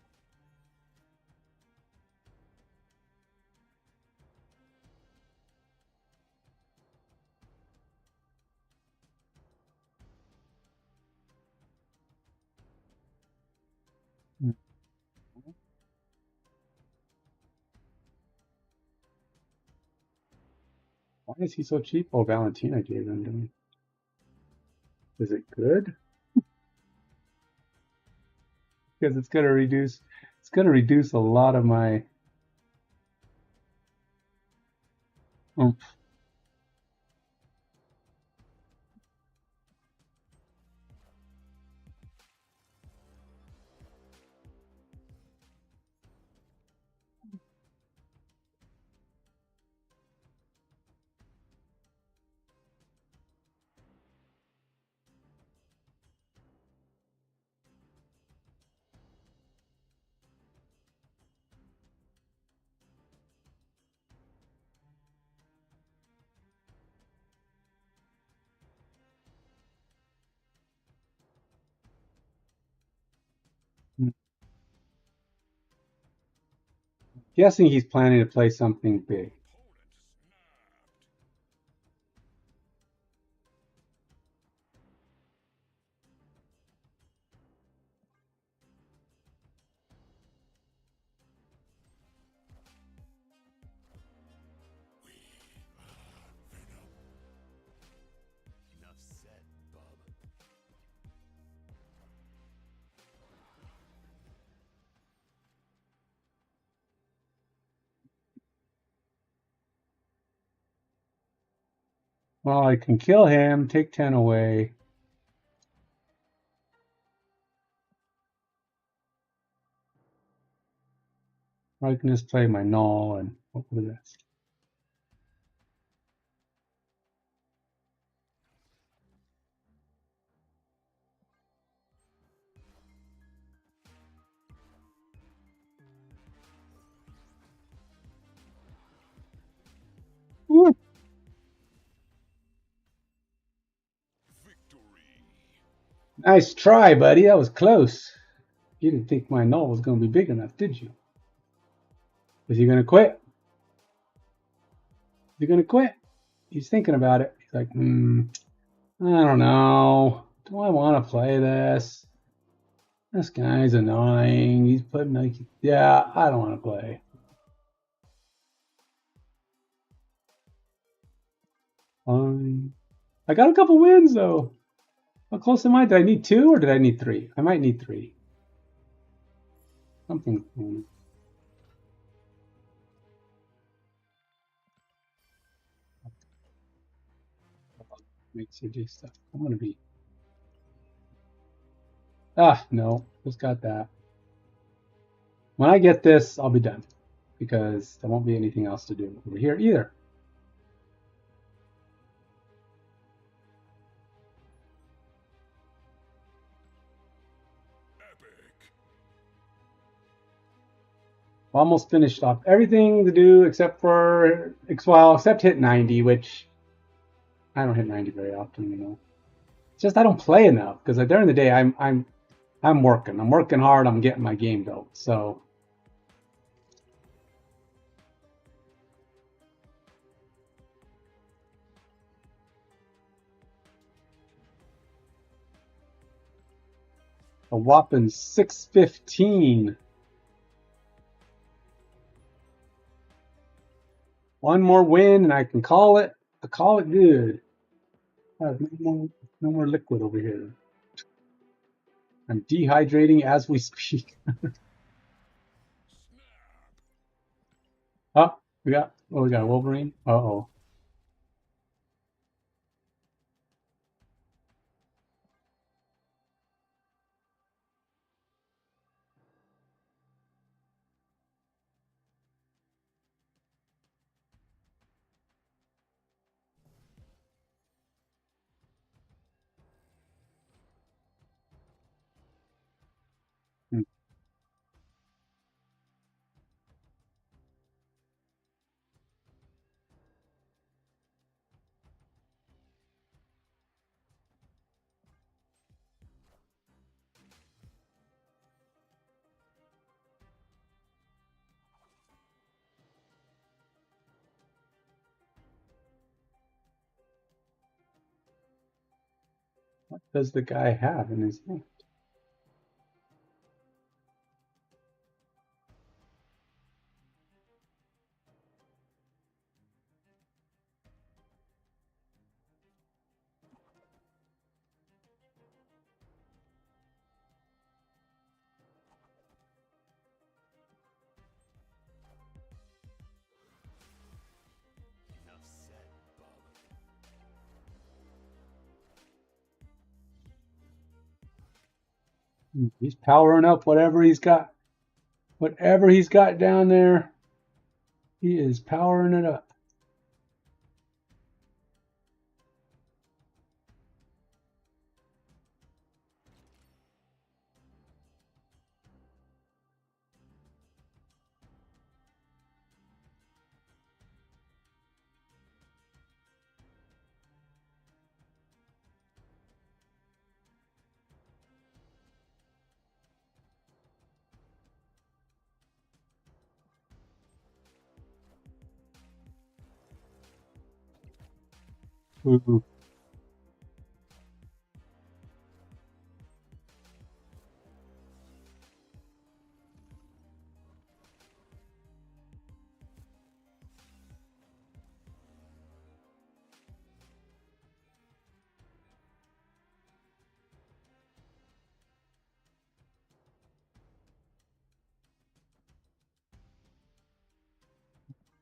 Why is he so cheap? Oh, Valentina gave them to me. Is it good? Because it's gonna reduce a lot of my oomph. Guessing he's planning to play something big. Enough said, bub. Well, I can kill him, take 10 away. Or I can just play my null and hope for the best. Woo. Victory. Nice try, buddy. That was close. You didn't think my null was going to be big enough, did you? Is he going to quit? Is he going to quit? He's thinking about it. He's like, I don't know. Do I want to play this? This guy's annoying. He's putting like, yeah, I don't want to play. fine. I got a couple wins though. How close am I? Did I need 2 or did I need 3? I might need 3. Something. Make CJ stuff. I'm gonna be. Ah, no. Just got that. When I get this, I'll be done. Because there won't be anything else to do over here either. Almost finished off everything to do except for, well, except hit 90, which I don't hit 90 very often, you know. It's just I don't play enough because during the day I'm working. I'm working hard. I'm getting my game built. So a whopping 615. One more win and I can call it good. No more liquid over here. I'm dehydrating as we speak. Oh, we got a Wolverine. Uh-oh. Hmm. What does the guy have in his hand? Enough said, bub. He's powering up whatever he's got. Whatever he's got down there, he is powering it up. Ooh.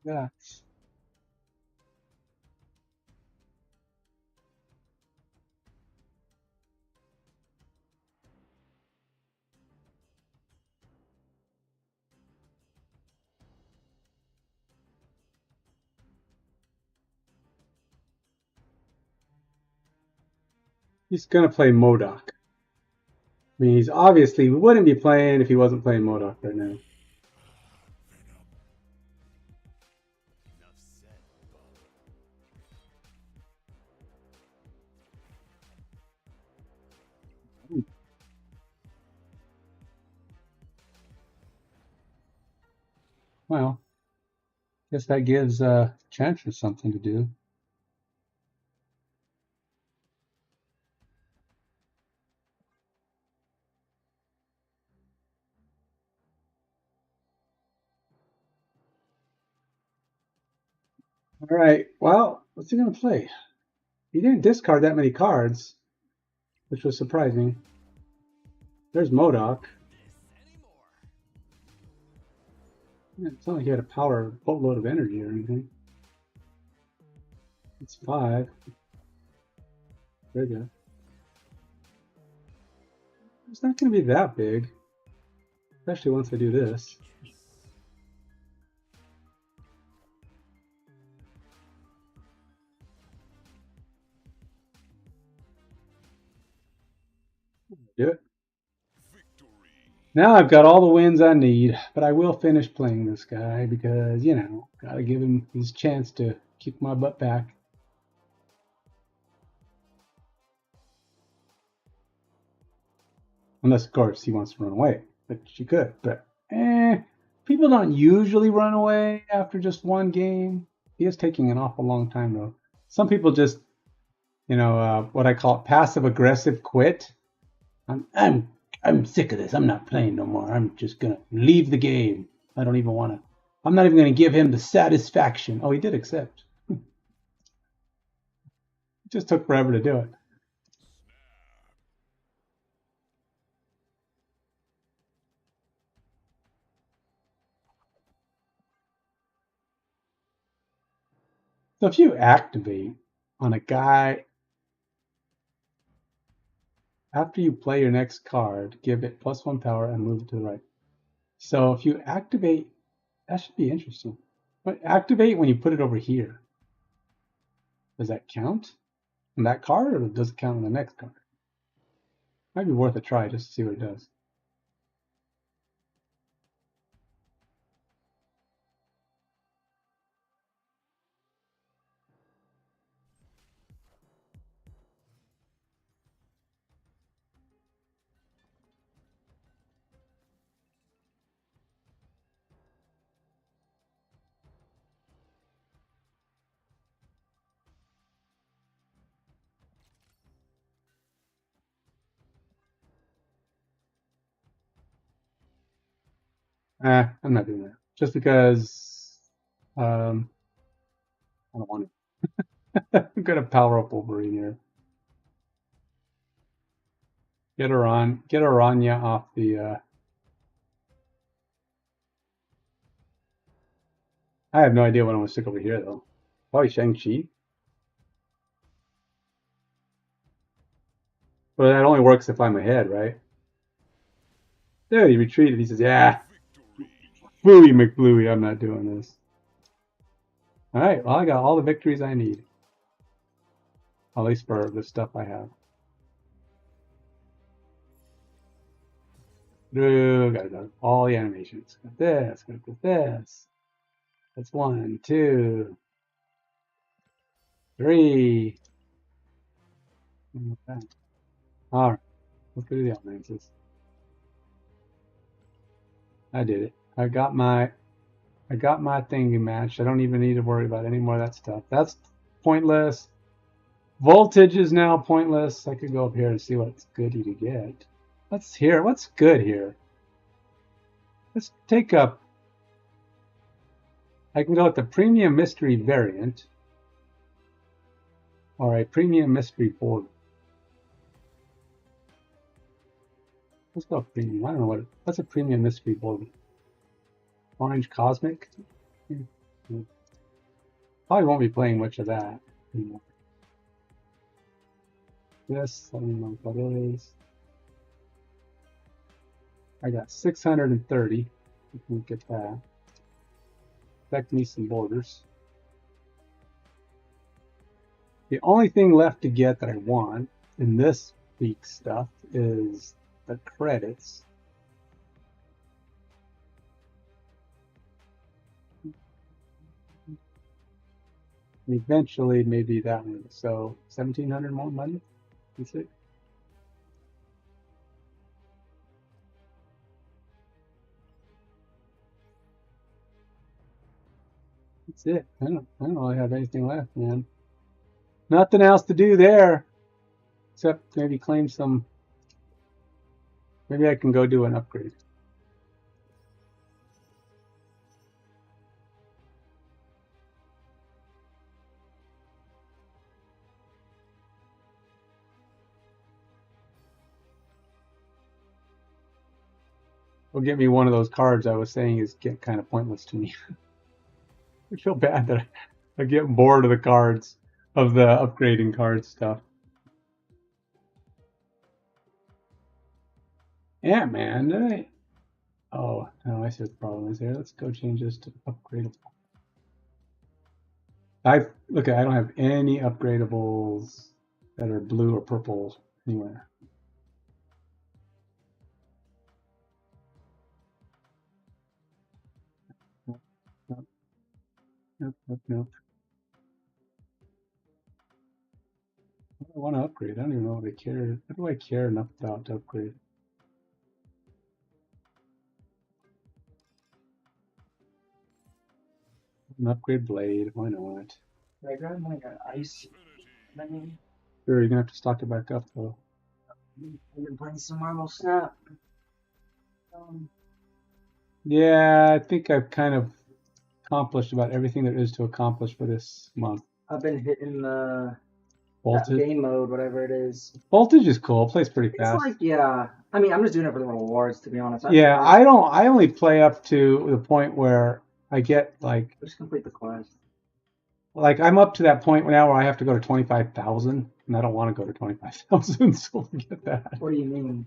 Yeah. He's gonna play Modok. I mean, he's obviously we wouldn't be playing if he wasn't playing Modok right now. Venom. Enough said, bub. Well, guess that gives Enchantress something to do. All right. Well, what's he gonna play? He didn't discard that many cards, which was surprising. There's MODOK. Yeah, it's not like he had a power boatload of energy or anything. It's 5. Very good. It's not going to be that big, especially once I do this. Do it. Now I've got all the wins I need, but I will finish playing this guy because, you know, gotta give him his chance to kick my butt back. Unless, of course, he wants to run away, which he could. But, people don't usually run away after just one game. He is taking an awful long time, though. Some people just, you know, what I call passive-aggressive quit. I'm sick of this. I'm not playing no more. I'm just gonna leave the game. I don't even want to. I'm not even gonna give him the satisfaction. Oh, he did accept. It just took forever to do it. So if you activate on a guy after you play your next card, give it +1 power and move it to the right. So if you activate, that should be interesting. But activate when you put it over here. Does that count on that card, or does it count on the next card? Might be worth a try just to see what it does. I'm not doing that. Just because I don't want to. I'm gonna power up Wolverine here. Get Aranya off the. I have no idea what I'm gonna stick over here though. Probably Shang-Chi. But that only works if I'm ahead, right? There, he retreated. He says, "Yeah, Bluey McBluey, I'm not doing this." All right, well, I got all the victories I need. At least for the stuff I have. Got all the animations. Got this, got this. That's 1, 2, 3. Okay. All right, let's go to the alliances. I did it. I got my thingy matched. I don't even need to worry about any more of that stuff. That's pointless. Voltage is now pointless. I could go up here and see what's good you could get. Let's hear what's good here. Let's take up. I can go with the premium mystery variant or a premium mystery border. Let's go premium. I don't know what's a premium mystery border. Orange Cosmic. Probably won't be playing much of that anymore. This, I don't know what it is. I got 630. We can get that. Expect me some borders. The only thing left to get that I want in this week's stuff is the credits. And eventually, maybe that one. So 1,700 more money. That's it. That's it. I don't really have anything left, man. Nothing else to do there, except maybe claim some. Maybe I can go do an upgrade. Go get me one of those cards I was saying is get kind of pointless to me. I feel bad that I get bored of the cards, of the upgrading card stuff. Yeah, man, did I? Oh, no, I see what the problem is here. Let's go change this to upgradable. I don't have any upgradables that are blue or purple anywhere. Nope, nope, nope, nope. I want to upgrade. I don't even know what I care. What do I care enough about to upgrade? An upgrade blade. Why not? I got like an ice. I mean, Sure, you're gonna have to stock it back up though. I've been playing some Marvel Snap. Yeah, I think I've kind of accomplished about everything there is to accomplish for this month. I've been hitting that Voltage. game mode, whatever it is. Voltage is cool. It plays pretty It's fast. like, yeah. I mean, I'm just doing it for the rewards, to be honest. Yeah, I only play up to the point where I get like Just complete the quest. I'm up to that point now where I have to go to 25,000, and I don't want to go to 25,000, so forget that. What do you mean?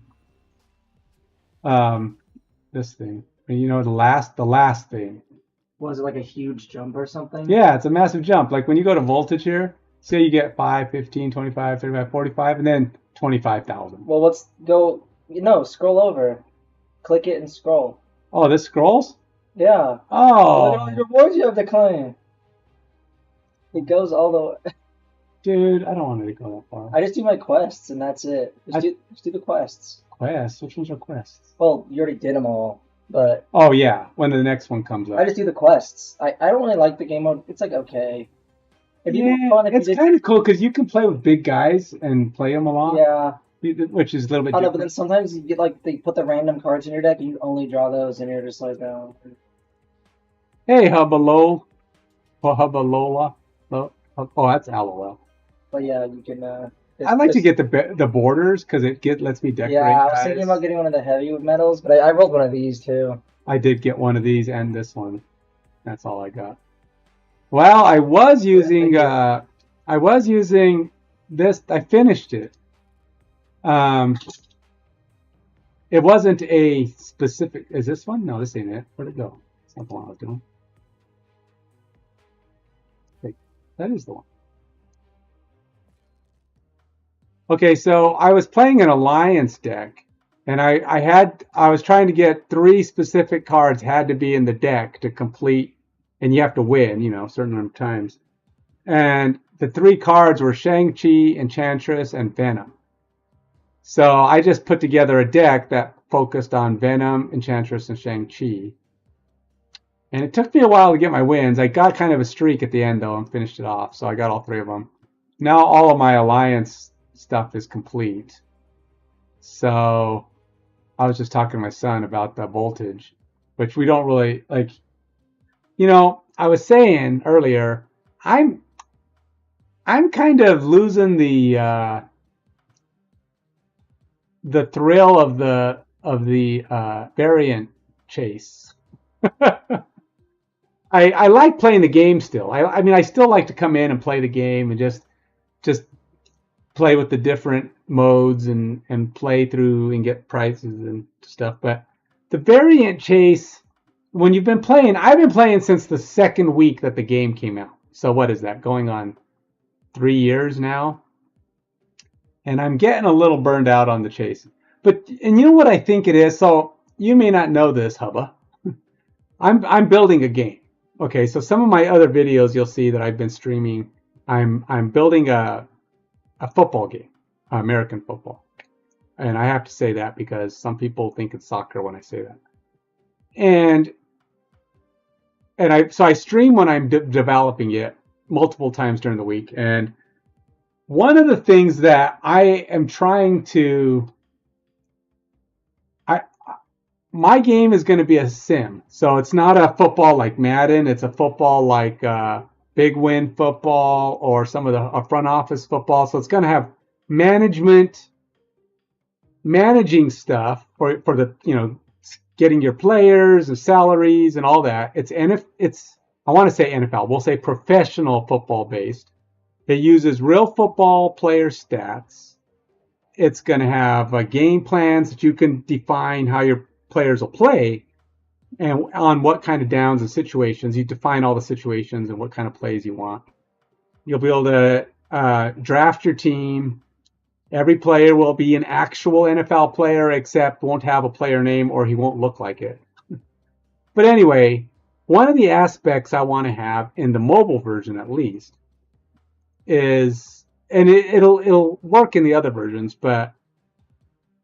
This thing. You know, the last thing. Was it like a huge jump or something? Yeah, it's a massive jump. Like when you go to voltage here, say you get 5, 15, 25, 35, 45, and then 25,000. Well, let's go. Scroll over. Click it and scroll. Oh, this scrolls? Yeah. Look at Oh, all your rewards you have to claim. It goes all the way. dude, I don't want it to go that far. I just do my quests and that's it. Just do the quests. Quests? Which ones are quests? Well, you already did them all, but Oh, yeah, when the next one comes up. I just do the quests. I don't really like the game mode. It's like okay. It'd be more fun if it's you did. kind of cool because you can play with big guys and play them a lot, Yeah. which is a little bit I know, but different. then sometimes you get like they put the random cards in your deck and you only draw those and you're just like, oh. Hey, Hubbalo. Oh, Hubbalola. Oh, that's LOL. But yeah, you can. I like to get the borders because lets me decorate Yeah, I was guys. thinking about getting one of the heavy metals, but I rolled one of these too. I did get one of these and this one. That's all I got. Well, I was using this. I finished it. It wasn't a specific. Is this one? No, this ain't it. Where'd it go? It's not the one I was doing. Wait, that is the one. Okay, so I was playing an alliance deck, and I was trying to get 3 specific cards had to be in the deck to complete, and you have to win, a certain number of times. And the 3 cards were Shang-Chi, Enchantress, and Venom. So I just put together a deck that focused on Venom, Enchantress, and Shang-Chi. And it took me a while to get my wins. I got kind of a streak at the end, though, and finished it off. So I got all 3 of them. Now all of my alliance stuff is complete. So I was just talking to my son about the voltage, which we don't really like. I was saying earlier, I'm kind of losing the thrill of the variant chase. I like playing the game still. I mean, I still like to come in and play the game and just play with the different modes and play through and get prizes and stuff. But the variant chase, when you've been playing, I've been playing since the second week that the game came out. So what is that? Going on 3 years now? And I'm getting a little burned out on the chase. And you know what I think it is? So you may not know this, Hubba. I'm building a game. Okay, so some of my other videos you'll see that I've been streaming. I'm building a football game, American football. And I have to say that because some people think it's soccer when I say that. And I stream when I'm developing it multiple times during the week. And one of the things that I am trying to, my game is going to be a sim. So it's not a football like Madden. It's a football like Big Win football or some of the front office football. So it's going to have managing stuff for the, getting your players, the salaries, and all that. It's I want to say NFL. We'll say professional football based. It uses real football player stats. It's going to have game plans that you can define how your players will play, and on what kind of downs and situations. You define all the situations and what kind of plays you want. You'll be able to draft your team. Every player will be an actual NFL player, except won't have a player name or he won't look like it. But anyway, one of the aspects I want to have in the mobile version, at least, is, and it'll work in the other versions, but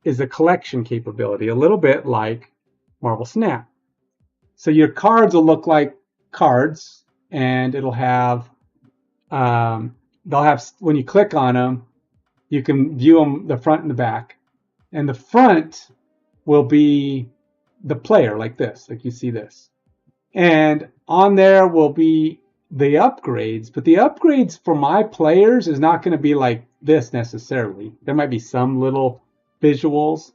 is a collection capability, a little bit like Marvel Snap. So your cards will look like cards, and it'll have they'll have, when you click on them, you can view them, the front and the back. And the front will be the player, like this, like you see this. And on there will be the upgrades, but the upgrades for my players is not going to be like this necessarily. There might be some little visuals,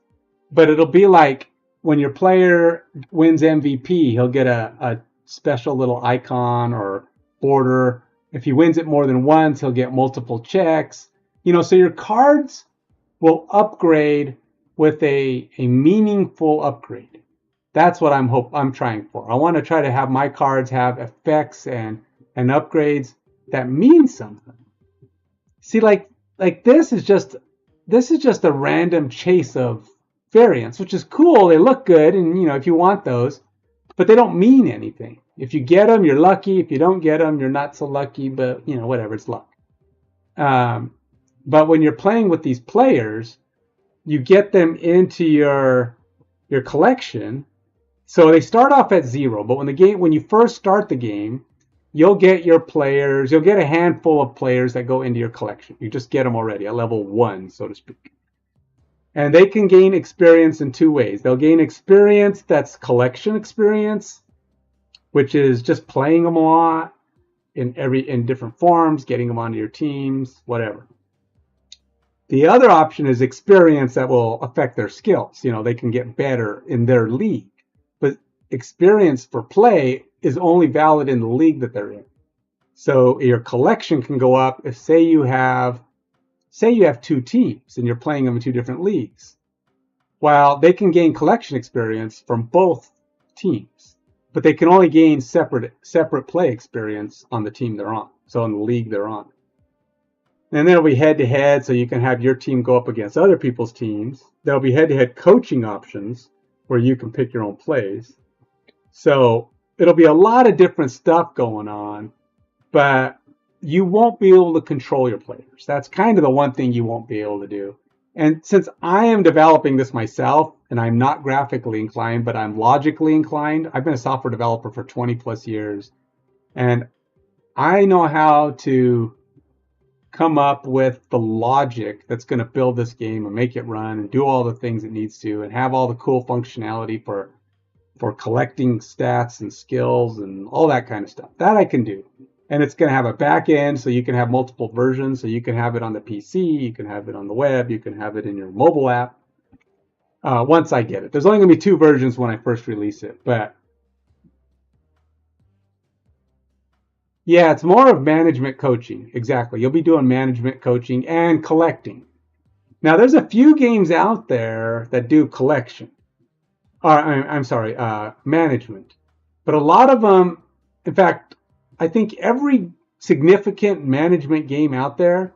but it'll be like when your player wins MVP, he'll get a special little icon or border. If he wins it more than once, he'll get multiple checks. So your cards will upgrade with a meaningful upgrade. That's what I'm trying for. I want to try to have my cards have effects and upgrades that mean something. See, like this is just a random chase of variants, which is cool. They look good, and if you want those, but they don't mean anything. If you get them, you're lucky. If you don't get them, you're not so lucky. But whatever, it's luck. But when you're playing with these players, you get them into your collection. So they start off at 0, but when you first start the game, you'll get your players. You'll get a handful of players that go into your collection. You just get them already at level 1, so to speak. And they can gain experience in 2 ways. They'll gain experience that's collection experience, which is just playing them a lot in different forms, getting them onto your teams, whatever. The other option is experience that will affect their skills. They can get better in their league. But experience for play is only valid in the league that they're in. So your collection can go up if, say you have 2 teams and you're playing them in 2 different leagues. Well, they can gain collection experience from both teams, but they can only gain separate play experience on the team they're on. So in the league they're on. And then it'll be head-to-head, so you can have your team go up against other people's teams. There'll be head-to-head coaching options where you can pick your own plays. So it'll be a lot of different stuff going on, but you won't be able to control your players. That's kind of the one thing you won't be able to do. And since I am developing this myself, and I'm not graphically inclined, but I'm logically inclined, I've been a software developer for 20 plus years, and I know how to come up with the logic that's going to build this game and make it run and do all the things it needs to and have all the cool functionality for collecting stats and skills and all that kind of stuff. That I can do. And it's going to have a back end, so you can have multiple versions. So you can have it on the PC, you can have it on the web, you can have it in your mobile app. Once I get it. There's only going to be 2 versions when I first release it. But yeah, it's more of management coaching. Exactly. You'll be doing management coaching and collecting. Now, there's a few games out there that do collection. Management. But a lot of them, in fact, I think every significant management game out there,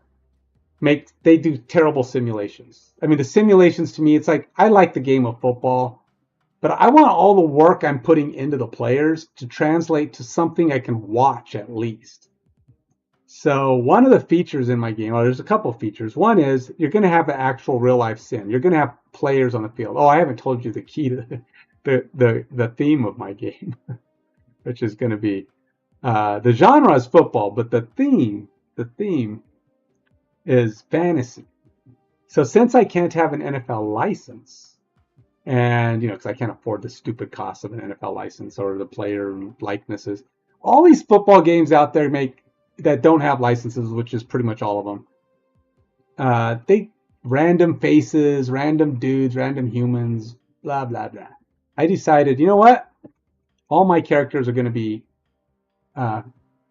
they do terrible simulations. I mean, the simulations to me, it's like, I like the game of football, but I want all the work I'm putting into the players to translate to something I can watch at least. So one of the features in my game, there's a couple of features. One is you're going to have an actual real life sim. You're going to have players on the field. Oh, I haven't told you the key to the theme of my game, which is going to be the genre is football, but the theme is fantasy. So since I can't have an NFL license, and because I can't afford the stupid cost of an NFL license or the player likenesses, all these football games out there that don't have licenses, which is pretty much all of them. They random faces, random dudes, random humans, blah blah blah. I decided, you know what? All my characters are going to be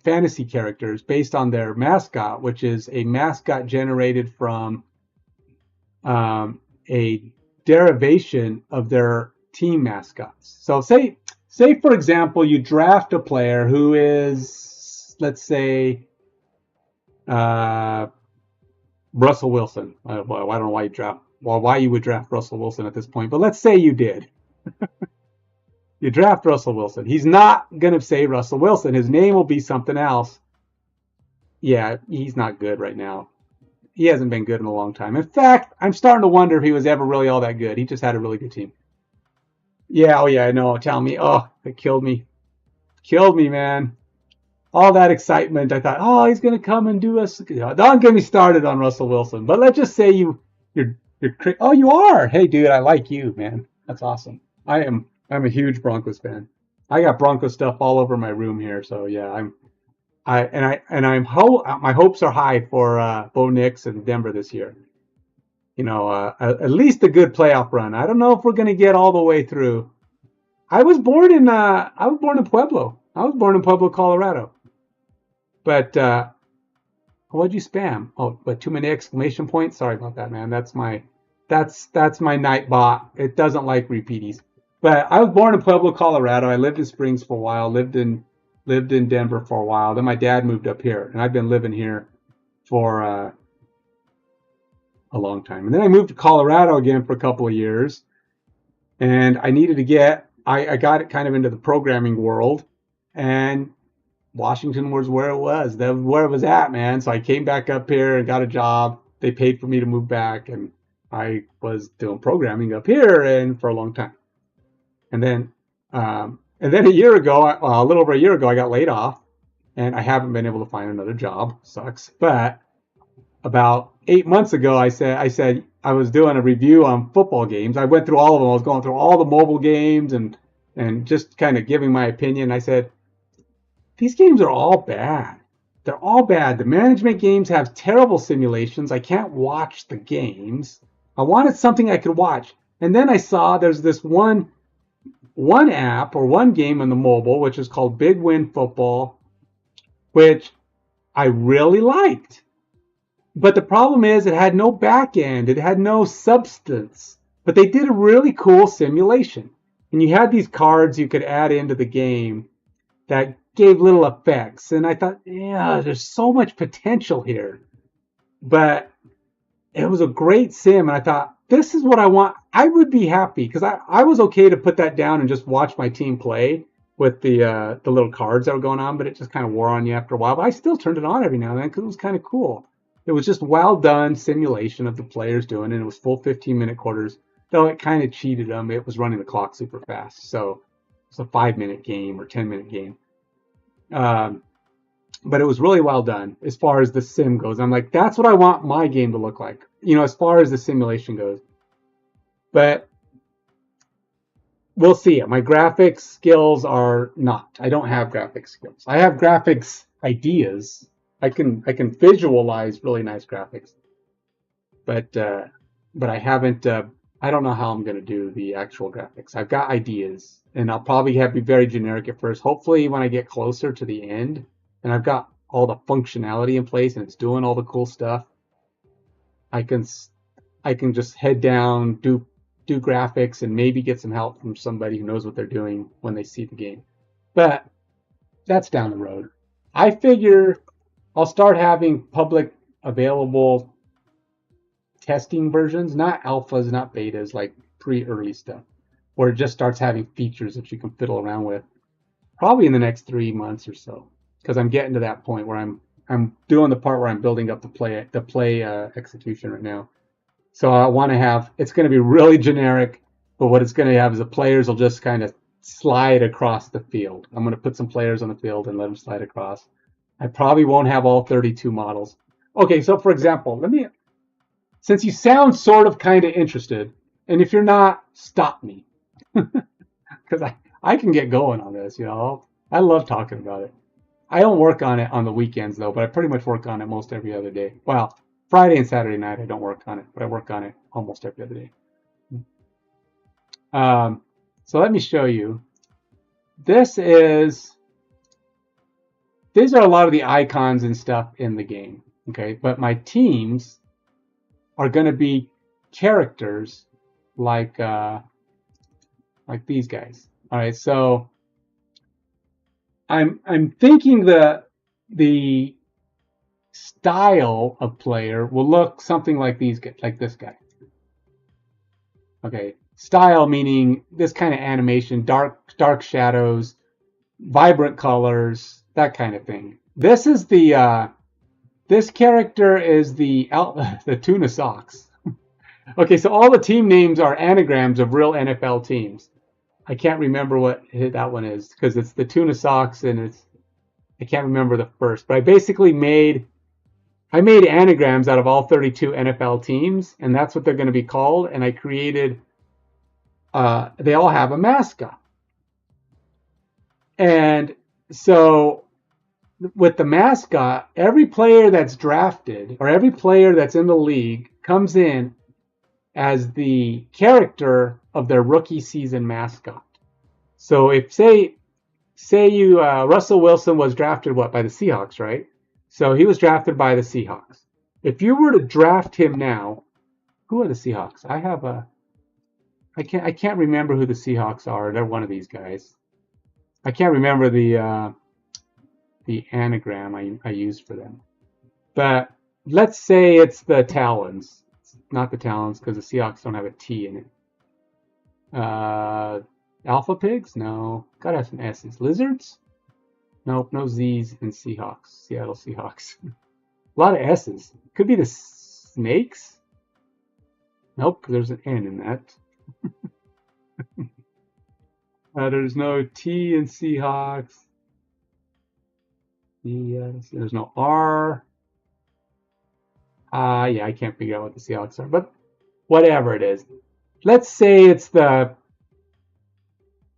fantasy characters based on their mascot, which is a mascot generated from a derivation of their team mascots. So say for example, you draft a player who is, let's say, Russell Wilson. I don't know why you would draft Russell Wilson at this point, but let's say you did. You draft Russell Wilson. He's not going to say Russell Wilson. His name will be something else. Yeah, he's not good right now. He hasn't been good in a long time. In fact, I'm starting to wonder if he was ever really all that good. He just had a really good team. Yeah, oh yeah, I know. Tell me. Oh, it killed me. Killed me, man. All that excitement. I thought, oh, he's going to come and do us. Don't get me started on Russell Wilson. But let's just say you're. Oh, you are. Hey, dude, I like you, man. That's awesome. I'm a huge Broncos fan. I got Broncos stuff all over my room here. So yeah, my hopes are high for Bo Nix and Denver this year. You know, at least a good playoff run. I don't know if we're going to get all the way through. I was born in Pueblo. I was born in Pueblo, Colorado. But what'd you spam? Oh, but too many exclamation points. Sorry about that, man. That's my Nightbot. It doesn't like repeaties. But I was born in Pueblo, Colorado. I lived in Springs for a while. Lived in Denver for a while. Then my dad moved up here, and I've been living here for a long time. And then I moved to Colorado again for a couple of years, and I needed to get. I got it kind of into the programming world, and Washington was where it was. That was where it was at, man. So I came back up here and got a job. They paid for me to move back, and I was doing programming up here and for a long time. And then a year ago, a little over a year ago, I got laid off, and I haven't been able to find another job. Sucks. But about 8 months ago, I said I was doing a review on football games. I went through all of them. I was going through all the mobile games and just kind of giving my opinion. I said, these games are all bad. They're all bad. The management games have terrible simulations. I can't watch the games. I wanted something I could watch. And then I saw there's this one app or one game on the mobile, which is called Big Win Football, which I really liked. But the problem is it had no back end. It had no substance. But they did a really cool simulation. And you had these cards you could add into the game that gave little effects. And I thought, yeah, there's so much potential here. But it was a great sim. And I thought, this is what I want. I would be happy because I was okay to put that down and just watch my team play with the little cards that were going on, but it just kind of wore on you after a while. But I still turned it on every now and then because it was kind of cool. It was just well done simulation of the players doing it. And it was full 15-minute quarters, though it kind of cheated them. It was running the clock super fast. So it's a 5-minute game or 10-minute game. But it was really well done as far as the sim goes. I'm like, that's what I want my game to look like, you know, as far as the simulation goes. But we'll see. My graphics skills are not. I don't have graphics skills. I have graphics ideas. I can visualize really nice graphics. But I haven't. I don't know how I'm going to do the actual graphics. I've got ideas, and I'll probably be very generic at first. Hopefully, when I get closer to the end, and I've got all the functionality in place, and it's doing all the cool stuff, I can just head down, do graphics, and maybe get some help from somebody who knows what they're doing when they see the game. But that's down the road. I figure I'll start having public available testing versions, not alphas, not betas, like pre-early stuff, where it just starts having features that you can fiddle around with, probably in the next 3 months or so, because I'm getting to that point where I'm doing the part where I'm building up the play execution right now. So I want to have, it's going to be really generic, but what it's going to have is the players will just kind of slide across the field. I'm going to put some players on the field and let them slide across. I probably won't have all 32 models. Okay, so for example, since you sound sort of kind of interested, and if you're not, stop me. Because I can get going on this, you know. I love talking about it. I don't work on it on the weekends, though, but I pretty much work on it most every other day. Well, Friday and Saturday night, I don't work on it, but I work on it almost every other day. So let me show you. These are a lot of the icons and stuff in the game. Okay, but my teams are going to be characters like these guys. All right, so I'm thinking the style of player will look something like this guy. Okay, style meaning this kind of animation, dark shadows, vibrant colors, that kind of thing. This is this character is the tuna socks. Okay, so all the team names are anagrams of real NFL teams. I can't remember what that one is because it's the tuna socks and I can't remember the first, but I made anagrams out of all 32 NFL teams, and that's what they're going to be called. And I created, they all have a mascot. And so with the mascot, every player that's drafted or every player that's in the league comes in as the character of their rookie season mascot. So if say you Russell Wilson was drafted by the Seahawks, right? So he was drafted by the Seahawks. If you were to draft him now, who are the Seahawks? I can't remember who the Seahawks are. They're one of these guys. I can't remember the anagram I used for them. But let's say it's the Talons. It's not the Talons because the Seahawks don't have a T in it. Alpha Pigs? No. Gotta have some S's. Lizards? Nope, no Z's in Seahawks. Seattle Seahawks. A lot of S's. Could be the Snakes? Nope, there's an N in that. There's no T in Seahawks. There's no R. Yeah, I can't figure out what the Seahawks are, but whatever it is. Let's say it's the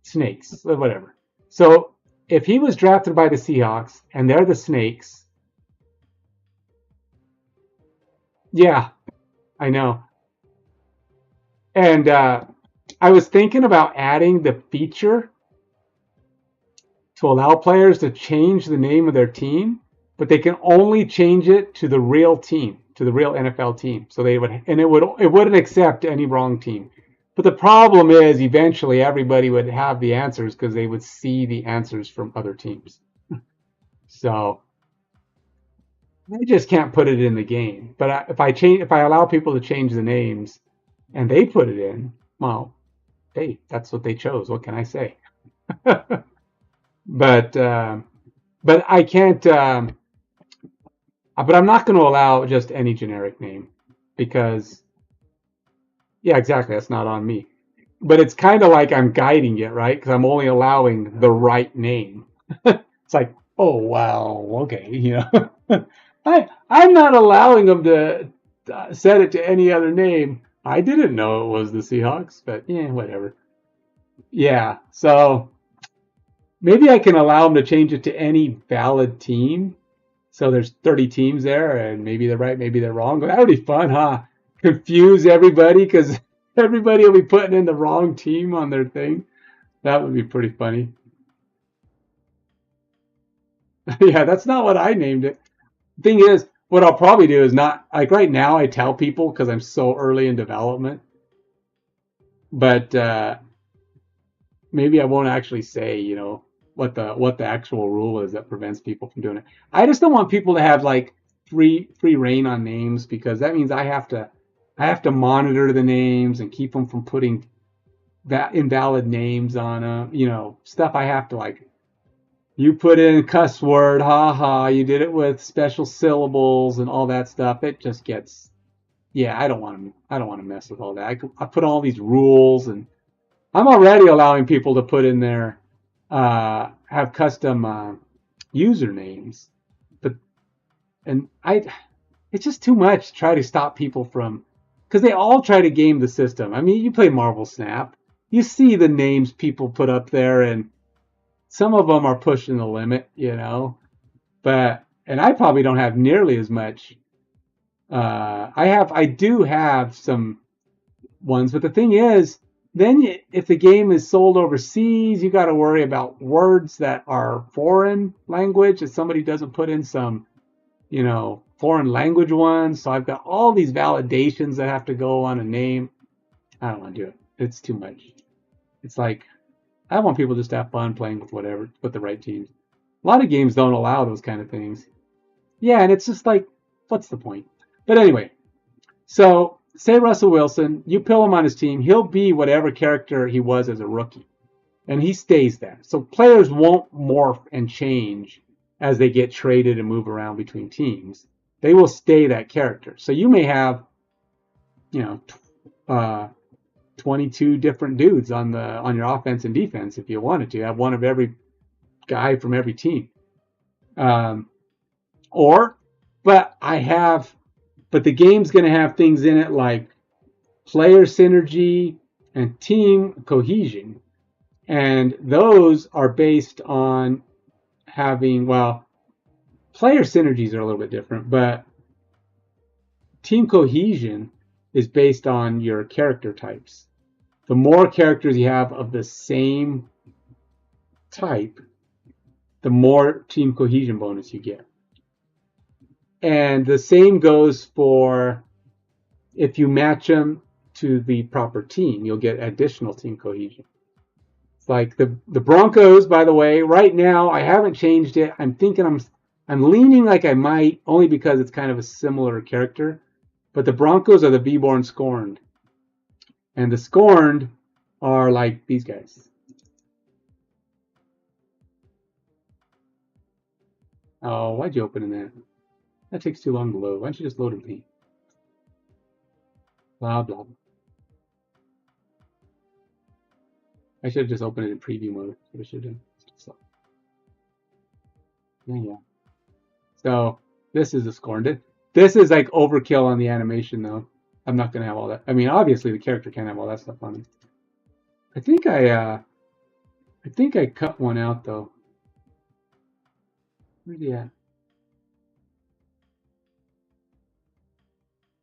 Snakes, or whatever. So if he was drafted by the Seahawks and they're the Snakes, yeah, I know. And I was thinking about adding the feature to allow players to change the name of their team, but they can only change it to the real team, to the real NFL team. So it wouldn't accept any wrong team. But the problem is eventually everybody would have the answers because they would see the answers from other teams. So I just can't put it in the game. But if I allow people to change the names and they put it in, well, hey, that's what they chose. What can I say? But I can't. But I'm not going to allow just any generic name because, yeah, exactly. That's not on me. But it's kind of like I'm guiding it, right? Because I'm only allowing the right name. It's like, oh wow, okay, I'm not allowing them to set it to any other name. I didn't know it was the Seahawks, but yeah, whatever. Yeah, so maybe I can allow them to change it to any valid team. So there's 30 teams there, and maybe they're right, maybe they're wrong. That would be fun, huh? Confuse everybody because everybody will be putting in the wrong team on their thing. That would be pretty funny. Yeah, that's not what I named it. Thing is, what I'll probably do is not like right now. I tell people because I'm so early in development, but maybe I won't actually say, what the actual rule is that prevents people from doing it. I just don't want people to have like free reign on names because that means I have to monitor the names and keep them from putting that invalid names on them. Stuff I have to like. You put in cuss word, haha. You did it with special syllables and all that stuff. It just gets, yeah. I don't want to mess with all that. I put all these rules, and I'm already allowing people to put in their have custom usernames, it's just too much to try to stop people from, because they all try to game the system. I mean, you play Marvel Snap, you see the names people put up there, and some of them are pushing the limit, but, and I probably don't have nearly as much. I do have some ones, but the thing is, Then if the game is sold overseas, you got to worry about words that are foreign language. If somebody doesn't put in some, foreign language ones. So I've got all these validations that have to go on a name. I don't want to do it. It's too much. It's like, I want people just to have fun playing with with the right teams. A lot of games don't allow those kind of things. Yeah, and it's just like, what's the point? But anyway, so say Russell Wilson, you pill him on his team, he'll be whatever character he was as a rookie. And he stays there. So players won't morph and change as they get traded and move around between teams. They will stay that character. So you may have, 22 different dudes on your offense and defense if you wanted to. Have one of every guy from every team. But the game's going to have things in it like player synergy and team cohesion. And those are based on having, player synergies are a little bit different, but team cohesion is based on your character types. The more characters you have of the same type, the more team cohesion bonus you get. And the same goes for if you match them to the proper team, you'll get additional team cohesion. It's like the Broncos, by the way, right now I haven't changed it. I'm thinking I'm leaning like I might, only because it's kind of a similar character. But the Broncos are the V-Born Scorned. And the Scorned are like these guys. Oh, why'd you open in that? That takes too long to load. Why don't you just load in paint? Blah, blah, blah. I should have just opened it in preview mode. That's what I should have done. Yeah. So this is a Scorned. This is like overkill on the animation, though. I'm not going to have all that. I mean, obviously the character can't have all that stuff on him. I think I cut one out, though. Where's he at?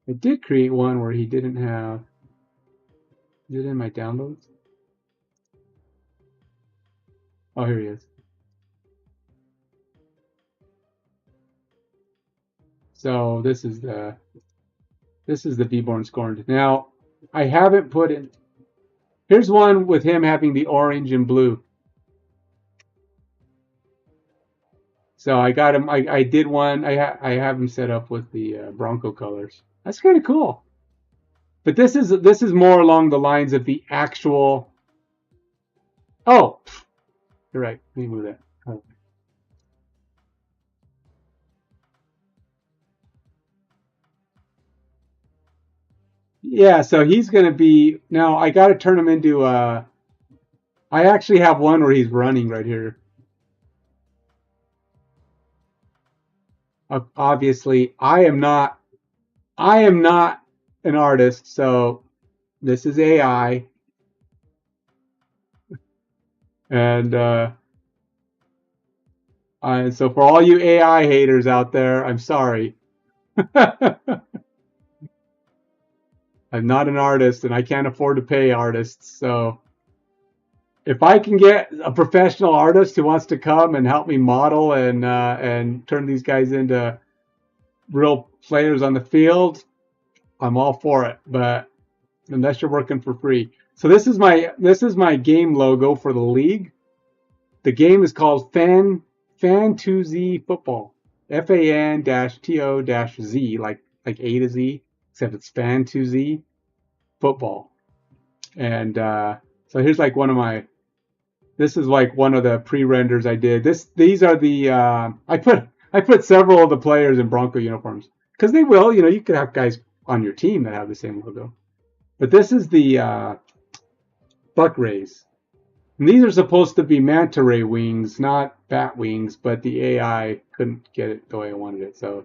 I did create one where he didn't have. Is it in my downloads? Oh, here he is. So this is the V-Born Scorned. Now I haven't put in. Here's one with him having the orange and blue. So I got him. I did one. I have him set up with the Bronco colors. That's kind of cool. But this is more along the lines of the actual. Oh, you're right. Let me move that. Oh. Yeah, so he's going to be now. I got to turn him into. I actually have one where he's running right here. Obviously, I am not an artist, so this is AI. And so for all you AI haters out there, I'm sorry. I'm not an artist, and I can't afford to pay artists. So if I can get a professional artist who wants to come and help me model and turn these guys into real players on the field, I'm all for it. But unless you're working for free. So this is my game logo for the league. The game is called Fan2Z Football. FAN-TO-Z, like A to Z, except it's Fan2Z Football. And so here's like this is like one of the pre-renders I did. These are the I put several of the players in Bronco uniforms because they will. You could have guys on your team that have the same logo. But this is the Buck Rays. And these are supposed to be manta ray wings, not bat wings, but the AI couldn't get it the way I wanted it. So.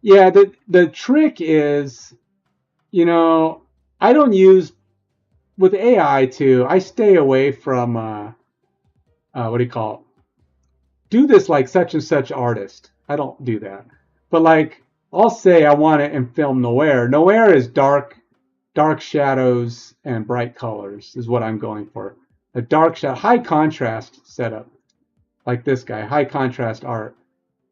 Yeah, the trick is, I don't use with AI too, I stay away from what do you call it? Do this like such and such artist. I don't do that. But like I'll say I want it in film noir. Noir is dark shadows and bright colors is what I'm going for. A dark shadow, high contrast setup like this guy, high contrast art.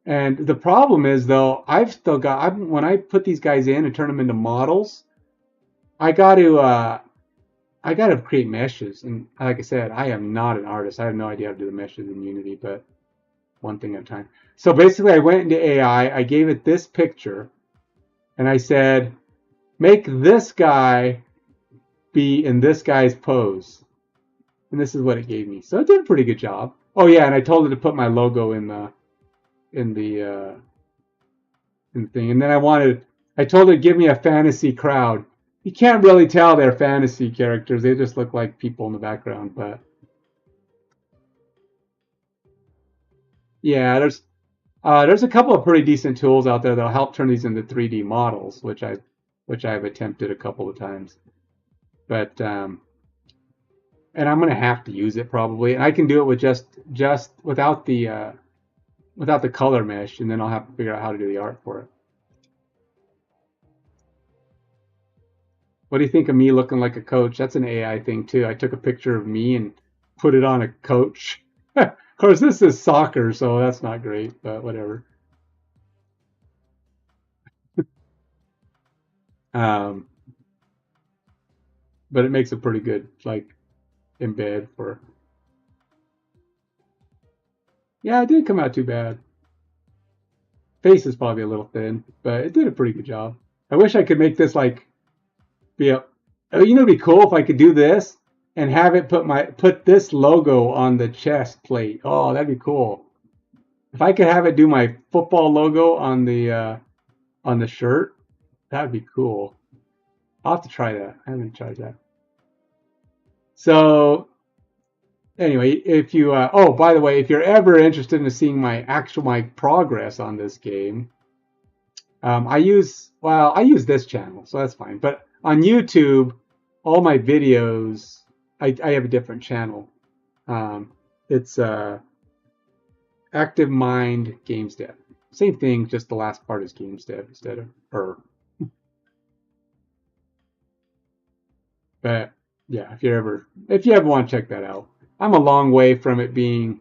And the problem is though, when I put these guys in and turn them into models, I got to create meshes. And like I said, I am not an artist. I have no idea how to do the meshes in Unity, but one thing at a time. So basically I went into AI, I gave it this picture, and I said, make this guy be in this guy's pose. And this is what it gave me. So it did a pretty good job. Oh yeah, and I told it to put my logo in the thing. And then I told it to give me a fantasy crowd. You can't really tell they're fantasy characters. They just look like people in the background, but yeah, there's a couple of pretty decent tools out there that'll help turn these into 3D models, which I've attempted a couple of times. But and I'm gonna have to use it probably, and I can do it with just without the color mesh, and then I'll have to figure out how to do the art for it. What do you think of me looking like a coach? That's an AI thing too. I took a picture of me and put it on a coach. Of course, this is soccer, so that's not great, but whatever. Um, but it makes a pretty good like embed for. Yeah, it didn't come out too bad. Face is probably a little thin, but it did a pretty good job. I wish I could make this like be a. You know, it'd be cool if I could do this and have it put this logo on the chest plate. Oh, that'd be cool. If I could have it do my football logo on the shirt, that'd be cool. I'll have to try that. I haven't tried that. So anyway, if you oh, by the way, if you're ever interested in seeing my progress on this game, I use this channel, so that's fine. But on YouTube, all my videos, I have a different channel. It's Active Mind Games Dev. Same thing, just the last part is Games Dev instead of er. But yeah, if you ever want to check that out, I'm a long way from it being.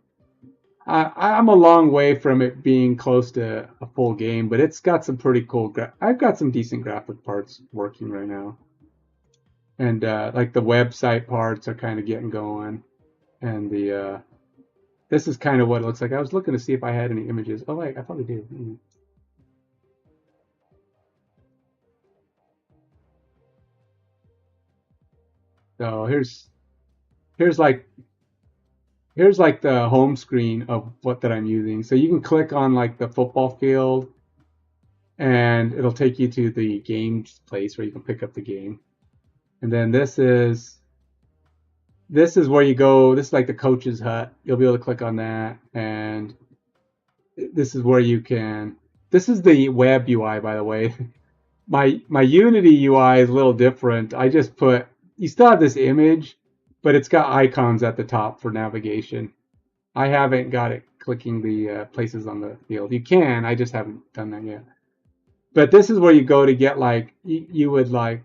I'm a long way from it being close to a full game, but it's got some pretty cool. I've got some decent graphic parts working right now, and like the website parts are kind of getting going, and the this is kind of what it looks like. I was looking to see if I had any images. Oh wait, I probably do. So here's like the home screen of what that I'm using. So you can click on like the football field and it'll take you to the games place where you can pick up the game. And then this is where you go. This is like the coach's hut. You'll be able to click on that, and this is where you can. This is the web UI, by the way. My Unity UI is a little different. I just put. You still have this image, but it's got icons at the top for navigation. I haven't got it clicking the places on the field. You can. I just haven't done that yet. But this is where you go to get like you would like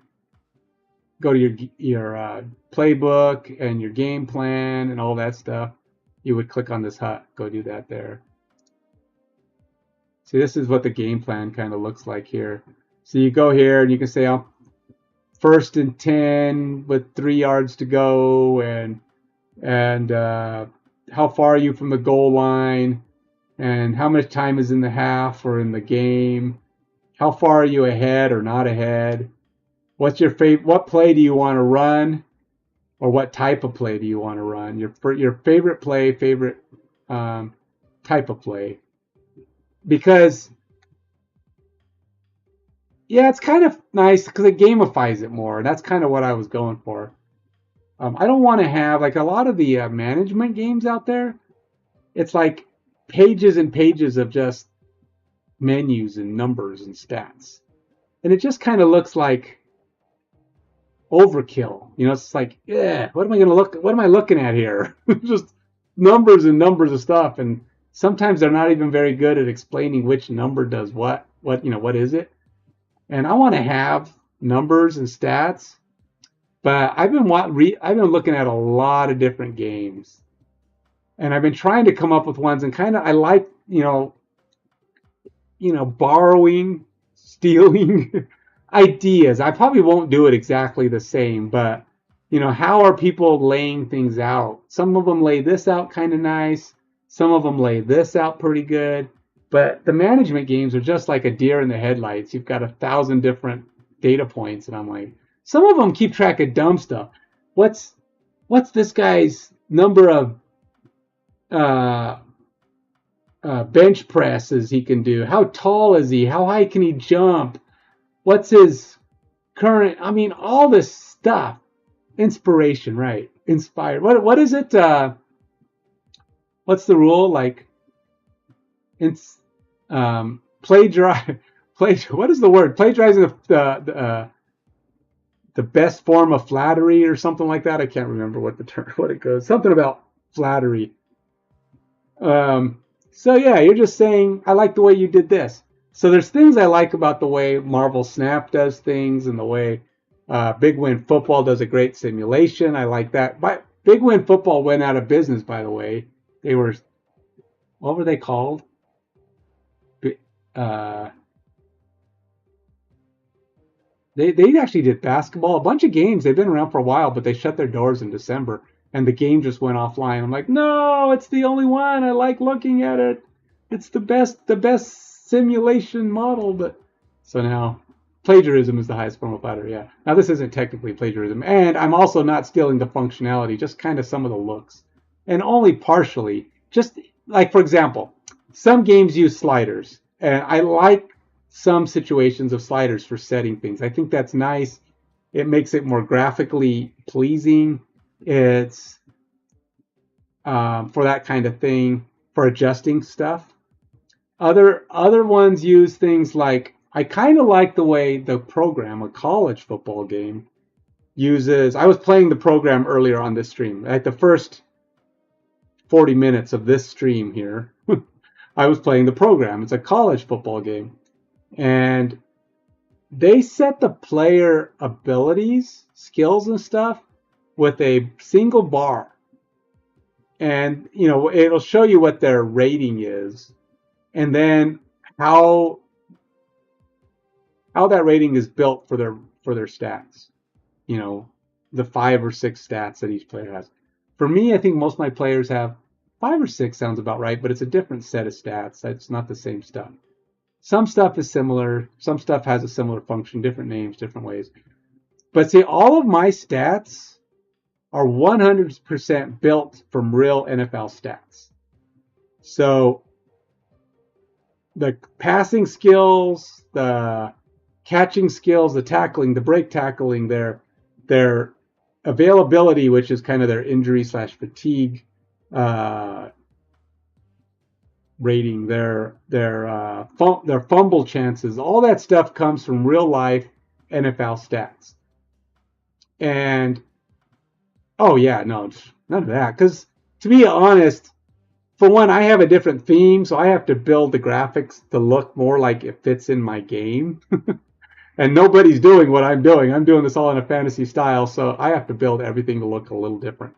go to your playbook and your game plan and all that stuff. You would click on this hut. Go do that there. See, this is what the game plan kind of looks like here. So you go here and you can say I'm first and 10 with 3 yards to go, and how far are you from the goal line, and how much time is in the half or in the game. How far are you ahead or not ahead? What's your what play do you want to run, or what type of play do you want to run? Your favorite play, type of play. Because yeah, it's kind of nice because it gamifies it more. That's kind of what I was going for. I don't want to have like a lot of the management games out there. It's like pages and pages of just menus and numbers and stats. And it just kind of looks like overkill. It's like, yeah, what am I looking at here? Just numbers and numbers of stuff. And sometimes they're not even very good at explaining which number does what is it? And I want to have numbers and stats, but I've been looking at a lot of different games, and I've been trying to come up with ones, and kind of I like borrowing, stealing ideas. I probably won't do it exactly the same, but how are people laying things out? Some of them lay this out kind of nice. Some of them lay this out pretty good. But the management games are just like a deer in the headlights. You've got 1,000 different data points, and I'm like, some of them keep track of dumb stuff. What's this guy's number of bench presses he can do? How tall is he? How high can he jump? What's his current? I mean, all this stuff. Inspiration, right? Inspired. What is it? What's the rule? Like, it's plagiarize. What is the word? Plagiarizing the best form of flattery or something like that. I can't remember what it goes. Something about flattery. So yeah, you're just saying, I like the way you did this. So there's things I like about the way Marvel Snap does things, and the way Big Win Football does a great simulation. I like that. But Big Win Football went out of business, by the way. What were they called? They actually did basketball, a bunch of games. They've been around for a while, but they shut their doors in December, and the game just went offline. I'm like, no, it's the only one. I like looking at it. It's the best simulation model. But so now plagiarism is the highest form of flattery. Yeah. Now this isn't technically plagiarism, and I'm also not stealing the functionality, just kind of some of the looks, and only partially. Just like, for example, some games use sliders, and I like some situations of sliders for setting things. I think that's nice. It makes it more graphically pleasing. It's for that kind of thing, for adjusting stuff. Other ones use things like, I kind of like the way the program, a college football game, uses. I was playing the program earlier on this stream. At the first 40 minutes of this stream here, I was playing the program. It's a college football game. And they set the player abilities, skills and stuff with a single bar. And, it'll show you what their rating is. And then how that rating is built for their stats. The 5 or 6 stats that each player has. For me, I think most of my players have 5 or 6 sounds about right, but it's a different set of stats. It's not the same stuff. Some stuff is similar. Some stuff has a similar function, different names, different ways. But see, all of my stats are 100% built from real NFL stats. So the passing skills, the catching skills, the tackling, the break tackling, their availability, which is kind of their injury/fatigue rating, their fumble chances, all that stuff comes from real life NFL stats. And oh yeah, no, none of that. Because to be honest, for one, I have a different theme, so I have to build the graphics to look more like it fits in my game. And nobody's doing what I'm doing. I'm doing this all in a fantasy style, so I have to build everything to look a little different.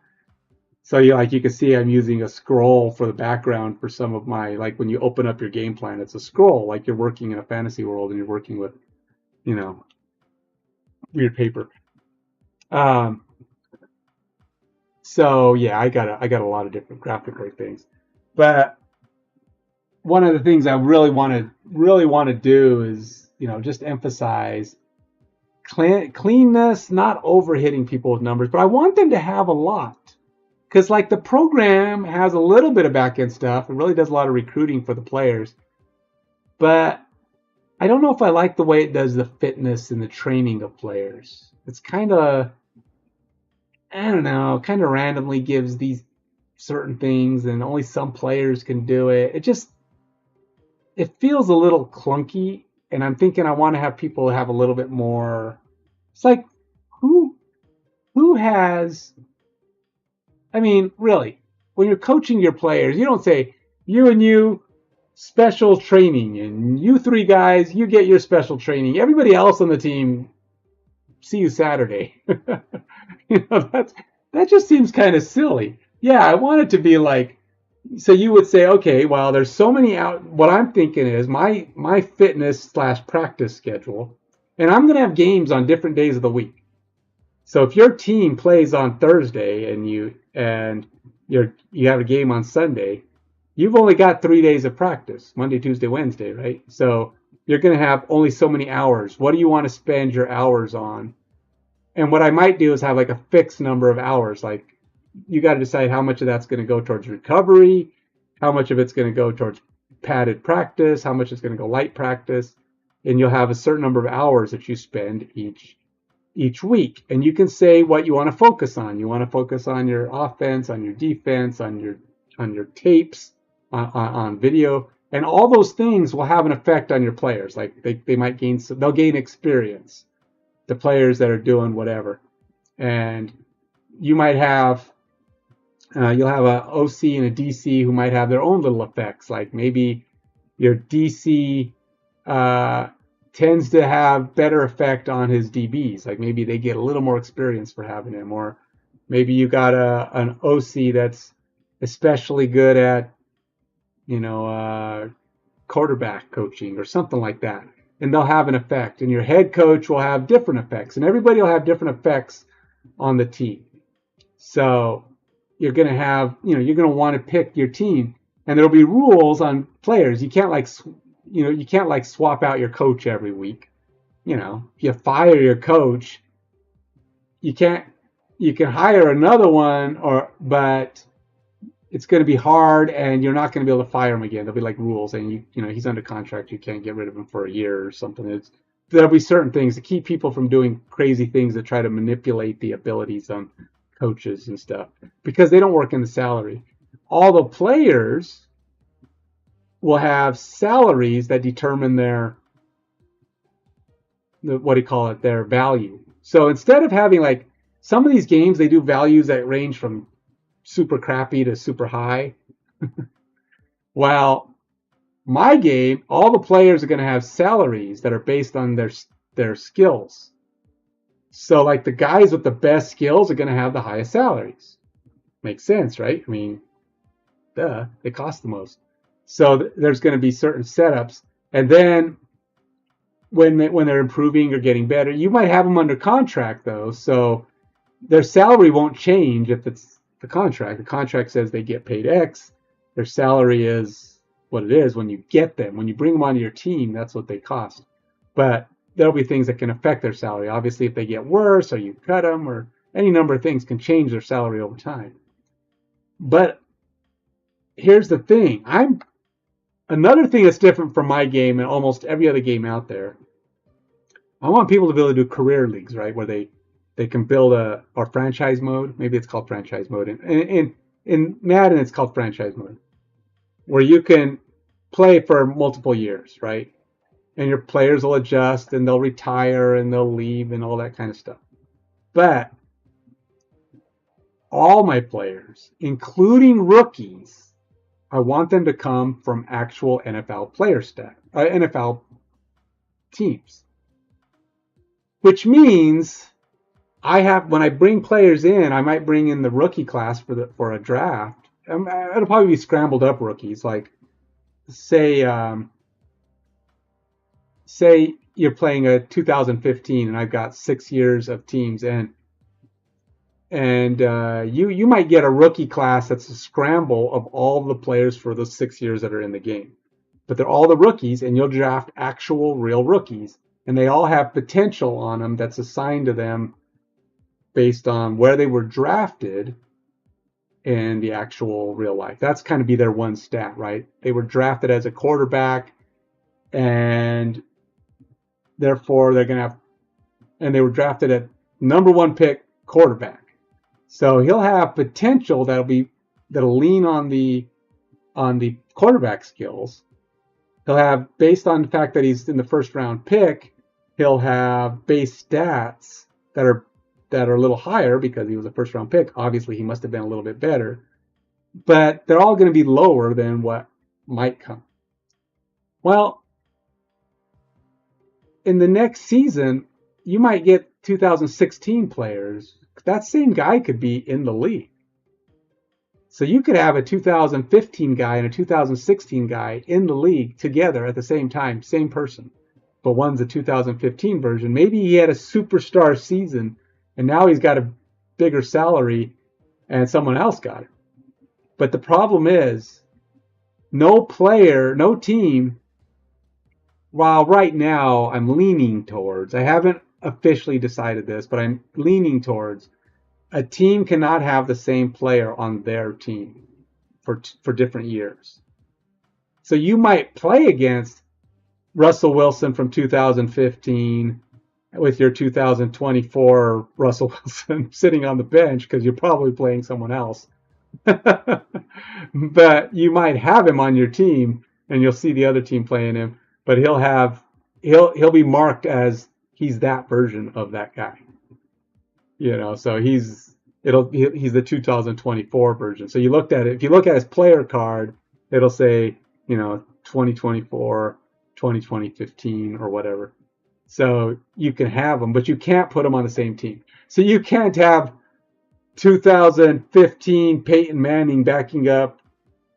So you can see I'm using a scroll for the background for some of my, like when you open up your game plan, it's a scroll, like you're working in a fantasy world and you're working with, weird paper. So yeah, I got a lot of different graphical things. But one of the things I really want to do is, just emphasize cleanness, not overhitting people with numbers, but I want them to have a lot. Because like the program has a little bit of back-end stuff. It really does a lot of recruiting for the players. But I don't know if I like the way it does the fitness and the training of players. It's kind of, I don't know, kind of randomly gives these certain things and only some players can do it. It feels a little clunky. And I'm thinking I want to have people have a little bit more. It's like, who who has, I mean, really, when you're coaching your players, you don't say, you and you, special training, and you three guys, you get your special training. Everybody else on the team, see you Saturday. That just seems kind of silly. Yeah, I want it to be like, so you would say, okay, well, there's so many out. What I'm thinking is my fitness slash practice schedule, and I'm gonna have games on different days of the week. So if your team plays on Thursday and you have a game on Sunday, you've only got 3 days of practice, Monday, Tuesday, Wednesday, right? So you're going to have only so many hours. What do you want to spend your hours on? And what I might do is have like a fixed number of hours. Like you got to decide how much of that's going to go towards recovery, how much of it's going to go towards padded practice, how much is going to go light practice, and you'll have a certain number of hours that you spend each week. And you can say what you want to focus on. You want to focus on your offense, on your defense, on your tapes, on video, and all those things will have an effect on your players. Like they might they'll gain experience, the players that are doing whatever. And you might have you'll have a OC and a DC who might have their own little effects. Like maybe your DC tends to have better effect on his DBs. Like maybe they get a little more experience for having him, or maybe you got an OC that's especially good at, quarterback coaching or something like that, and they'll have an effect. And your head coach will have different effects, and everybody will have different effects on the team. So you're going to have, you're going to want to pick your team, and there'll be rules on players. You can't swap out your coach every week. If you fire your coach, you can hire another one, but it's going to be hard, and you're not going to be able to fire him again. There'll be like rules, and he's under contract. You can't get rid of him for a year or something. There'll be certain things to keep people from doing crazy things that try to manipulate the abilities on coaches and stuff, because they don't work in the salary. All the players will have salaries that determine their value. So instead of having like some of these games, they do values that range from super crappy to super high. While my game, all the players are going to have salaries that are based on their skills. So like the guys with the best skills are going to have the highest salaries. Makes sense, right? I mean, they cost the most. So there's going to be certain setups, and then when they're improving or getting better, you might have them under contract though, so their salary won't change if it's the contract. The contract says they get paid X. Their salary is what it is when you get them. When you bring them onto your team, that's what they cost. But there'll be things that can affect their salary. Obviously, if they get worse or you cut them, or any number of things can change their salary over time. But here's the thing. Another thing that's different from my game and almost every other game out there, I want people to be able to do career leagues, right? Where they can build a franchise mode. Maybe it's called franchise mode. In Madden, it's called franchise mode, where you can play for multiple years, right? And your players will adjust, and they'll retire, and they'll leave, and all that kind of stuff. But all my players, including rookies, I want them to come from actual NFL NFL teams. Which means when I bring players in, I might bring in the rookie class for a draft. It'll probably be scrambled up rookies. Like, say you're playing a 2015, and I've got 6 years of teams, and you might get a rookie class that's a scramble of all the players for those 6 years that are in the game. But they're all the rookies, and you'll draft actual real rookies, and they all have potential on them that's assigned to them based on where they were drafted in the actual real life. That's kind of be their one stat, right? They were drafted as a quarterback, and therefore they're going to have, and they were drafted at number 1 pick quarterback. So he'll have potential that'll lean on the quarterback skills. He'll have, based on the fact that he's in the first round pick, he'll have base stats that are that are a little higher because he was a first round pick. Obviously, he must have been a little bit better, but they're all going to be lower than what might come. Well, in the next season, you might get 2016 players. That same guy could be in the league. So you could have a 2015 guy and a 2016 guy in the league together at the same time, same person. But one's a 2015 version. Maybe he had a superstar season and now he's got a bigger salary and someone else got it. But the problem is no player, no team, while right now I'm leaning towards, I haven't officially decided this, but I'm leaning towards a team cannot have the same player on their team for different years. So you might play against Russell Wilson from 2015 with your 2024 Russell Wilson sitting on the bench because you're probably playing someone else. But you might have him on your team and you'll see the other team playing him, but he'll be marked as he's that version of that guy. So he's the 2024 version. So you looked at it, if you look at his player card, it'll say, 2024, 2015 or whatever. So you can have them, but you can't put them on the same team. So you can't have 2015 Peyton Manning backing up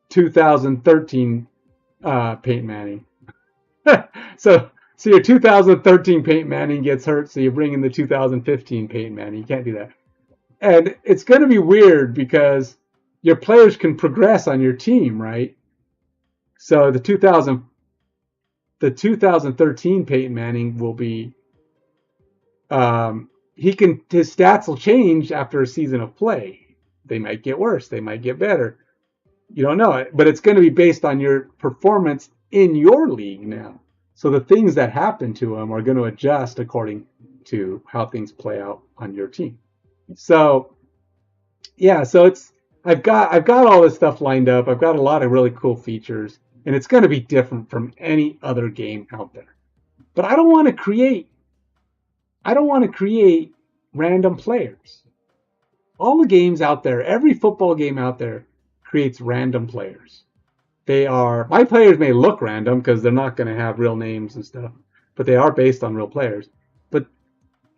2013 Peyton Manning. So your 2013 Peyton Manning gets hurt, so you bring in the 2015 Peyton Manning. You can't do that. And it's going to be weird because your players can progress on your team, right? So the 2013 Peyton Manning will be, his stats will change after a season of play. They might get worse. They might get better. You don't know it, but it's going to be based on your performance in your league now. So the things that happen to him are going to adjust according to how things play out on your team. So yeah, so I've got all this stuff lined up. I've got a lot of really cool features, and it's going to be different from any other game out there. But I don't want to create random players. All the games out there, every football game out there creates random players. My players may look random because they're not going to have real names and stuff, but they are based on real players. But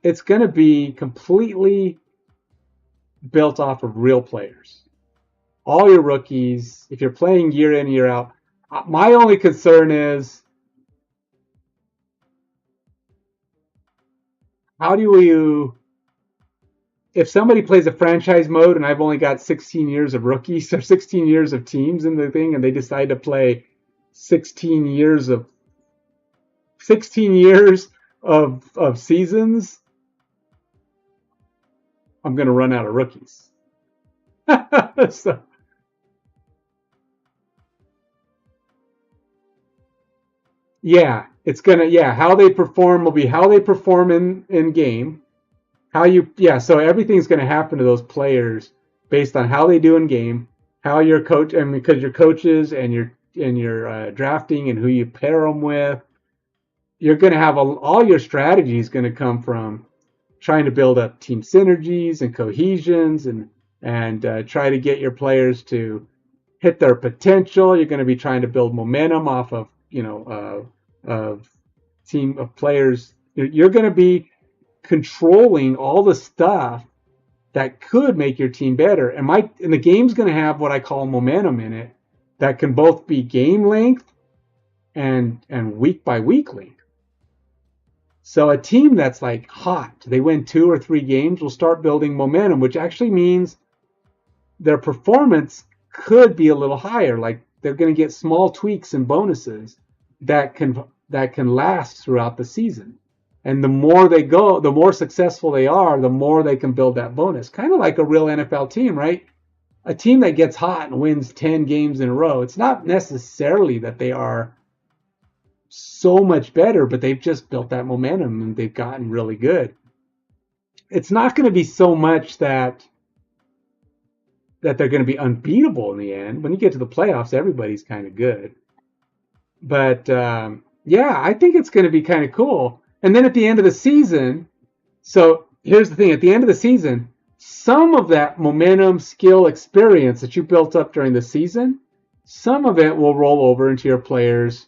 it's going to be completely built off of real players. All your rookies, if you're playing year in, year out. My only concern is, how do you, if somebody plays a franchise mode and I've only got 16 years of rookies or 16 years of teams in the thing, and they decide to play 16 years of seasons, I'm going to run out of rookies. So, yeah, how they perform will be how they perform in game. So everything's going to happen to those players based on how they do in game, how your coach, and because your coaches and your drafting and who you pair them with, you're going to have all your strategies going to come from trying to build up team synergies and cohesions and try to get your players to hit their potential. You're going to be trying to build momentum off of of team of players. You're going to be controlling all the stuff that could make your team better. And the game's going to have what I call momentum in it that can both be game length and week by week length. So a team that's like hot, they win 2 or 3 games, will start building momentum, which actually means their performance could be a little higher. Like they're going to get small tweaks and bonuses that can last throughout the season. And the more they go, the more successful they are, the more they can build that bonus. Kind of like a real NFL team, right? A team that gets hot and wins 10 games in a row, it's not necessarily that they are so much better, but they've just built that momentum and they've gotten really good. It's not going to be so much that they're going to be unbeatable in the end. When you get to the playoffs, everybody's kind of good. But I think it's going to be kind of cool. And then at the end of the season, so here's the thing: at the end of the season, some of that momentum, skill, experience that you built up during the season, some of it will roll over into your players'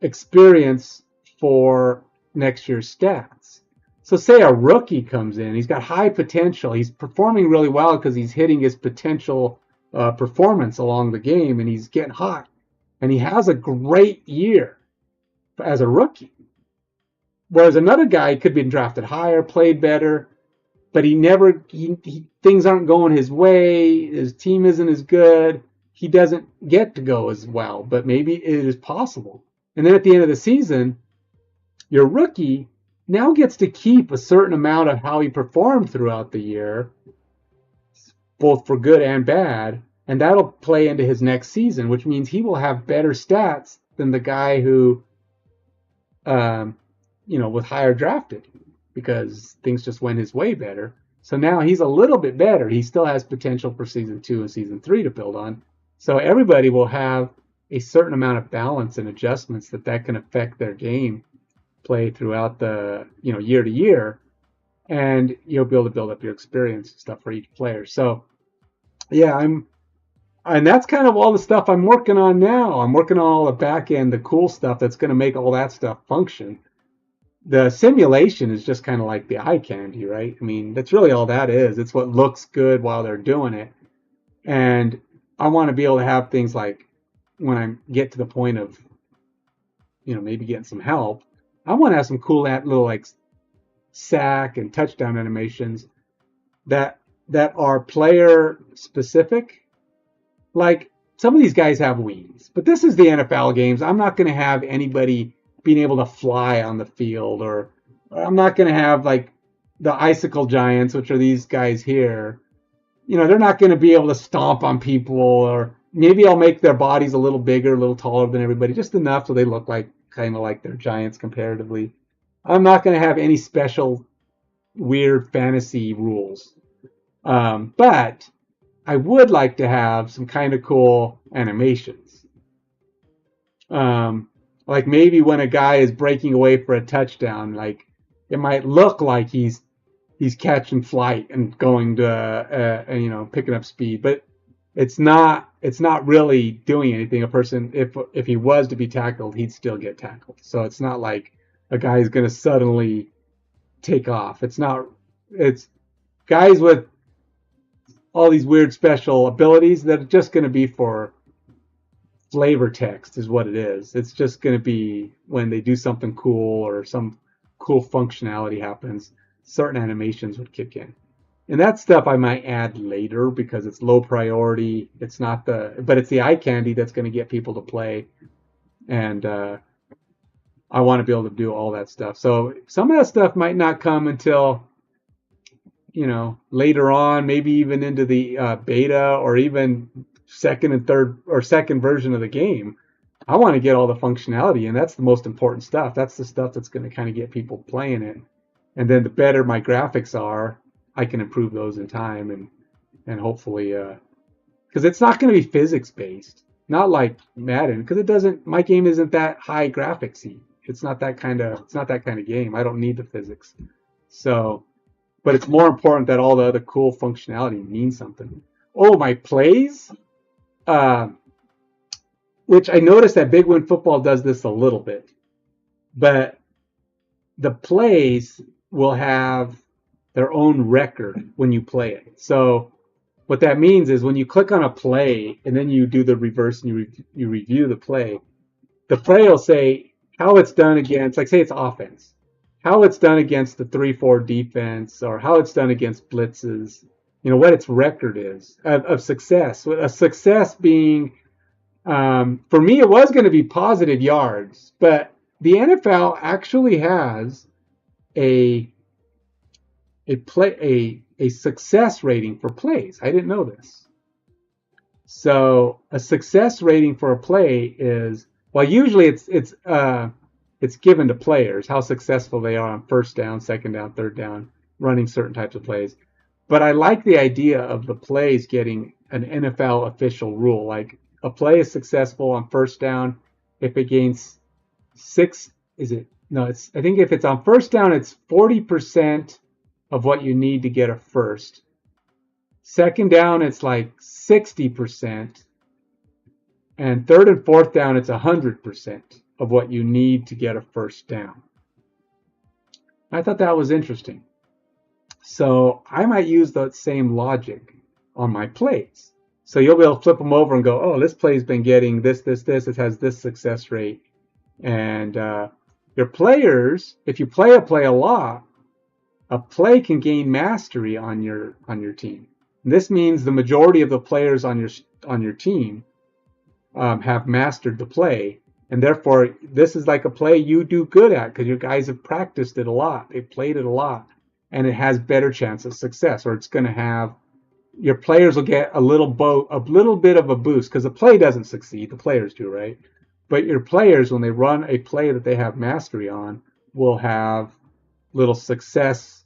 experience for next year's stats. So say a rookie comes in, he's got high potential, he's performing really well because he's hitting his potential performance along the game, and he's getting hot, and he has a great year as a rookie. Whereas another guy could be drafted higher, played better, but things aren't going his way, his team isn't as good, he doesn't get to go as well, but maybe it is possible. And then at the end of the season, your rookie now gets to keep a certain amount of how he performed throughout the year, both for good and bad, and that'll play into his next season, which means he will have better stats than the guy who, was higher drafted, because things just went his way better. So now he's a little bit better. He still has potential for season 2 and season 3 to build on. So everybody will have a certain amount of balance and adjustments that can affect their game play throughout the year to year, and you'll be able to build up your experience and stuff for each player. So yeah, and that's kind of all the stuff I'm working on now. I'm working on all the back end, the cool stuff that's going to make all that stuff function. The simulation is just kind of like the eye candy, right? I mean, that's really all that is. It's what looks good while they're doing it. And I want to be able to have things like, when I get to the point of, maybe getting some help, I want to have some cool little like sack and touchdown animations that are player specific. Like, some of these guys have wings, but this is the NFL games. I'm not going to have anybody being able to fly on the field, or I'm not going to have like the icicle giants, which are these guys here. They're not going to be able to stomp on people, or maybe I'll make their bodies a little bigger, a little taller than everybody, just enough so they look like kind of like they're giants comparatively. I'm not going to have any special weird fantasy rules. But I would like to have some kind of cool animations. Like maybe when a guy is breaking away for a touchdown, like it might look like he's catching flight and going to picking up speed, but it's not really doing anything. A person, if he was to be tackled, he'd still get tackled. So it's not like a guy is going to suddenly take off. It's guys with all these weird special abilities that are just going to be for flavor text is what it is. It's just going to be when they do something cool or some cool functionality happens, certain animations would kick in. And that stuff I might add later because it's low priority. But it's the eye candy that's going to get people to play. And I want to be able to do all that stuff. So some of that stuff might not come until, later on, maybe even into the beta or even second and third or second version of the game. I want to get all the functionality, and that's the most important stuff. That's the stuff that's going to kind of get people playing it. And then the better my graphics are, I can improve those in time and hopefully, because it's not going to be physics based, not like Madden, because my game isn't that high graphicsy. It's not that kind of game. I don't need the physics. So, but it's more important that all the other cool functionality means something. Oh, my plays, which I noticed that Big Win Football does this a little bit, but the plays will have their own record when you play it. So what that means is when you click on a play and then you do the reverse and you review the play will say how it's done against, like say it's offense, how it's done against the 3-4 defense, or how it's done against blitzes, what its record is of success. A success being, for me, it was going to be positive yards, but the NFL actually has a success rating for plays. I didn't know this. So a success rating for a play is, well, usually it's given to players how successful they are on first down, second down, third down, running certain types of plays. But I like the idea of the plays getting an NFL official rule. Like a play is successful on first down if it gains I think if it's on first down, it's 40% of what you need to get a first. Second down, it's like 60%. And third and fourth down, it's 100% of what you need to get a first down. I thought that was interesting. So I might use that same logic on my plays. So you'll be able to flip them over and go, oh, this play's been getting this. It has this success rate. And your players, if you play a play a lot, a play can gain mastery on your team. And this means the majority of the players on your team have mastered the play, and therefore this is like a play you do good at because your guys have practiced it a lot, they've played it a lot, and it has better chance of success. Or it's going to have, your players will get a little bit of a boost because the play doesn't succeed, the players do, right? But your players, when they run a play that they have mastery on, will have little success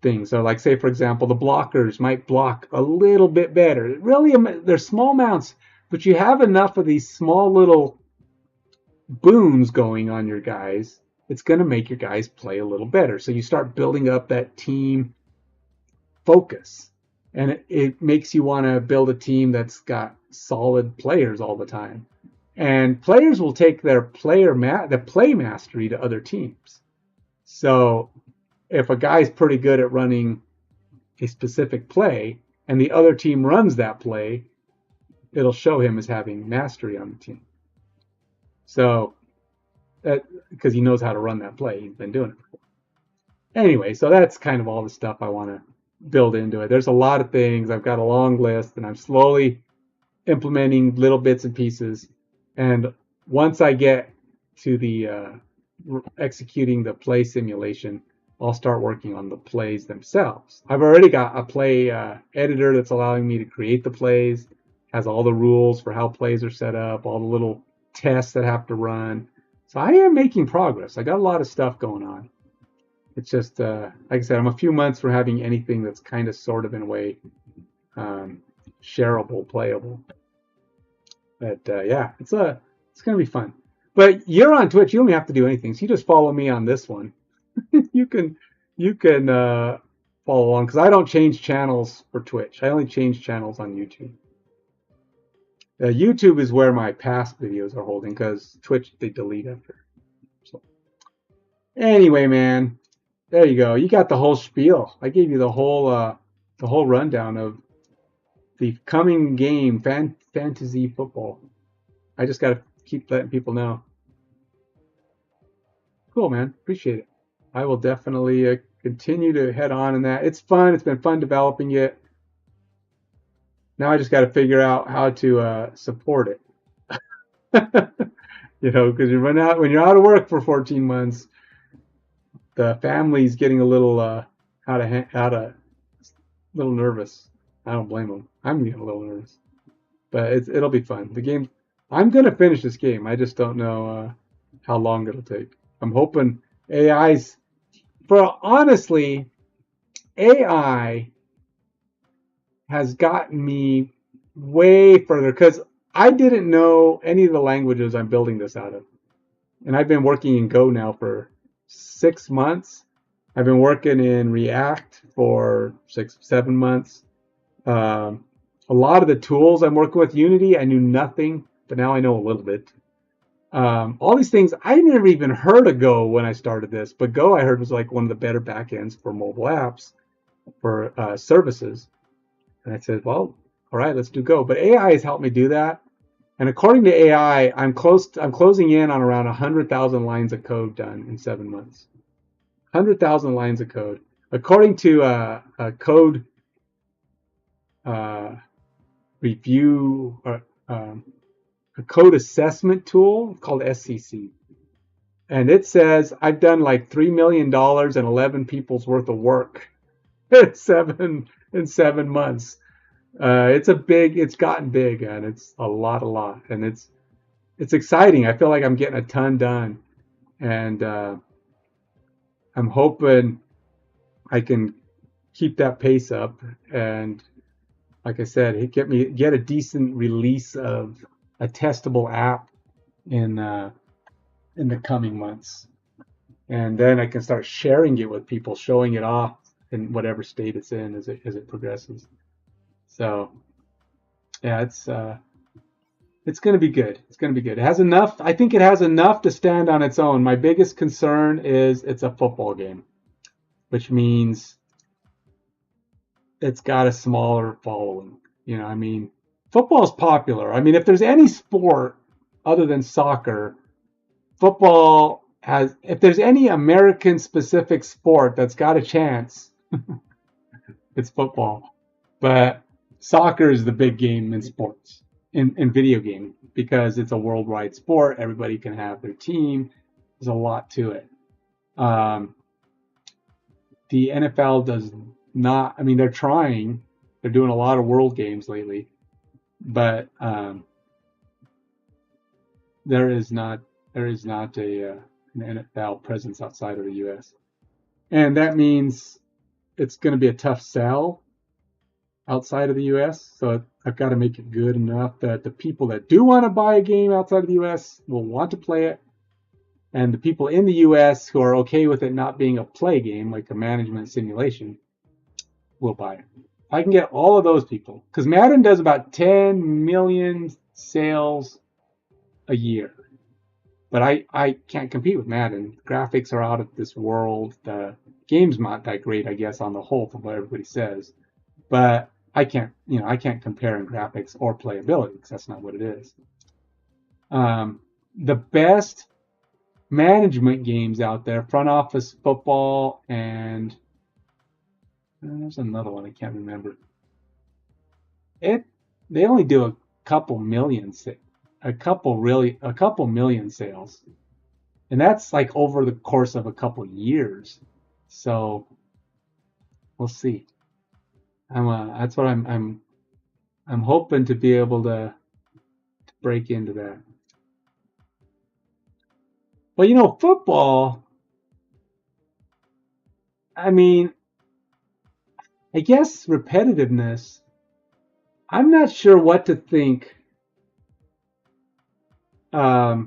things. So like, say for example, the blockers might block a little bit better. Really, they're small amounts, but you have enough of these small little boons going on your guys, it's going to make your guys play a little better. So you start building up that team focus, and it makes you want to build a team that's got solid players all the time. And players will take their play mastery to other teams. So if a guy's pretty good at running a specific play and the other team runs that play, it'll show him as having mastery on the team. So, because he knows how to run that play, he's been doing it before. Anyway, so that's kind of all the stuff I want to build into it. There's a lot of things. I've got a long list, and I'm slowly implementing little bits and pieces. And once I get to the executing the play simulation, I'll start working on the plays themselves. I've already got a play editor that's allowing me to create the plays. Has all the rules for how plays are set up, all the little tests that have to run. So I am making progress. I got a lot of stuff going on. It's just, like I said, I'm a few months from having anything that's kind of sort of in a way shareable, playable. But yeah, it's going to be fun. But you're on Twitch. You don't have to do anything. So you just follow me on this one. you can follow along because I don't change channels for Twitch. I only change channels on YouTube. YouTube is where my past videos are holding because Twitch they delete after. So anyway, man, there you go. You got the whole spiel. I gave you the whole rundown of the coming game, fantasy football. I just got to keep letting people know. Cool, man. Appreciate it. I will definitely continue to head on in that. It's fun. It's been fun developing it. Now I just got to figure out how to support it. You know, because when you're out of work for 14 months, the family's getting a little little nervous. I don't blame them. I'm getting a little nervous, but it'll be fun. The game, I'm gonna finish this game. I just don't know how long it'll take. I'm hoping honestly, AI has gotten me way further because I didn't know any of the languages I'm building this out of. And I've been working in Go now for 6 months. I've been working in React for 7 months. A lot of the tools I'm working with, Unity, I knew nothing, but now I know a little bit. All these things, I never even heard of Go when I started this, but Go I heard was like one of the better backends for mobile apps, for services. And I said, well, all right, let's do Go. But AI has helped me do that. And according to AI, I'm closing in on around 100,000 lines of code done in 7 months. 100,000 lines of code. According to a code review, a code assessment tool called SCC. And it says I've done like $3 million and 11 people's worth of work in 7 months. It's gotten big, and it's a lot, and it's exciting. I feel like I'm getting a ton done, and I'm hoping I can keep that pace up, and like I said, get a decent release of a testable app in the coming months, and then I can start sharing it with people, showing it off in whatever state it's in as it progresses. So yeah, it's going to be good. It's going to be good. It has enough. I think it has enough to stand on its own. My biggest concern is it's a football game, which means it's got a smaller following. You know, I mean, football is popular. I mean, if there's any sport other than soccer, football has, if there's any American specific sport that's got a chance, it's football. But soccer is the big game in sports, in video game, because it's a worldwide sport. Everybody can have their team. There's a lot to it. The NFL does not, I mean, they're trying. They're doing a lot of world games lately. But there is not an NFL presence outside of the U.S. And that means it's going to be a tough sell outside of the U.S. So I've got to make it good enough that the people that do want to buy a game outside of the U.S. will want to play it. And the people in the U.S. who are okay with it not being a play game, like a management simulation, will buy it. I can get all of those people. Because Madden does about 10 million sales a year. But I can't compete with Madden. Graphics are out of this world. The game's not that great, I guess, on the whole, from what everybody says. But I can't compare in graphics or playability, because that's not what it is. The best management games out there, front office football, and there's another one I can't remember. They only do a couple million sales. A couple million sales, and that's like over the course of a couple years. So we'll see. That's what I'm hoping to be able to break into that. Well, you know, football, I mean, I guess repetitiveness, I'm not sure what to think. I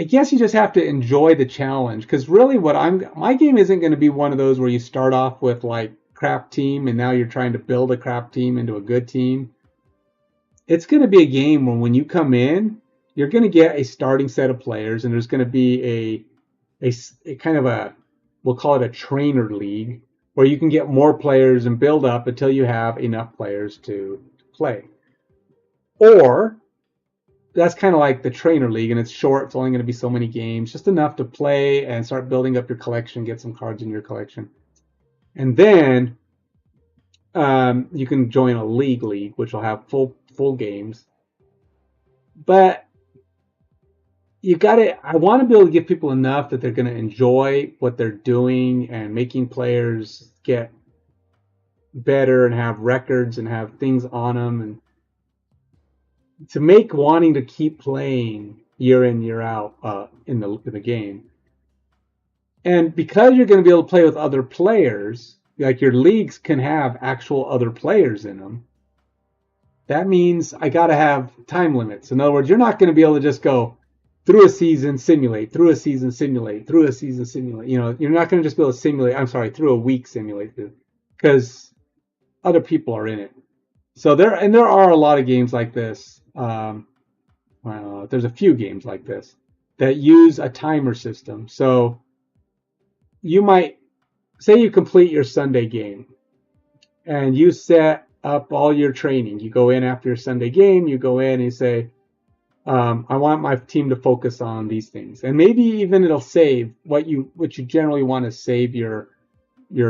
guess you just have to enjoy the challenge, because really my game isn't going to be one of those where you start off with like crap team and now you're trying to build a crap team into a good team. It's going to be a game where when you come in, you're going to get a starting set of players, and there's going to be a kind of a, we'll call it a trainer league, where you can get more players and build up until you have enough players to play. Or that's kind of like the trainer league, and it's short. It's only going to be so many games, just enough to play and start building up your collection, get some cards in your collection. And then you can join a league, which will have full games. But I want to be able to give people enough that they're going to enjoy what they're doing and making players get better and have records and have things on them, and to make wanting to keep playing year in, year out in the game. And because you're going to be able to play with other players, like your leagues can have actual other players in them, that means I got to have time limits. In other words, you're not going to be able to just go through a season, simulate, through a season, simulate, through a season, simulate. You know, you're not going to just be able to simulate, through a week simulate, because other people are in it. So there are a lot of games like this. There's a few games like this that use a timer system. So you might say you complete your Sunday game and you set up all your training. You go in after your Sunday game, you go in and you say, I want my team to focus on these things. And maybe even it'll save what you generally want to save your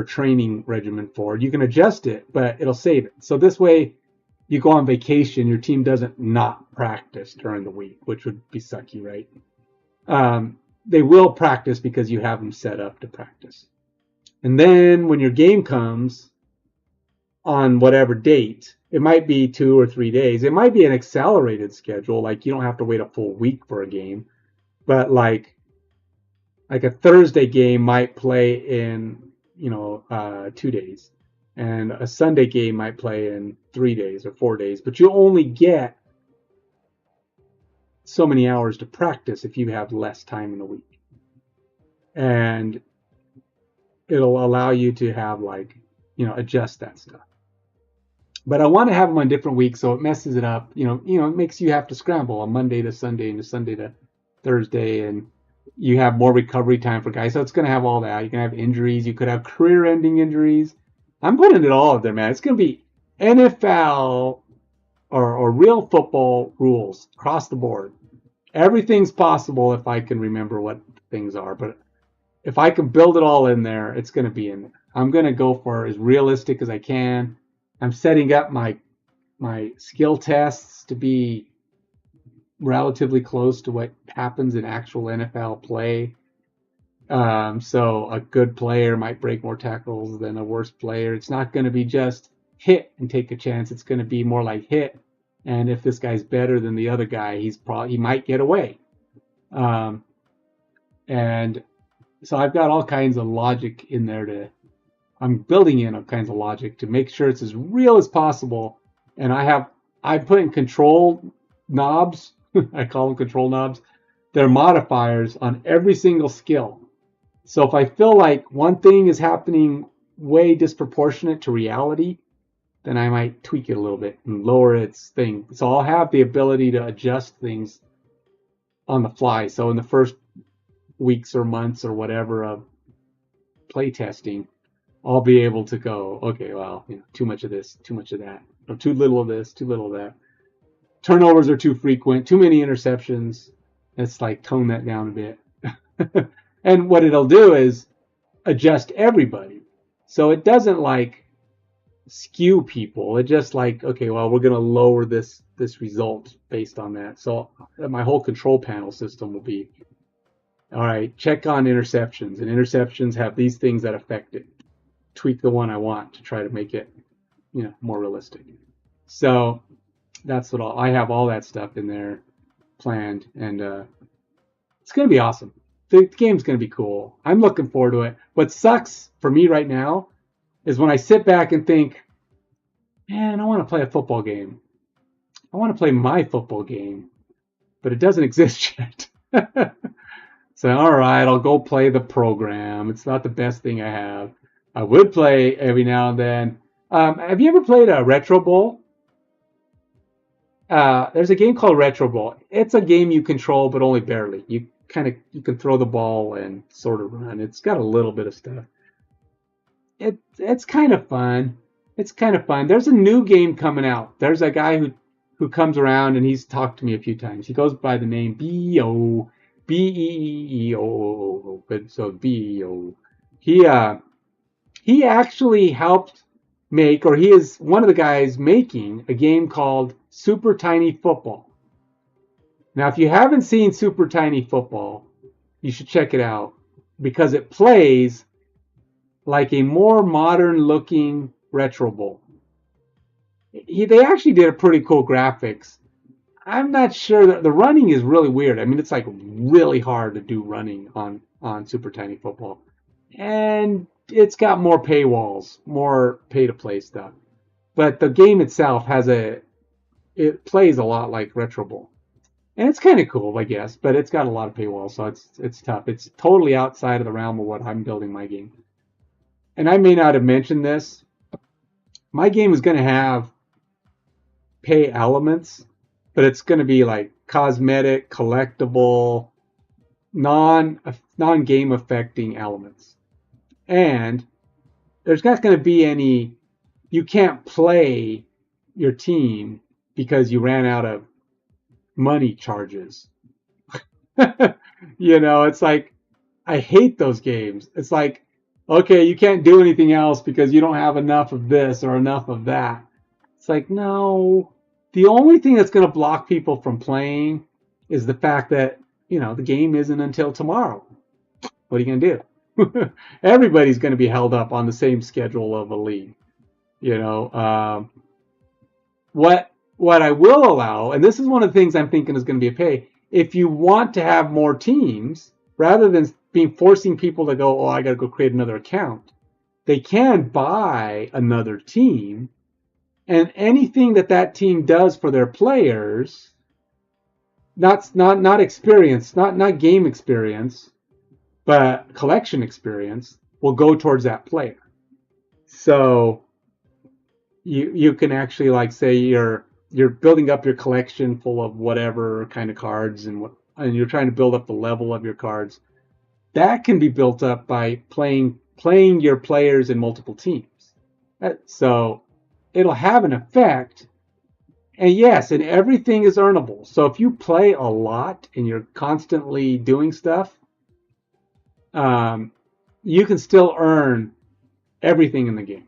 training regimen for. You can adjust it, but it'll save it. So this way, you go on vacation, your team doesn't not practice during the week, which would be sucky, right? They will practice because you have them set up to practice. And then when your game comes on whatever date, it might be 2 or 3 days. It might be an accelerated schedule, like you don't have to wait a full week for a game. But like a Thursday game might play in 2 days. And a Sunday game might play in 3 days or 4 days, but you only get so many hours to practice if you have less time in the week. And it'll allow you to have like, adjust that stuff. But I want to have them on different weeks, so it messes it up. It makes you have to scramble on Monday to Sunday and Sunday to Thursday, and you have more recovery time for guys. So it's going to have all that. You can have injuries. You could have career-ending injuries. I'm putting it all up there, man. It's going to be NFL or real football rules across the board. Everything's possible if I can remember what things are. But if I can build it all in there, it's going to be in there. I'm going to go for as realistic as I can. I'm setting up my skill tests to be relatively close to what happens in actual NFL play. So a good player might break more tackles than a worse player. It's not going to be just hit and take a chance. It's going to be more like hit, and if this guy's better than the other guy, he might get away. And so I've got all kinds of logic in there I'm building in all kinds of logic to make sure it's as real as possible. And I put in control knobs. I call them control knobs. They're modifiers on every single skill. So if I feel like one thing is happening way disproportionate to reality, then I might tweak it a little bit and lower its thing. So I'll have the ability to adjust things on the fly. So in the first weeks or months or whatever of play testing, I'll be able to go, okay, well, too much of this, too much of that, or too little of this, too little of that. Turnovers are too frequent, too many interceptions. Let's like tone that down a bit. And what it'll do is adjust everybody. So it doesn't like skew people. It just like, okay, well, we're going to lower this result based on that. So my whole control panel system will be, all right, check on interceptions. And interceptions have these things that affect it. Tweak the one I want to try to make it, more realistic. So that's what I have all that stuff in there planned, and it's going to be awesome. The game's going to be cool. I'm looking forward to it. What sucks for me right now is when I sit back and think, man, I want to play a football game. I want to play my football game, but it doesn't exist yet. So, all right, I'll go play the program. It's not the best thing I have. I would play every now and then. Have you ever played a Retro Bowl? There's a game called Retro Bowl. It's a game you control, but only barely. You can throw the ball and sort of run. It's got a little bit of stuff. It's kind of fun. It's kind of fun. There's a new game coming out. There's a guy who comes around and he's talked to me a few times. He goes by the name B-O-B-E-E-O. Good, so B-E-O. He actually helped make, or he is one of the guys making a game called Super Tiny Football. Now, if you haven't seen Super Tiny Football, you should check it out because it plays like a more modern-looking Retro Bowl. They actually did a pretty cool graphics. I'm not sure that the running is really weird. I mean, it's like really hard to do running on Super Tiny Football, and it's got more paywalls, more pay-to-play stuff. But the game itself it plays a lot like Retro Bowl. And it's kind of cool, I guess, but it's got a lot of paywalls, so it's tough. It's totally outside of the realm of what I'm building my game. And I may not have mentioned this. My game is going to have pay elements, but it's going to be like cosmetic, collectible, non-game affecting elements. And there's not going to be any, you can't play your team because you ran out of money charges. It's like, I hate those games. It's like, okay, you can't do anything else because you don't have enough of this or enough of that. It's like, no. The only thing that's going to block people from playing is the fact that, the game isn't until tomorrow. What are you going to do? Everybody's going to be held up on the same schedule of a league. What I will allow, and this is one of the things I'm thinking is going to be a pay, if you want to have more teams, rather than forcing people to go, I got to go create another account, they can buy another team, and anything that team does for their players, not experience, not game experience, but collection experience, will go towards that player. So you can actually, like, say you're building up your collection full of whatever kind of cards, and you're trying to build up the level of your cards. That can be built up by playing your players in multiple teams. So it'll have an effect. And yes, and everything is earnable. So if you play a lot and you're constantly doing stuff, you can still earn everything in the game.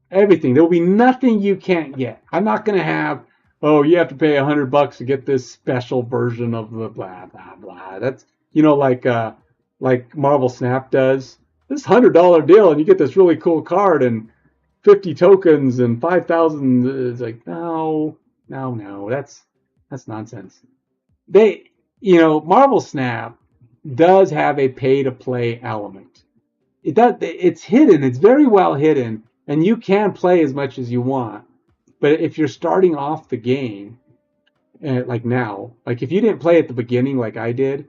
Everything. There will be nothing you can't get. I'm not going to have, oh, you have to pay $100 to get this special version of the blah blah blah. That's, like Marvel Snap does. This $100 deal, and you get this really cool card and 50 tokens and 5,000. It's like, no, that's nonsense. Marvel Snap does have a pay to play element. It does. It's hidden. It's very well hidden, and you can play as much as you want. But if you're starting off the game, like now, like if you didn't play at the beginning like I did,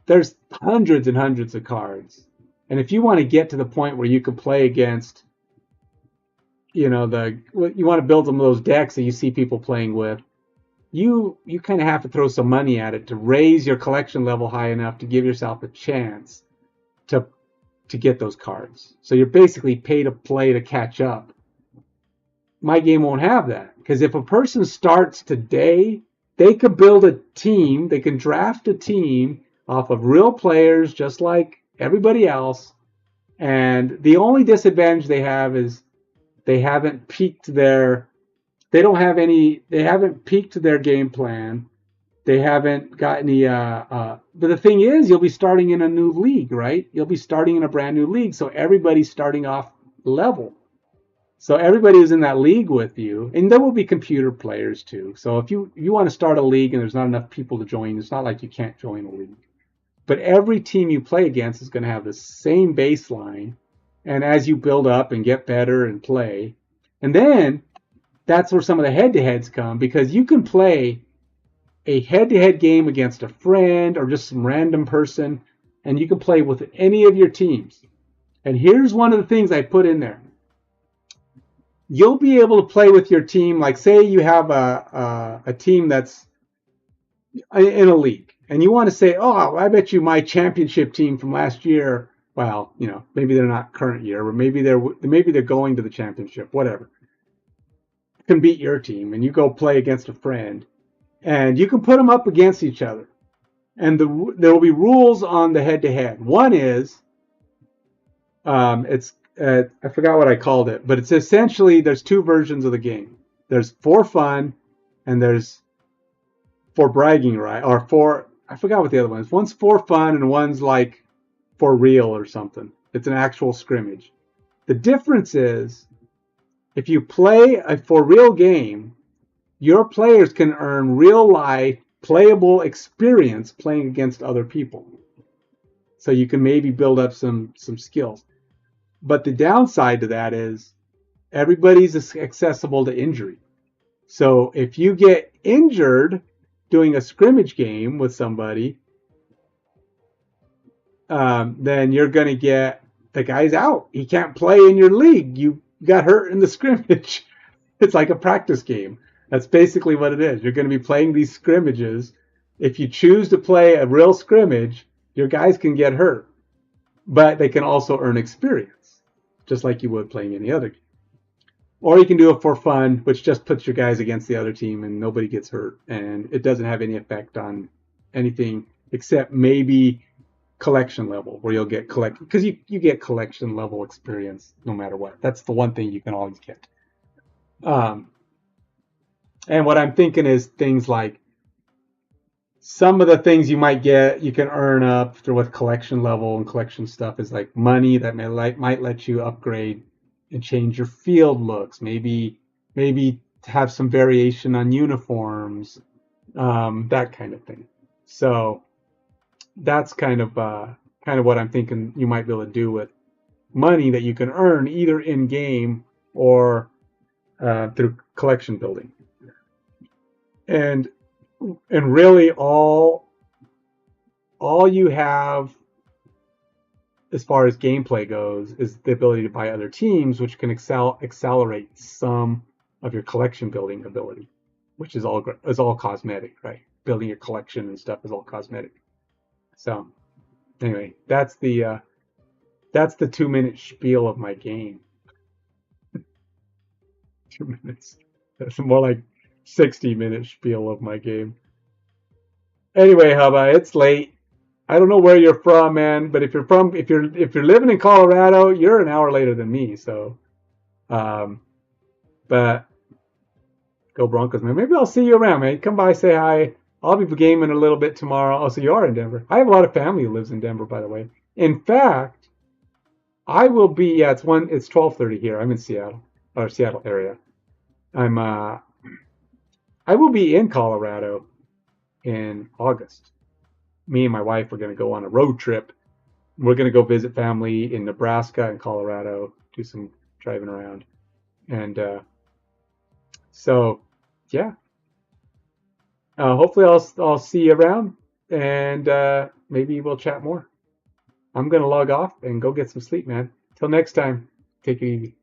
there's hundreds and hundreds of cards. And if you want to get to the point where you can play against, you want to build some of those decks that you see people playing with, you kind of have to throw some money at it to raise your collection level high enough to give yourself a chance to get those cards. So you're basically pay to play to catch up. My game won't have that, because if a person starts today, they could build a team, they can draft a team off of real players just like everybody else, and the only disadvantage they have is they haven't peaked their game plan. They haven't got any but the thing is, you'll be starting in a new league, right? You'll be starting in a brand new league, so everybody's starting off level. So everybody who's in that league with you, and there will be computer players too. So if you want to start a league and there's not enough people to join, it's not like you can't join a league. But every team you play against is going to have the same baseline. And as you build up and get better and play, and then that's where some of the head-to-heads come, because you can play a head-to-head game against a friend or just some random person, and you can play with any of your teams. And here's one of the things I put in there. You'll be able to play with your team, like say you have a team that's in a league, and you want to say, oh, I bet you my championship team from last year, well, maybe they're not current year, but maybe they're going to the championship, whatever, can beat your team, and you go play against a friend, and you can put them up against each other, and there will be rules on the head-to-head. One is, I forgot what I called it, but it's essentially, there's two versions of the game. There's for fun, and there's for bragging, right? Or I forgot what the other one is. One's for fun, and one's like for real or something. It's an actual scrimmage. The difference is, if you play a for real game, your players can earn real life playable experience playing against other people. So you can maybe build up some skills. But the downside to that is everybody's accessible to injury. So if you get injured doing a scrimmage game with somebody, then you're going to get, the guy's out. He can't play in your league. You got hurt in the scrimmage. It's like a practice game. That's basically what it is. You're going to be playing these scrimmages. If you choose to play a real scrimmage, your guys can get hurt, but they can also earn experience, just like you would playing any other game. Or you can do it for fun, which just puts your guys against the other team and nobody gets hurt, and it doesn't have any effect on anything except maybe collection level, where you'll get because you get collection level experience no matter what. That's the one thing you can always get. And what I'm thinking is things like some of the things you might get, you can earn up with collection level and collection stuff, is like money that might let you upgrade and change your field looks. Maybe have some variation on uniforms, that kind of thing. So that's kind of what I'm thinking you might be able to do with money that you can earn either in game or through collection building. And really all you have as far as gameplay goes, is the ability to buy other teams, which can accelerate some of your collection building ability, which is all cosmetic, right? Building your collection and stuff is all cosmetic. So anyway, that's the 2-minute spiel of my game. 2 minutes. That's more like 60-minute spiel of my game. Anyway, Hubba, it's late. I don't know where you're from, man, but if you're living in Colorado, you're an hour later than me. So, but go Broncos, man. Maybe I'll see you around, man. Come by, say hi. I'll be gaming a little bit tomorrow. Oh, so you are in Denver. I have a lot of family who lives in Denver, by the way. In fact, I will be. Yeah, it's 12:30 here. I'm in Seattle area. I will be in Colorado in August. Me and my wife are going to go on a road trip. We're going to go visit family in Nebraska and Colorado, do some driving around. And so, yeah. Hopefully I'll see you around, and maybe we'll chat more. I'm going to log off and go get some sleep, man. Till next time, take it easy.